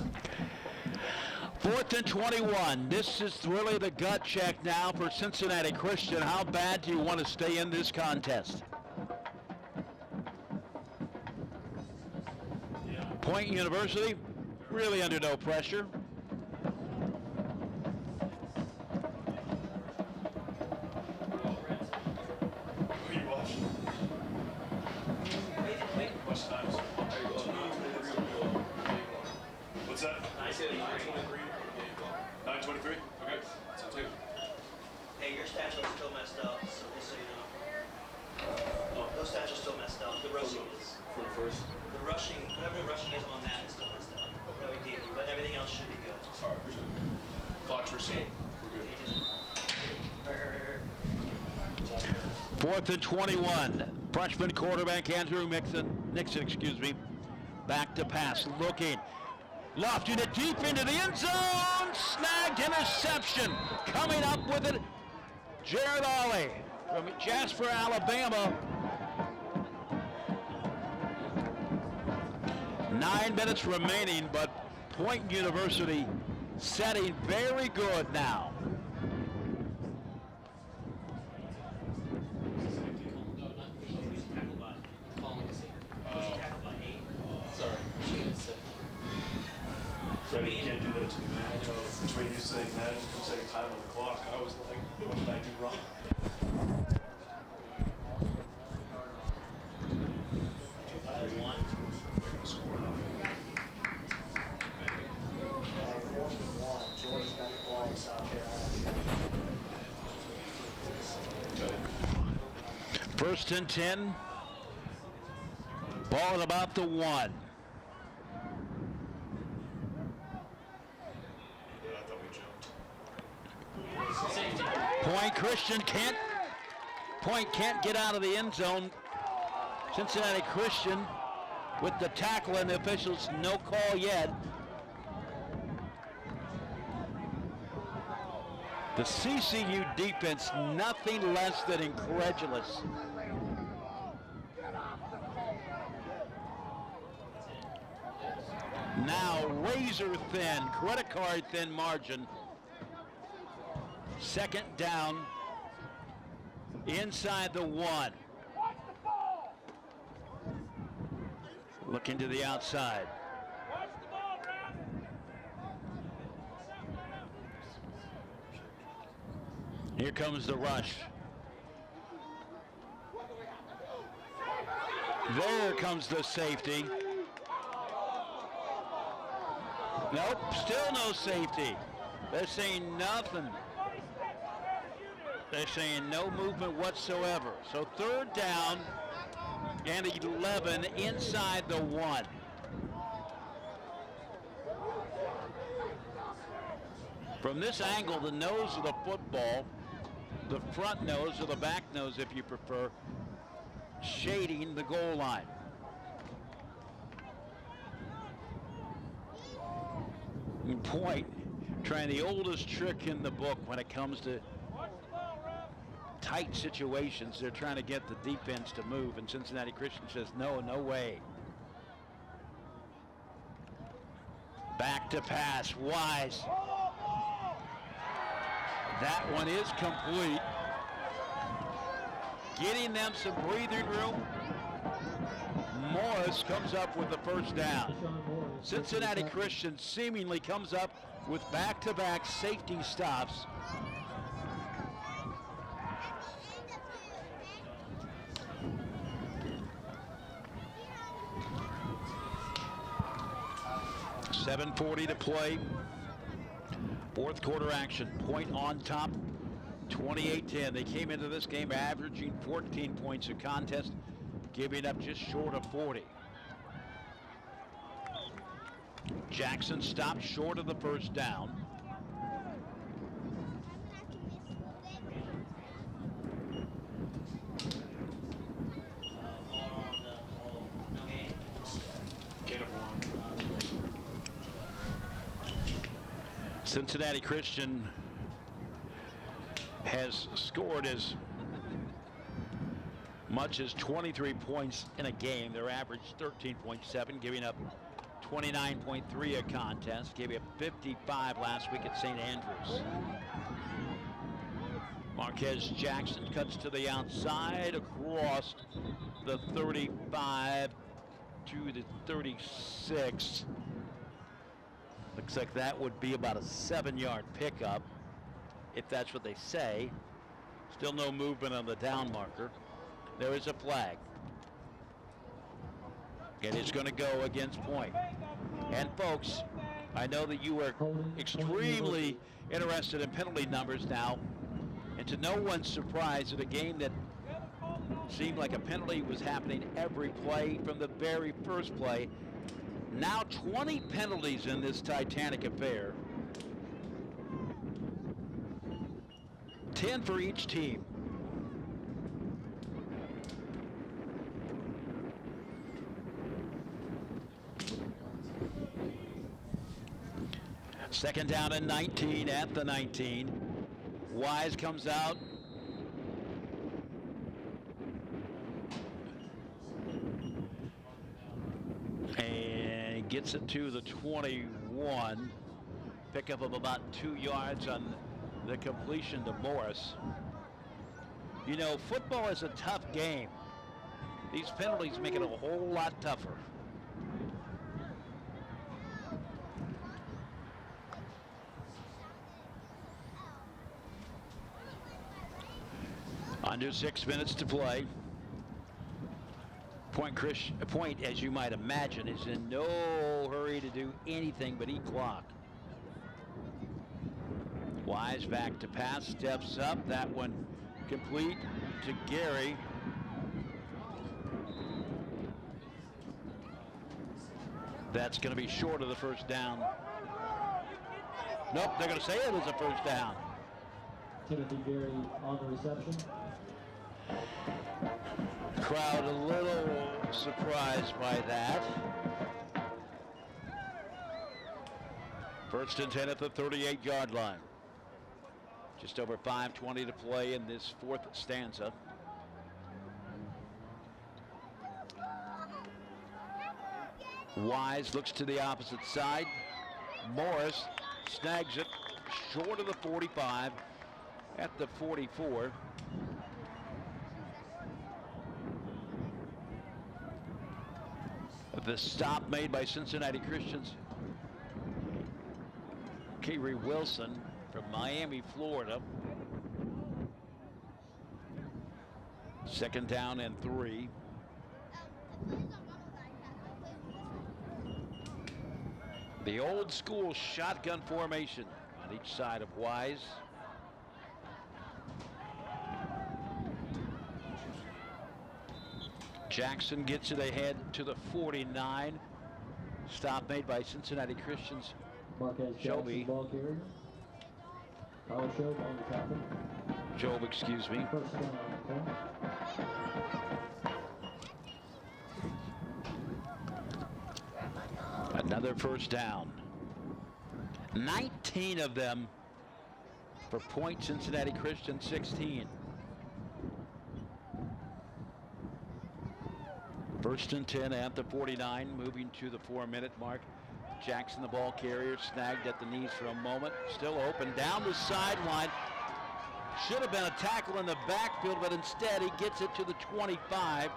B: 4th and 21. This is really the gut check now for Cincinnati Christian. How bad do you want to stay in this contest? Point University really under no pressure.
E: What's that? 9:23? Okay. So take.
C: Hey, your stats are still messed up, so just so you know. Oh, those stats are still messed up. The rushing is.
E: For the first.
C: The rushing, whatever the rushing is on that is still messed up. No big deal, but everything else should be good.
E: Sorry, appreciate it. Clock's received. We're good.
B: 4th and 21. Freshman quarterback Andrew Nixon, back to pass, looking, lofting it deep into the end zone, snagged, interception. Coming up with it, Jared Ollie from Jasper, Alabama. 9 minutes remaining, but Point University setting very good now.
H: So you can't do that to me, man. I know it's when you say that, it's saying time on the clock. I was like, what did I do wrong?
B: First and 10. Ball at about the 1.
H: I thought we jumped.
B: Point can't get out of the end zone. Cincinnati Christian with the tackle, and the officials no call yet. The CCU defense nothing less than incredulous. Now razor thin, credit card thin margin. Second down, inside the 1. Looking to the outside. Here comes the rush. There comes the safety. Nope, still no safety. They're saying nothing. They're saying no movement whatsoever. So 3rd down and 11 inside the 1. From this angle, the nose of the football, the front nose or the back nose if you prefer, shading the goal line. And Point trying the oldest trick in the book when it comes to tight situations. They're trying to get the defense to move, and Cincinnati Christian says no way. Back to pass, Wise. That one is complete. Getting them some breathing room. Morris comes up with the first down. Cincinnati Christian seemingly comes up with back-to-back safety stops. .7:40 to play. 4th quarter action. Point on top, 28-10. They came into this game averaging 14 points a contest, giving up just short of 40. Jackson stopped short of the first down. Cincinnati Christian has scored as much as 23 points in a game. Their average 13.7, giving up 29.3 a contest. Gave up 55 last week at St. Andrews. Marquez Jackson cuts to the outside across the 35 to the 36. Looks like that would be about a 7-yard pickup, if that's what they say. Still no movement on the down marker. There is a flag. And it's going to go against Point. And folks, I know that you are extremely interested in penalty numbers now. And to no one's surprise, in a game that Seemed like a penalty was happening every play from the very first play. Now 20 penalties in this Titanic affair. 10 for each team. Second down and 19 at the 19. Wise comes out. And gets it to the 21. Pickup of about 2 yards on the completion to Morris. You know, football is a tough game. These penalties make it a whole lot tougher. Under 6 minutes to play. Point, as you might imagine, is in no hurry to do anything but eat clock. Wise back to pass, steps up. That one complete to Gary. That's going to be short of the first down. Nope, they're going to say it was a first down.
A: Timothy Gary on the reception.
B: Crowd a little surprised by that. First and 10 at the 38-yard line. Just over 5:20 to play in this fourth stanza. Wise looks to the opposite side. Morris snags it short of the 45 at the 44. The stop made by Cincinnati Christians. Kyrie Wilson from Miami, Florida. Second down and 3. The old school shotgun formation on each side of Wise. Jackson gets it ahead to the 49. Stop made by Cincinnati Christians.
A: Marquez
B: Shelby.
A: Jackson, ball carrier. Kyle Shobe on the tackle.
B: Job, excuse me.
A: First down on the play.
B: Another first down. 19 of them for Point Cincinnati Christian, 16. First and 10 at the 49, moving to the 4-minute mark. Jackson, the ball carrier, snagged at the knees for a moment. Still open down the sideline. Should have been a tackle in the backfield, but instead he gets it to the 25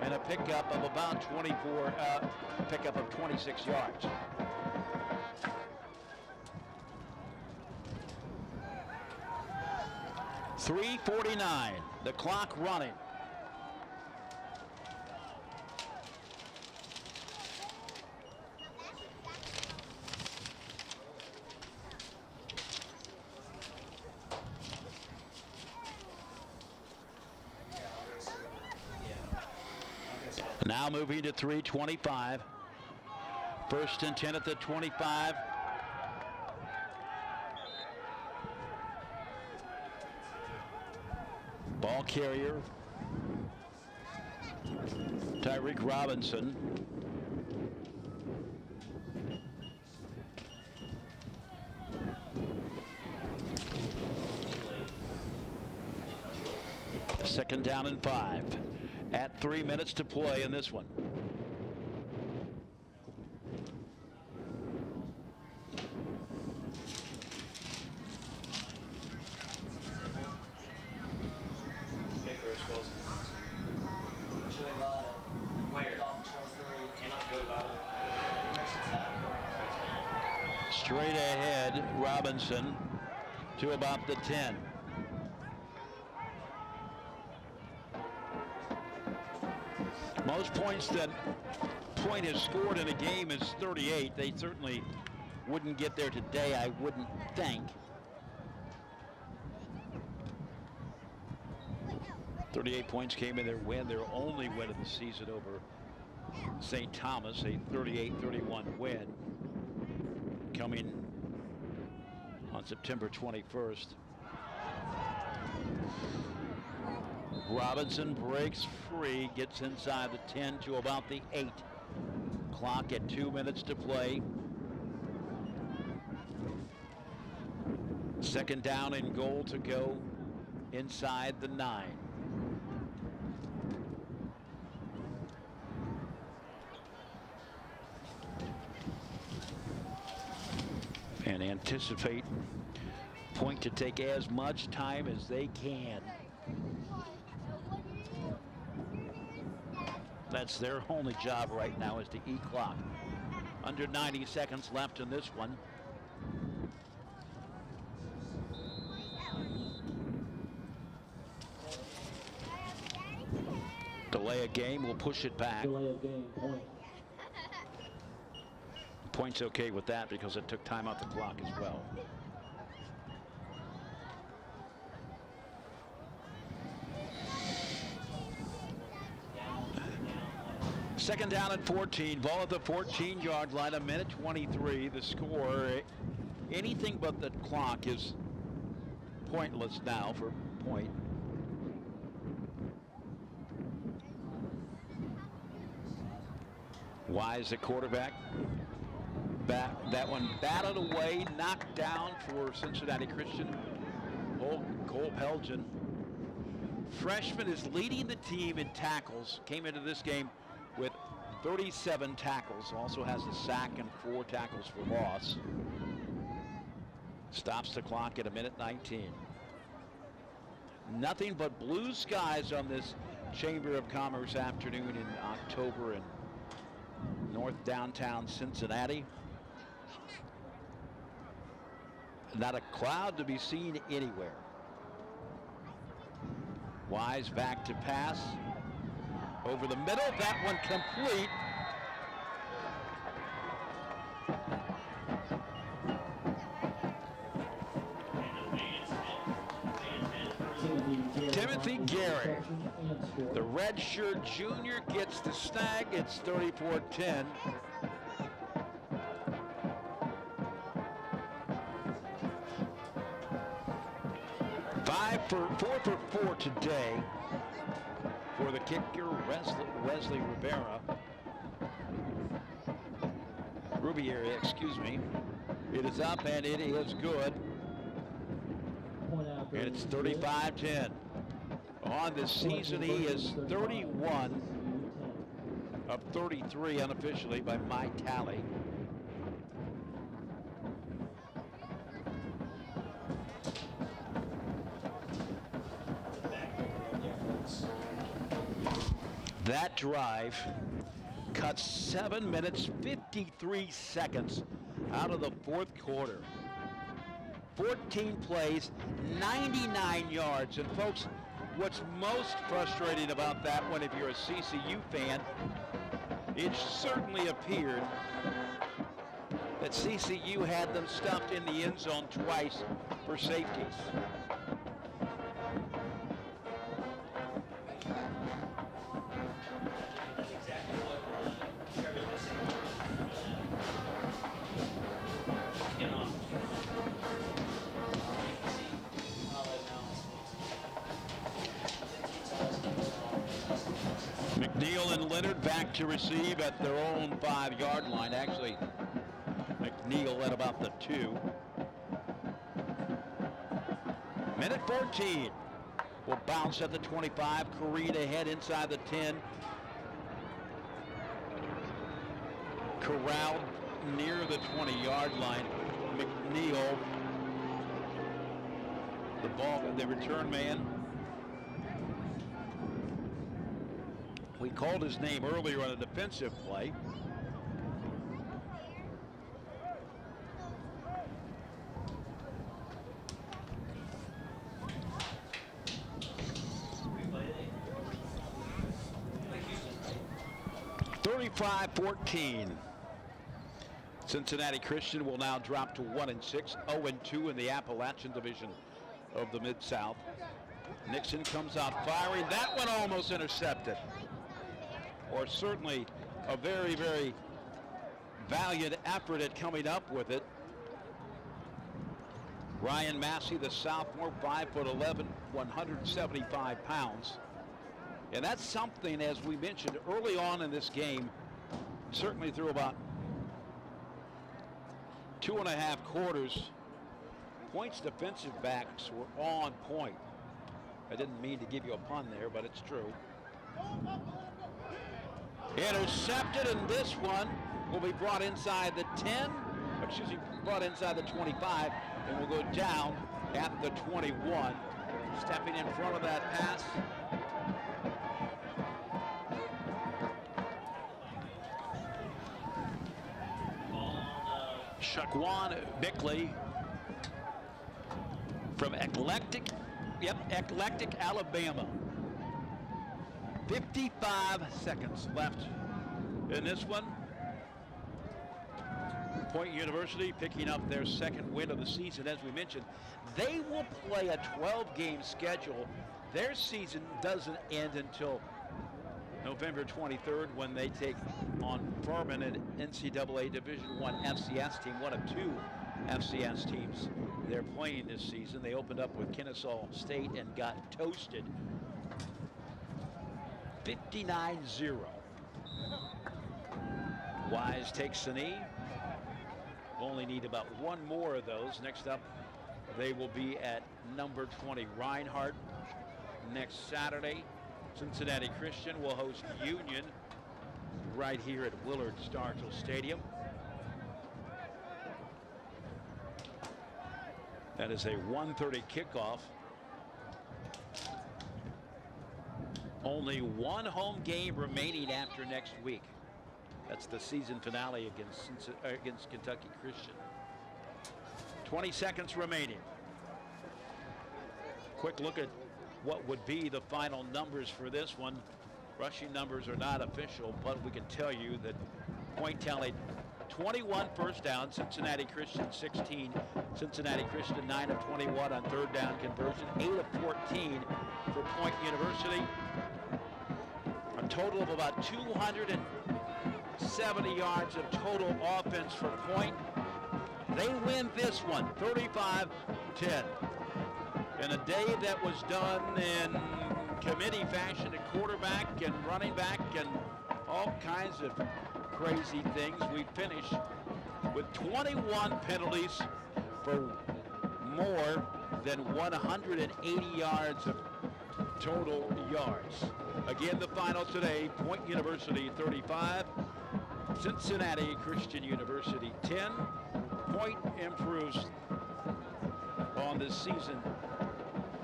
B: and a pickup of about 26 yards. .349, the clock running. Now moving to 3:25. First and 10 at the 25. Ball carrier, Tyreek Robinson. Second down and 5. At 3 minutes to play in this one. Straight ahead, Robinson to about the 10. Most points that Point has scored in a game is 38. They certainly wouldn't get there today, I wouldn't think. 38 points came in their win, their only win of the season over St. Thomas, a 38-31 win coming on September 21st. Robinson breaks free, gets inside the 10 to about the 8. Clock at 2 minutes to play. Second down and goal to go inside the 9. And anticipate point to take as much time as they can. That's their only job right now, is to eat clock. Under 90 seconds left in this one. Delay a game, we'll push it back.
A: Delay of game, point.
B: Point's okay with that because it took time off the clock as well. Second down and 14. Ball at the 14-yard line. A minute 23. The score, anything but the clock, is pointless now for point. Wise, the quarterback. That one batted away, knocked down for Cincinnati Christian. Cole Pelgen, freshman, is leading the team in tackles. Came into this game with 37 tackles. Also has a sack and 4 tackles for loss. Stops the clock at a minute 19. Nothing but blue skies on this Chamber of Commerce afternoon in October in North downtown Cincinnati. Not a cloud to be seen anywhere. Wise back to pass. Over the middle, that one complete. Timothy Garrett, the redshirt junior, gets the snag. It's 34-10. 4 for 4 today for the kicker, Wesley Rubiera, excuse me. It is up and it is good. And it's 35-10. On this season, he is 31 of 33 unofficially by my tally. That drive cuts 7 minutes, 53 seconds out of the fourth quarter. 14 plays, 99 yards. And folks, what's most frustrating about that one, if you're a CCU fan, it certainly appeared that CCU had them stuffed in the end zone twice for safeties. McNeil and Leonard back to receive at their own 5-yard line. Actually, McNeil at about the 2. Minute 14. Will bounce at the 25. Kareem ahead inside the 10. Corralled near the 20-yard line. McNeil, the return man. We called his name earlier on a defensive play. (35-14). Cincinnati Christian will now drop to 1-6, 0-2 in the Appalachian Division of the Mid-South. Nixon comes out firing. That one almost intercepted. Or certainly a very, very valiant effort at coming up with it. Ryan Massey, the sophomore, 5'11", 175 pounds. And that's something, as we mentioned early on in this game, certainly through about 2.5 quarters, Point's defensive backs were on point. I didn't mean to give you a pun there, but it's true. Intercepted, and this one will be brought inside the 10, excuse me, brought inside the 25, and will go down at the 21. Stepping in front of that pass. Shaquan Bickley from Eclectic, Alabama. 55 seconds left in this one. Point University picking up their second win of the season. As we mentioned, they will play a 12-game schedule. Their season doesn't end until November 23rd when they take on Furman, an NCAA Division I FCS team, one of two FCS teams they're playing this season. They opened up with Kennesaw State and got toasted 59-0. Wise takes the knee. Only need about one more of those. Next up, they will be at number 20, Reinhardt. Next Saturday, Cincinnati Christian will host Union right here at Willard Starkville Stadium. That is a 1:30 kickoff. Only one home game remaining after next week. That's the season finale against Kentucky Christian. 20 seconds remaining. Quick look at what would be the final numbers for this one. Rushing numbers are not official, but we can tell you that Point tallied 21 first downs, Cincinnati Christian 16, Cincinnati Christian 9 of 21 on third down conversion, 8 of 14 for Point University. A total of about 270 yards of total offense for Point. They win this one, 35-10. In a day that was done in committee fashion at quarterback and running back and all kinds of crazy things, we finished with 21 penalties for more than 180 yards of total yards. Again, the final today, Point University 35, Cincinnati Christian University 10. Point improves on this season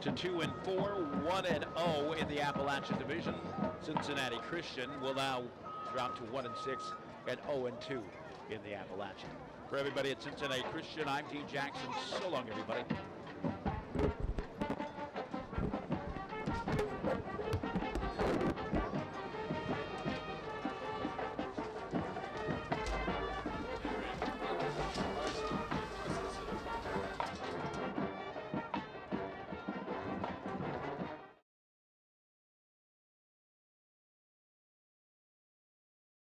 B: to 2-4, 1-0 in the Appalachian Division. Cincinnati Christian will now drop to 1-6 and 0-2 in the Appalachian. For everybody at Cincinnati Christian, I'm Dean Jackson. So long, everybody.